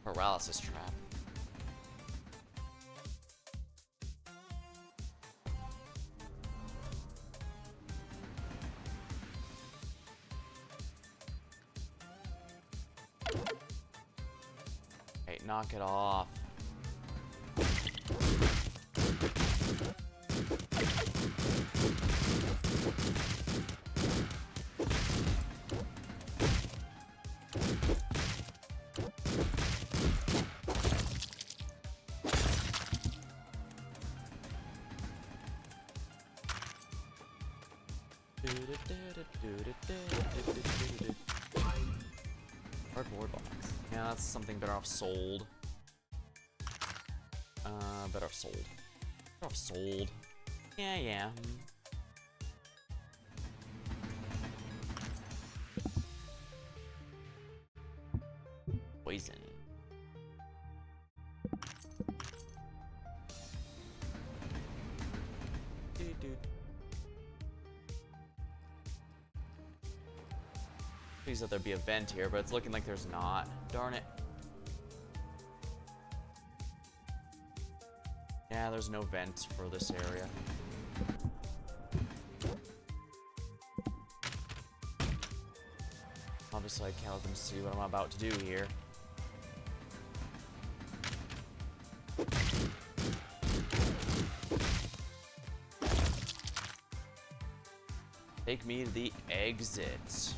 Paralysis trap. Hey, knock it off. Cardboard box. Yeah, that's something better off sold. Better off sold. Better off sold. Yeah. Poison. Please let there be a vent here, but it's looking like there's not. Darn it. Yeah, there's no vent for this area. Obviously, I can't let them see what I'm about to do here. Take me to the exit.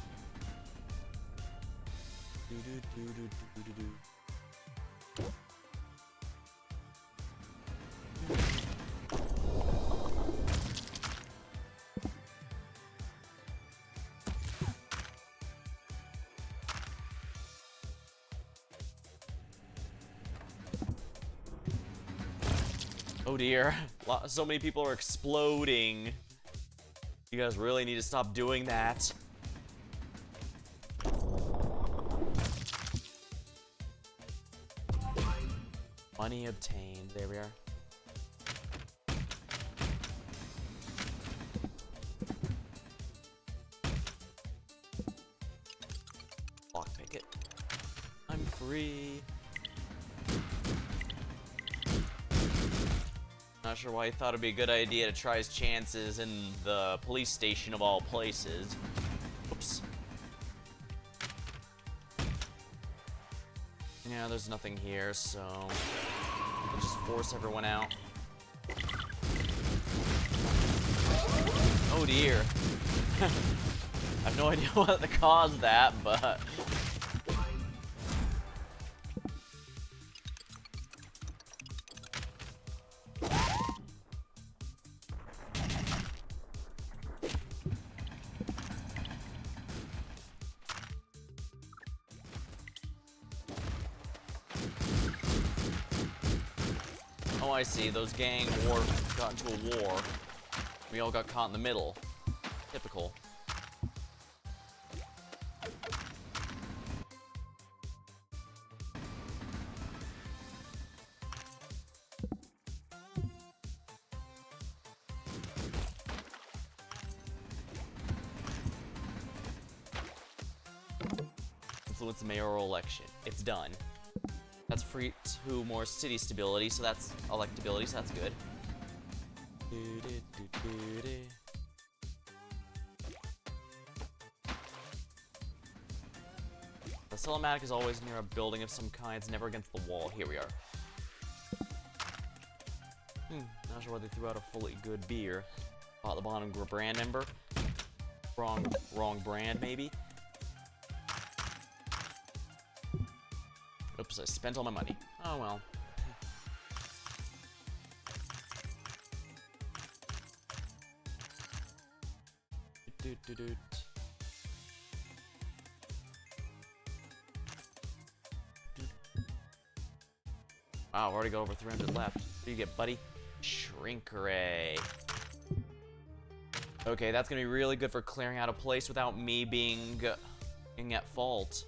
Oh dear, so many people are exploding. You guys really need to stop doing that. Money obtained. There we are. Lockpick it. I'm free. Not sure why he thought it'd be a good idea to try his chances in the police station of all places. Oops. Yeah, there's nothing here, so we can just force everyone out. dear. I have no idea what caused that, but... Oh, I see. Those gang war got into a war. We all got caught in the middle. Typical. Influence the mayoral election. It's done. That's free to more city stability, so that's electability, so that's good. The cinematic is always near a building of some kind, it's never against the wall. Here we are. Not sure why they threw out a fully good beer. At the bottom, brand member. Wrong brand, maybe. Oops, I spent all my money. Oh well. Wow, already got over 300 left. What do you get, buddy? Shrink array. Okay, that's gonna be really good for clearing out a place without me being at fault.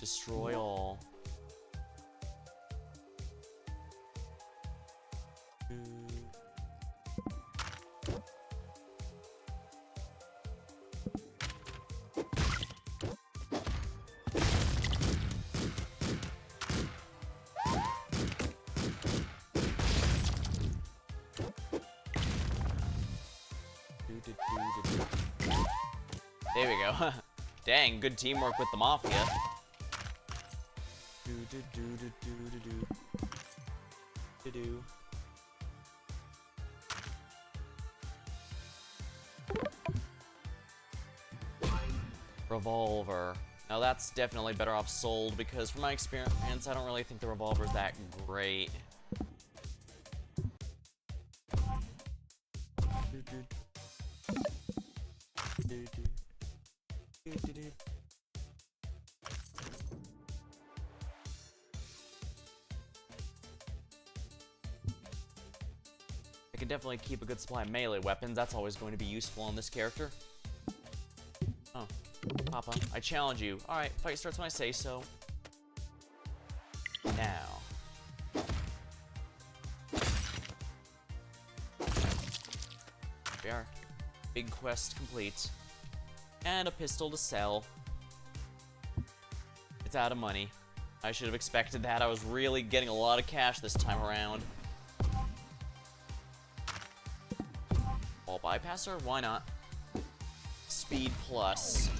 Destroy all. There we go. Dang, good teamwork with the Mafia. Revolver. Now that's definitely better off sold because from my experience, I don't really think the revolver is that great. I can definitely keep a good supply of melee weapons. That's always going to be useful on this character. Oh, Papa, I challenge you. Alright, fight starts when I say so. Now. We are. Big quest complete. And a pistol to sell. It's out of money. I should have expected that. I was really getting a lot of cash this time around. Wall bypasser? Why not? Speed plus.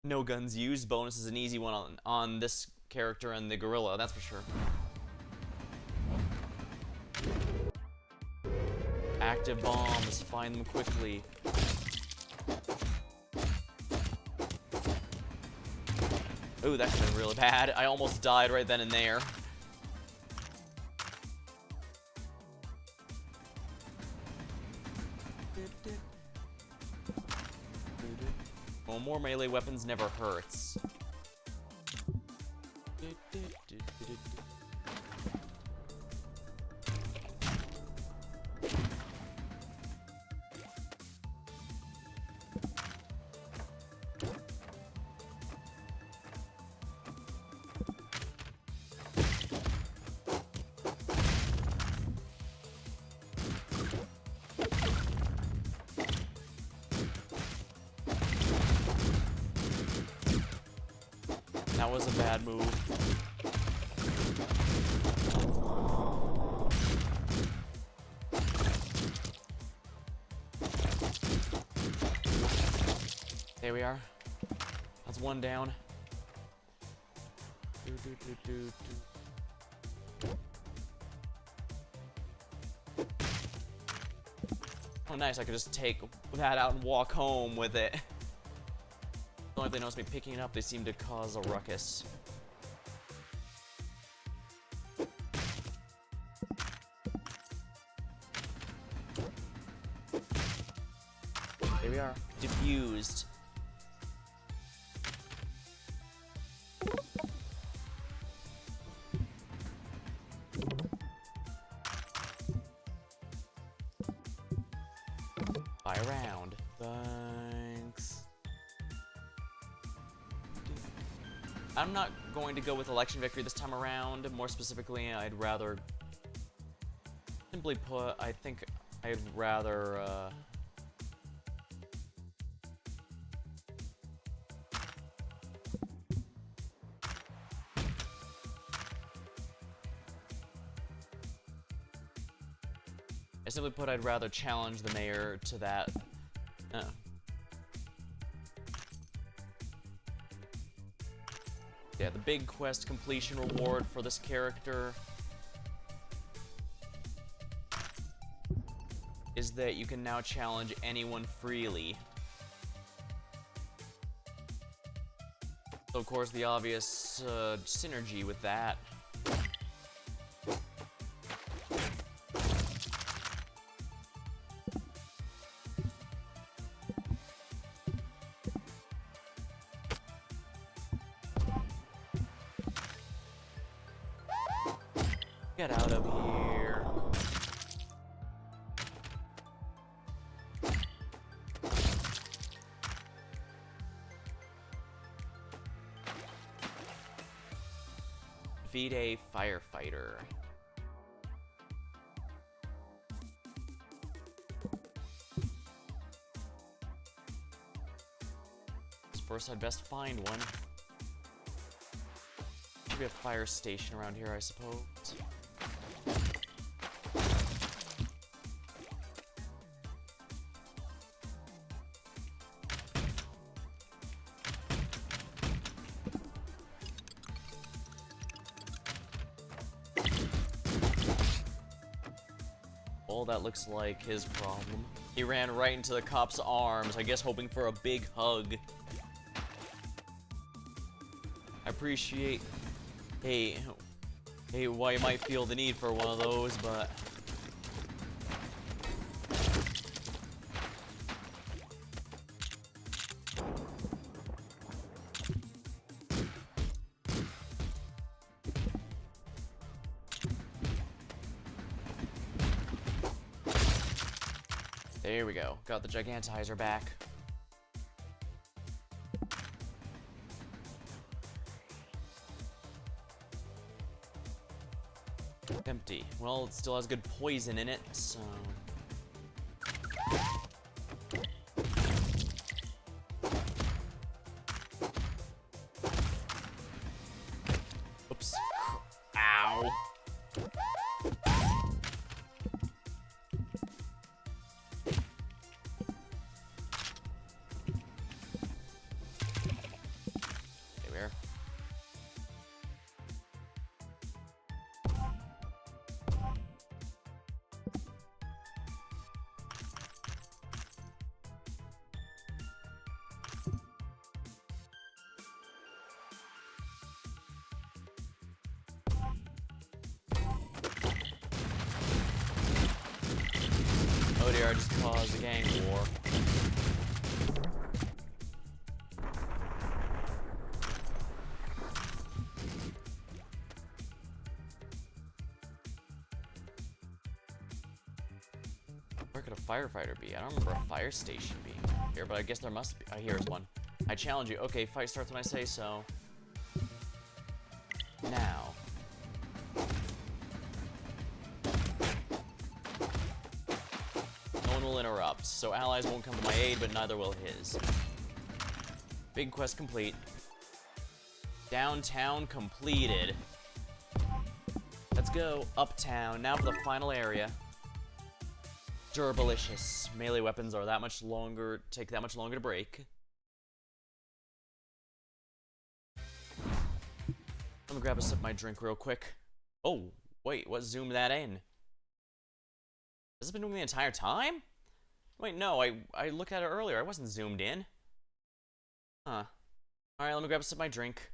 No guns used. Bonus is an easy one on this character and the gorilla, that's for sure. Active bombs. Find them quickly. Ooh, that could have been really bad. I almost died right then and there. Well, more melee weapons never hurts. That was a bad move. There we are. That's one down. Oh, nice. I could just take that out and walk home with it. Only if they notice me picking it up, they seem to cause a ruckus. Here we are. Diffused. Buy around. Thanks. I'm not going to go with election victory this time around. More specifically, I'd rather... Simply put, I think I'd rather, simply put, I'd rather challenge the mayor to that. Yeah, the big quest completion reward for this character is that you can now challenge anyone freely. So, of course, the obvious synergy with that. Get out of here. Defeat a firefighter. First, I'd best find one. Should be a fire station around here, I suppose. Well, that looks like his problem. He ran right into the cop's arms, I guess hoping for a big hug. I appreciate, hey, why you might feel the need for one of those, but... There we go. Got the Gigantizer back. Empty. Well, it still has good poison in it, so... Oops. Ow. Oh dear, I just caused a gang war. Where could a firefighter be? I don't remember a fire station being here, but I guess there must be. Oh, here's one. I challenge you. Okay, fight starts when I say so. Now. No one will interrupt, so allies won't come to my aid, but neither will his. Big quest complete. Downtown completed. Let's go uptown. Now for the final area. Durabalicious. Melee weapons are that much longer, take that much longer to break. Let me grab a sip of my drink real quick. Oh, wait, what zoomed that in? Has this been doing the entire time? Wait, no, I looked at it earlier. I wasn't zoomed in. Huh. Alright, let me grab some of my drink.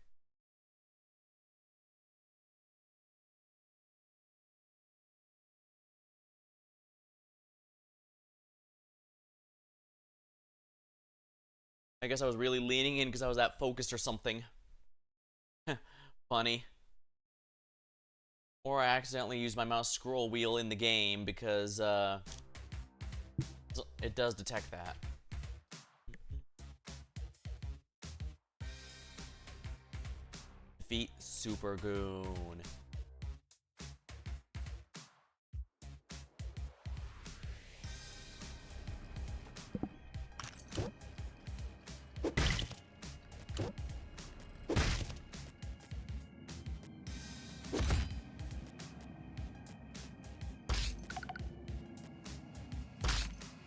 I guess I was really leaning in because I was that focused or something. Funny. Or I accidentally used my mouse scroll wheel in the game because, it does detect that. Defeat Super Goon.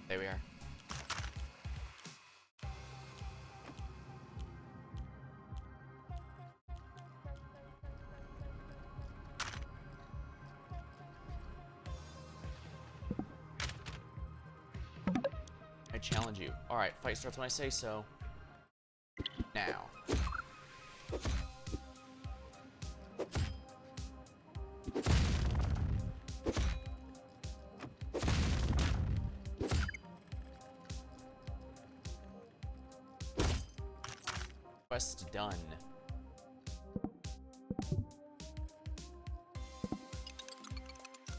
There we are. I challenge you. Alright, fight starts when I say so. Now. Quest done.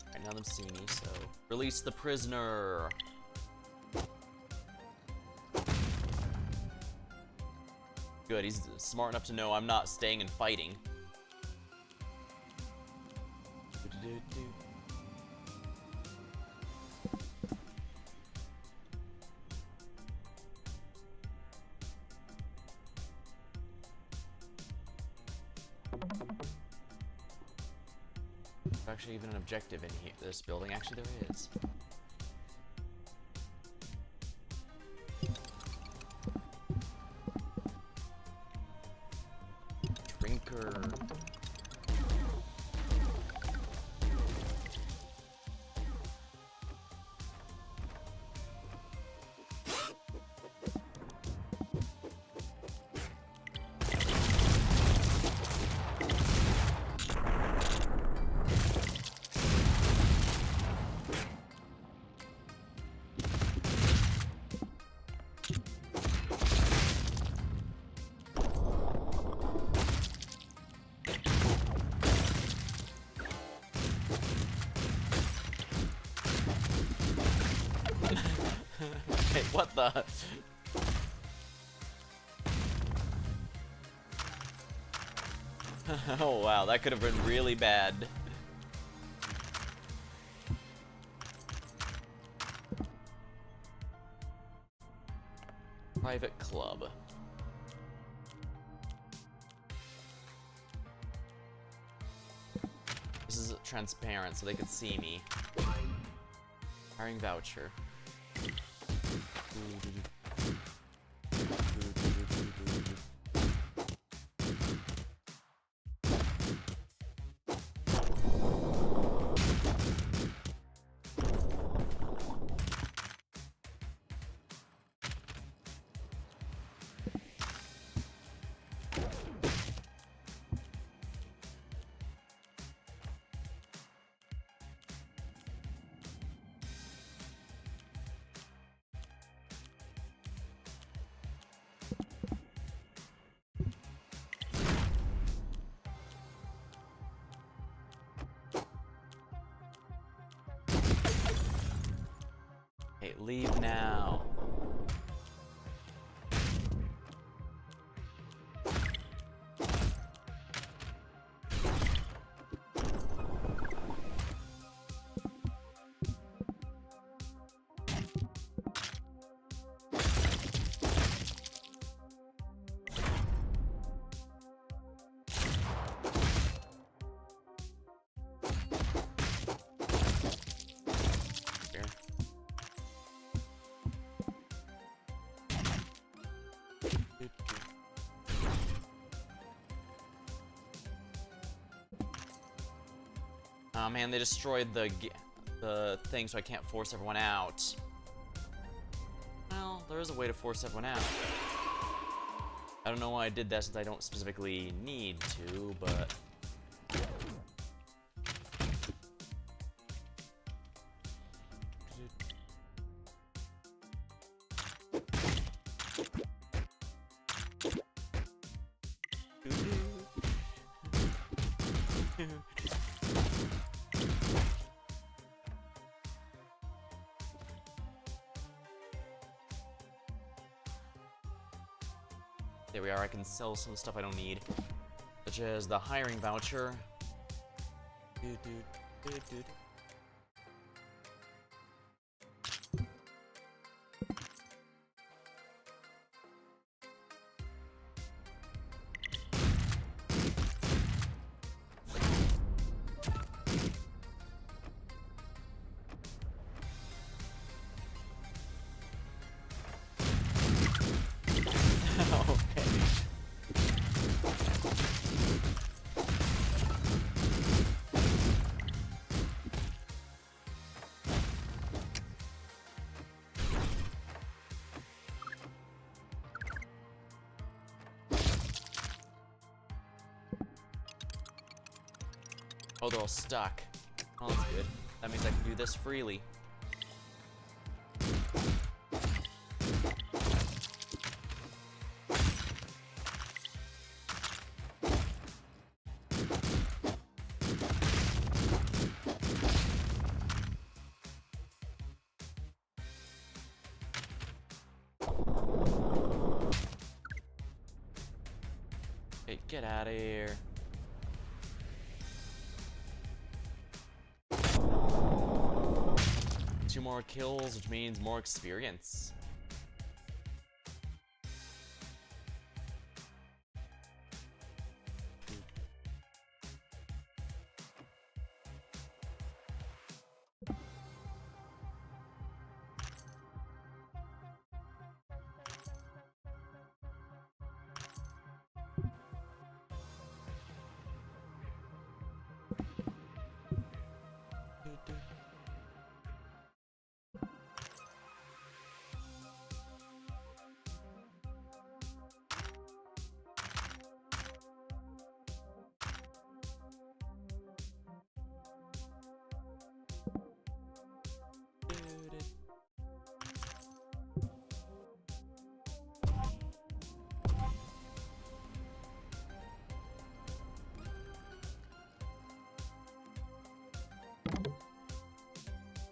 Alright, now them see me, so... Release the prisoner! Good, he's smart enough to know I'm not staying and fighting. There's actually even an objective in here, this building. Actually, there is. Drinker. Hey, what the? Oh wow, that could have been really bad. Private club. This is transparent so they could see me. Hiring voucher. Hey, leave now. Oh man, they destroyed the thing, so I can't force everyone out. there is a way to force that one out. I don't know why I did that since I don't specifically need to, but... There we are, I can sell some stuff I don't need. Such as the hiring voucher. Oh, they're all stuck. Oh, that's good. That means I can do this freely. Hey, get out of here. Two more kills, which means more experience.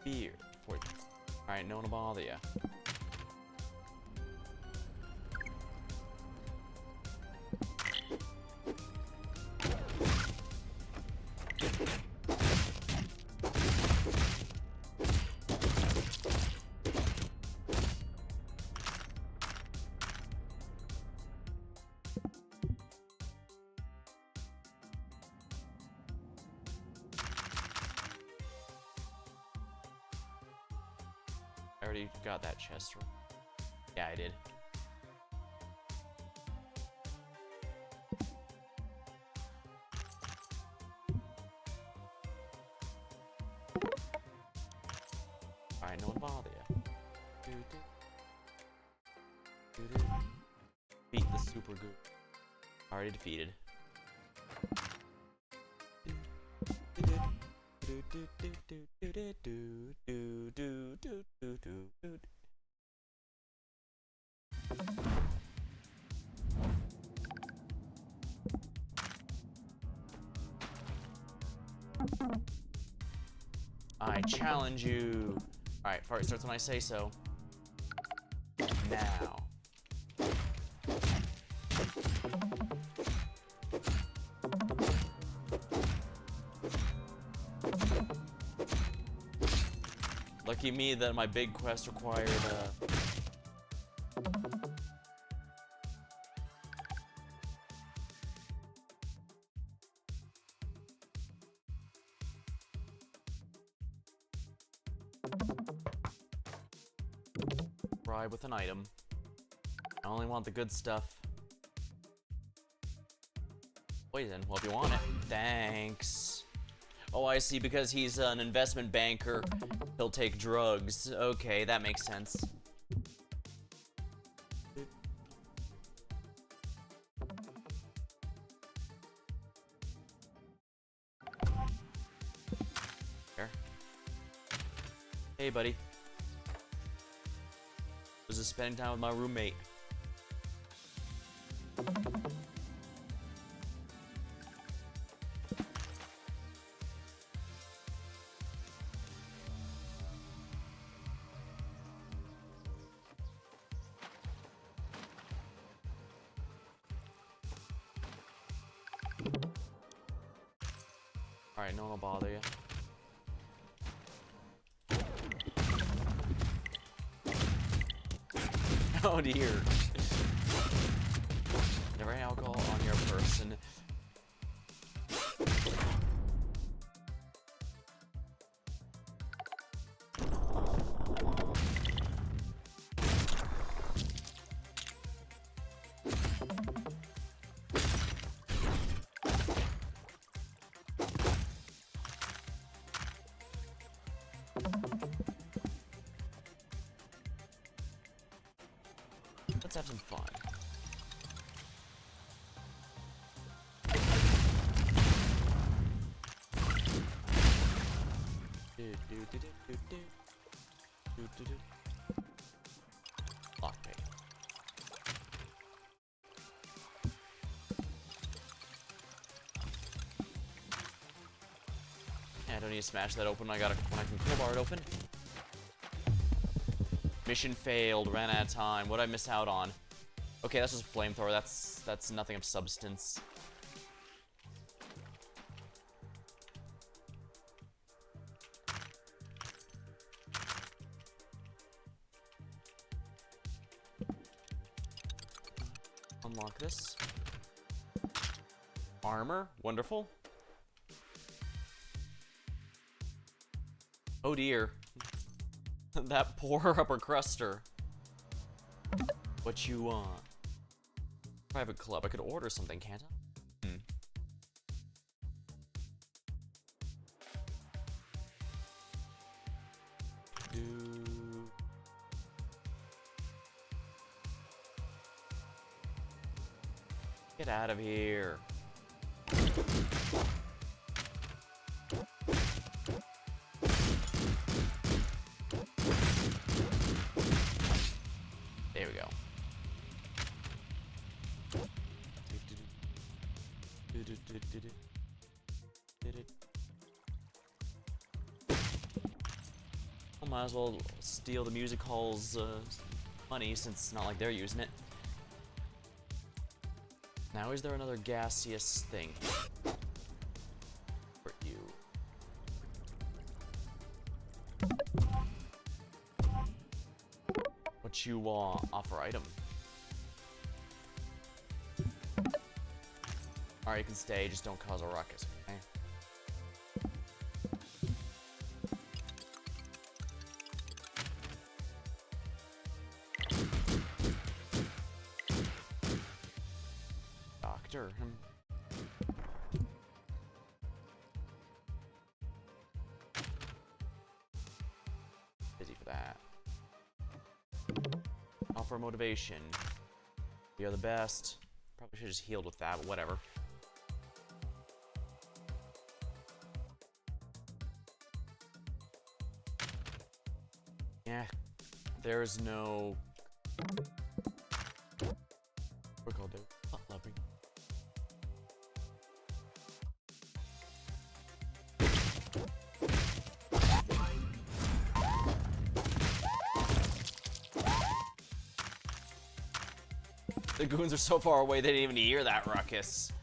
Beer. Alright, no one will bother ya. I already got that chest. Yeah, I did. Alright, no one bother ya. Beat the super good. Already defeated. I challenge you. Alright, fart starts when I say so. Now. Lucky me that my big quest required, bribe with an item. I only want the good stuff. Poison. Well, if you want it. Thanks. Oh, I see. Because he's an investment banker, he'll take drugs. Okay, that makes sense. Hey, buddy. Was just spending time with my roommate. Alright, no one will bother you. Oh dear. Never any alcohol on your person. Let's have some fun. Lockpick. Yeah, I don't need to smash that open. When I can crowbar it open. Mission failed. Ran out of time. What did I miss out on? Okay, that's just a flamethrower. That's nothing of substance. Unlock this. Armor. Wonderful. Oh dear. That poor upper cruster. What you want? Private club. I could order something, can't I? Get out of here. There we go. I might as well steal the music hall's money since it's not like they're using it. Now, is there another gaseous thing for you? What you want? Offer item. Alright, you can stay, just don't cause a ruckus, okay? Doctor. Busy for that. Offer motivation. You're the best. Probably should have just healed with that, but whatever. Yeah, there's no... We're called it. Oh, lovely. The goons are so far away they didn't even hear that ruckus.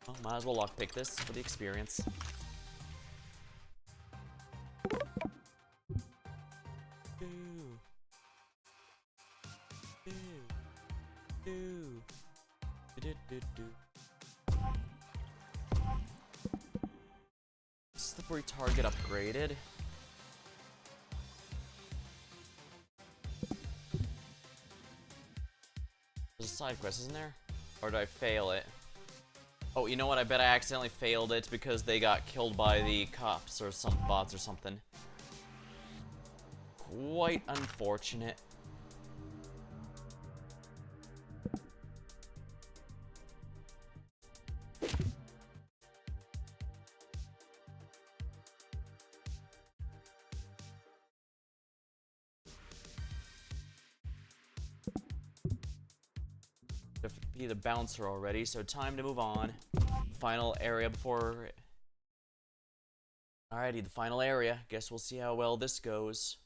Well, might as well lockpick this for the experience. Slippery target upgraded. There's a side quest, isn't there? Or did I fail it? Oh, you know what? I bet I accidentally failed it because they got killed by the cops or some bots or something. Quite unfortunate. be the bouncer already, so time to move on. Final area before... Alrighty, the final area. Guess we'll see how well this goes.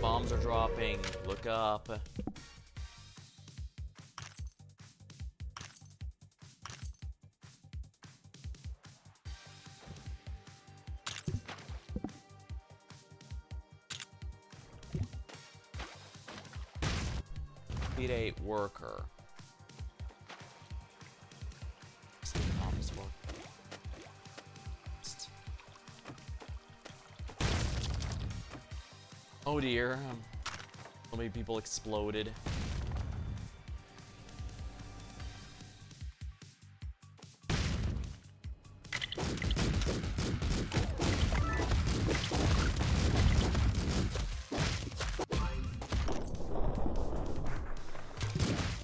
Bombs are dropping. Look up. Complete a worker. Office work. Oh dear. So many people exploded.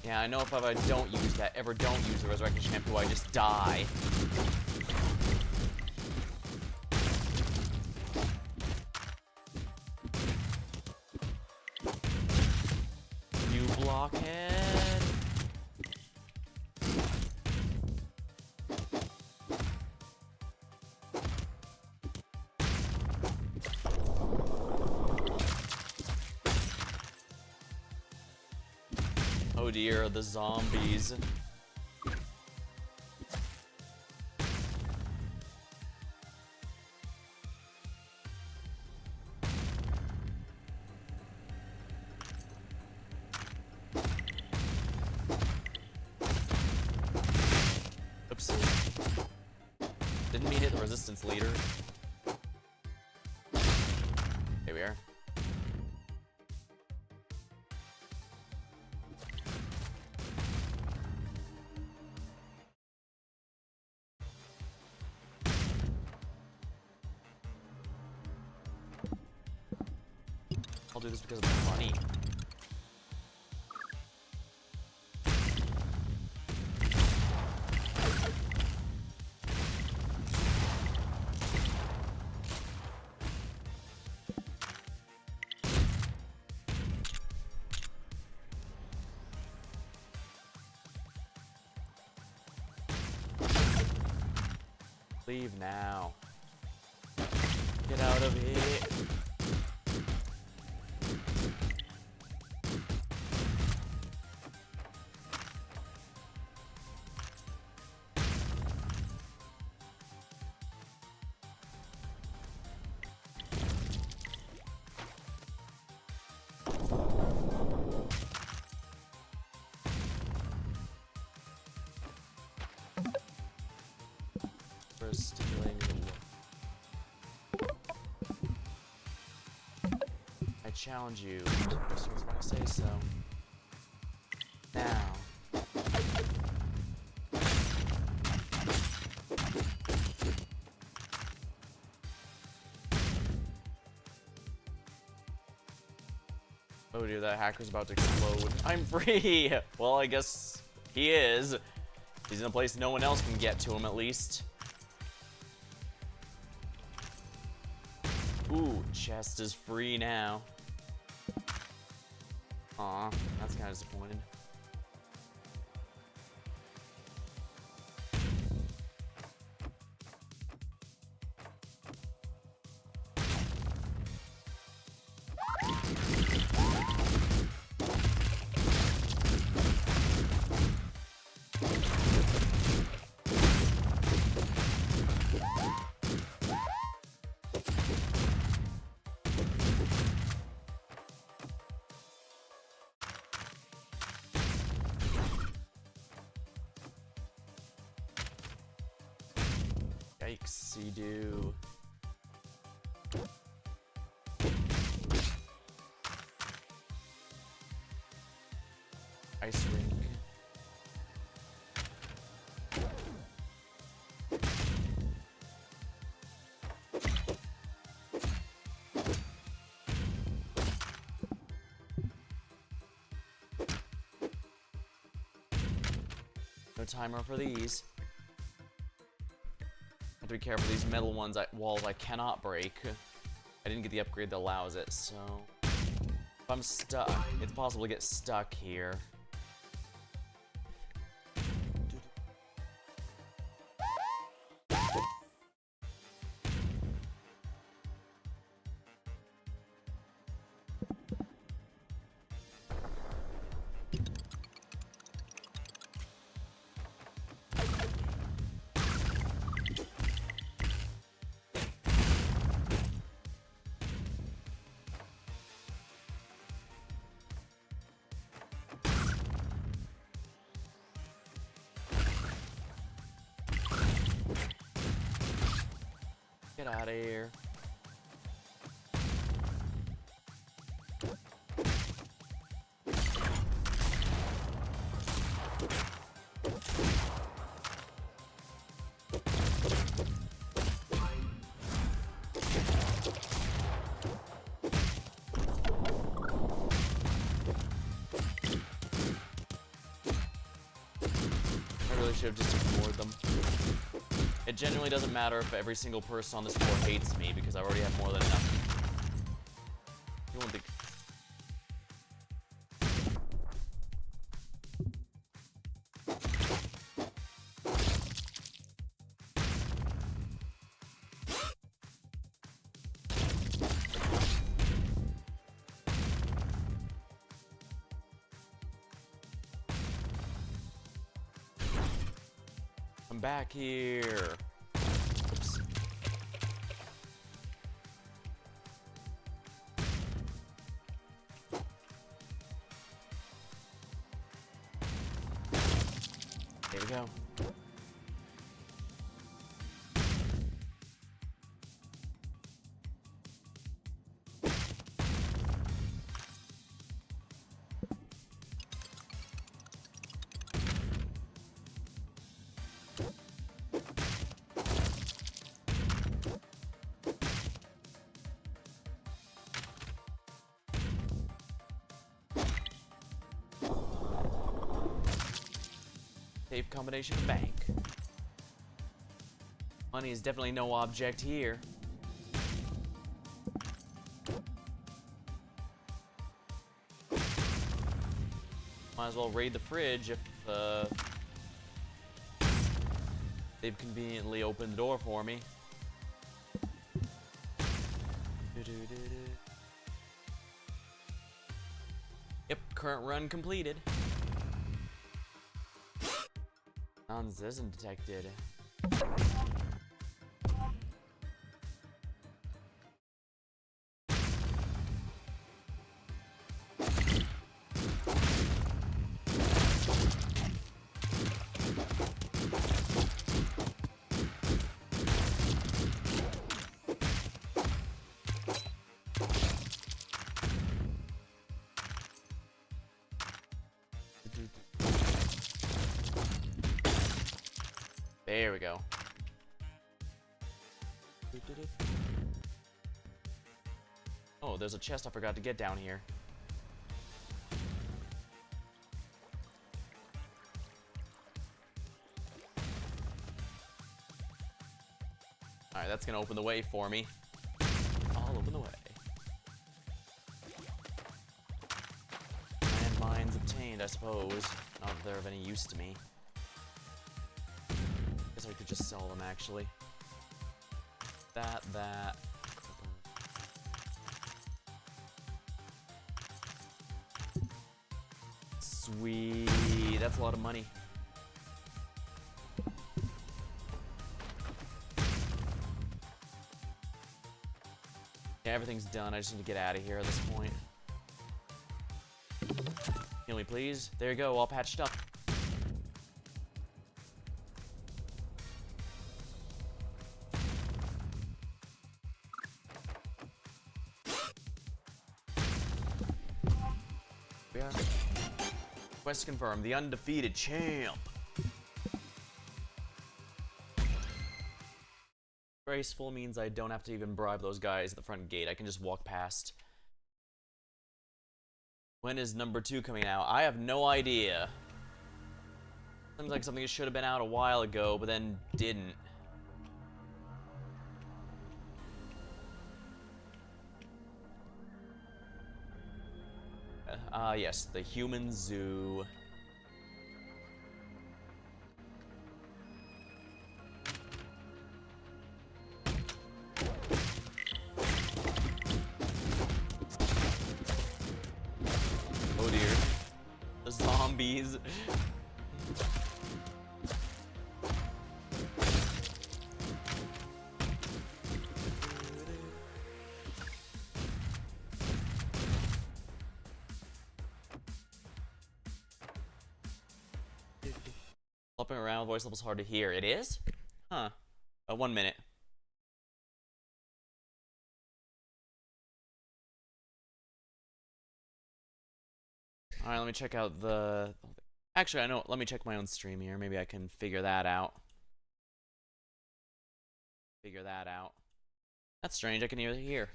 Yeah, I know if I don't use that, ever don't use the resurrection shampoo, I just die. You blockhead. Oh dear, the zombies. Oops. Didn't mean to hit the resistance leader. There we are. I'll do this because it's funny. Leave now. Get out of here. For stealing the I challenge you. As soon as I say so. Now. Oh dear, that hacker's about to explode. I'm free! Well, I guess he is. He's in a place no one else can get to him, at least. Ooh, chest is free now. Aw, that's kind of disappointing. Yikes, you do. Ice rink. No timer for these. Have to be careful. These metal walls I cannot break. I didn't get the upgrade that allows it, so... If I'm stuck, it's possible to get stuck here. Get out of here. I really should have just ignored them. It genuinely doesn't matter if every single person on this floor hates me, because I already have more than enough. You won't think... I'm back here. Oops. There we go. Safe combination of bank. Money is definitely no object here. Might as well raid the fridge if they've conveniently opened the door for me. Yep, current run completed. Sounds isn't detected. There we go. Oh, there's a chest I forgot to get down here. Alright, that's gonna open the way for me. I'll open the way. Landmines obtained, I suppose. Not that they're of any use to me. Guess I could just sell them, actually. That. Sweet. That's a lot of money. Yeah, everything's done. I just need to get out of here at this point. Heal me, please. There you go, all patched up. We are. Quest confirmed. The undefeated champ. Graceful means I don't have to even bribe those guys at the front gate. I can just walk past. When is number 2 coming out? I have no idea. Seems like something that should have been out a while ago, but then didn't. Yes, the human zoo. Oh dear. The zombies. Flopping around, voice level's hard to hear. It is? Huh. 1 minute. Alright, let me check out the... Actually, I know. Let me check my own stream here. Maybe I can figure that out. That's strange. I can hear.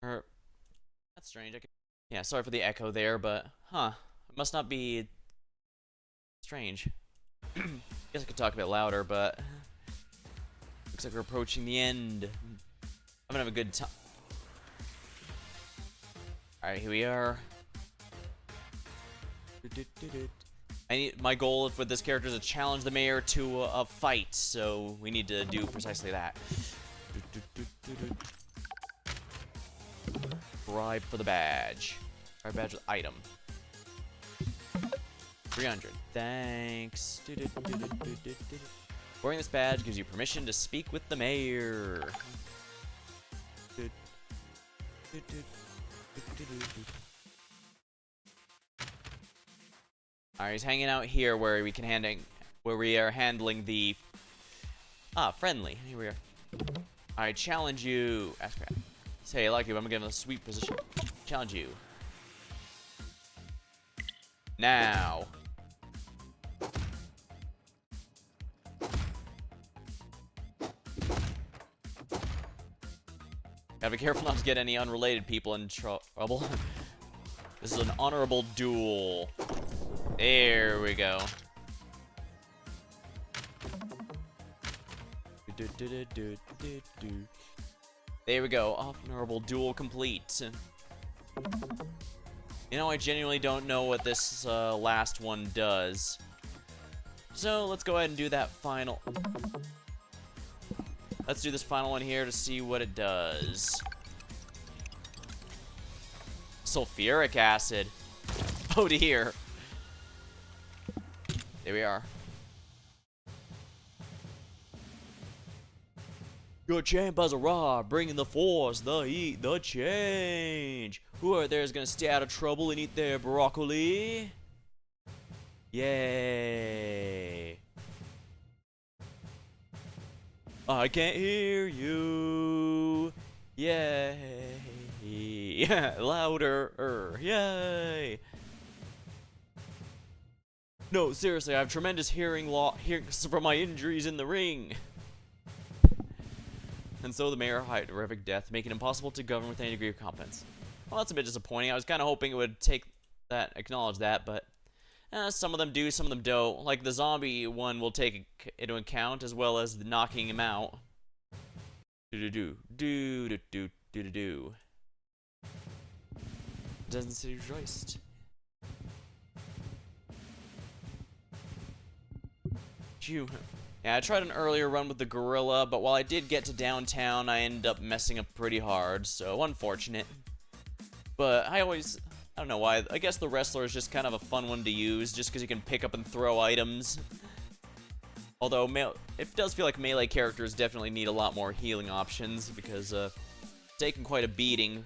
That's strange. Yeah, sorry for the echo there, but... Huh. It must not be... strange. Guess I could talk a bit louder, but... Looks like we're approaching the end. I'm gonna have a good time. Alright, here we are. My goal with this character is to challenge the mayor to a fight, so we need to do precisely that. Bribe for the badge. Bribe badge with item. 300. Thanks. Wearing this badge gives you permission to speak with the mayor. Alright, he's hanging out here where we are handling the friendly. Here we are. Alright, challenge you. Ask crap. Say I like you, but I'm gonna give him a sweet position. Challenge you. Now. Gotta be careful not to get any unrelated people in trouble. This is an honorable duel. There we go. There we go. Honorable duel complete. You know, I genuinely don't know what this last one does. So let's go ahead and do that final. Let's do this final one here to see what it does. Sulfuric acid. Oh dear. There we are. Your chambers are bringing the force, the heat, the change. Who out there is gonna stay out of trouble and eat their broccoli? Yay. I can't hear you. Yay. Louder. Yay. No, seriously, I have tremendous hearing loss from my injuries in the ring. And so the mayor had a horrific death, making it impossible to govern with any degree of competence. Well, that's a bit disappointing. I was kind of hoping it would acknowledge that, but some of them do, some of them don't. Like the zombie one will take into account, as well as the knocking him out. Do. Doesn't say rejoiced. Phew. Yeah, I tried an earlier run with the gorilla, but while I did get to downtown, I ended up messing up pretty hard, so unfortunate. But I don't know why, I guess the wrestler is just kind of a fun one to use, just because you can pick up and throw items. Although, it does feel like melee characters definitely need a lot more healing options, because taking quite a beating.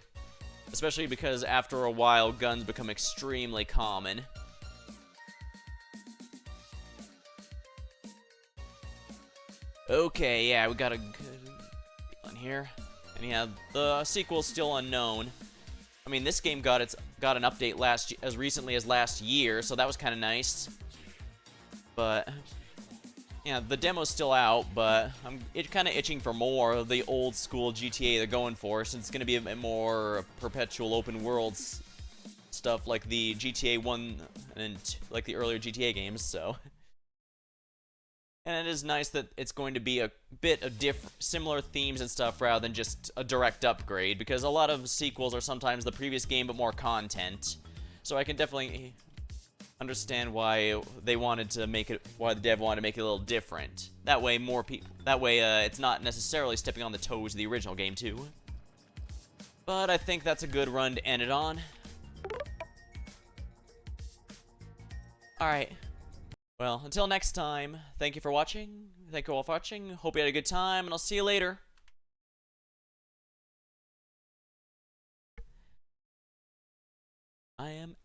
Especially because after a while, guns become extremely common. Okay, yeah, we got a good one here. And yeah, the sequel's still unknown. I mean, this game got an update as recently as last year, so that was kind of nice. But yeah, the demo's still out, but I'm kind of itching for more of the old school GTA they're going for, since it's going to be a bit more perpetual open world stuff like the GTA 1 and like the earlier GTA games, so. And it is nice that it's going to be a bit of similar themes and stuff rather than just a direct upgrade, because a lot of sequels are sometimes the previous game but more content. So I can definitely understand why they wanted to make it, why the dev wanted to make it a little different. That way more people, that way it's not necessarily stepping on the toes of the original game too. But I think that's a good run to end it on. Alright. Well, until next time, thank you for watching. Thank you all for watching. Hope you had a good time, and I'll see you later. I am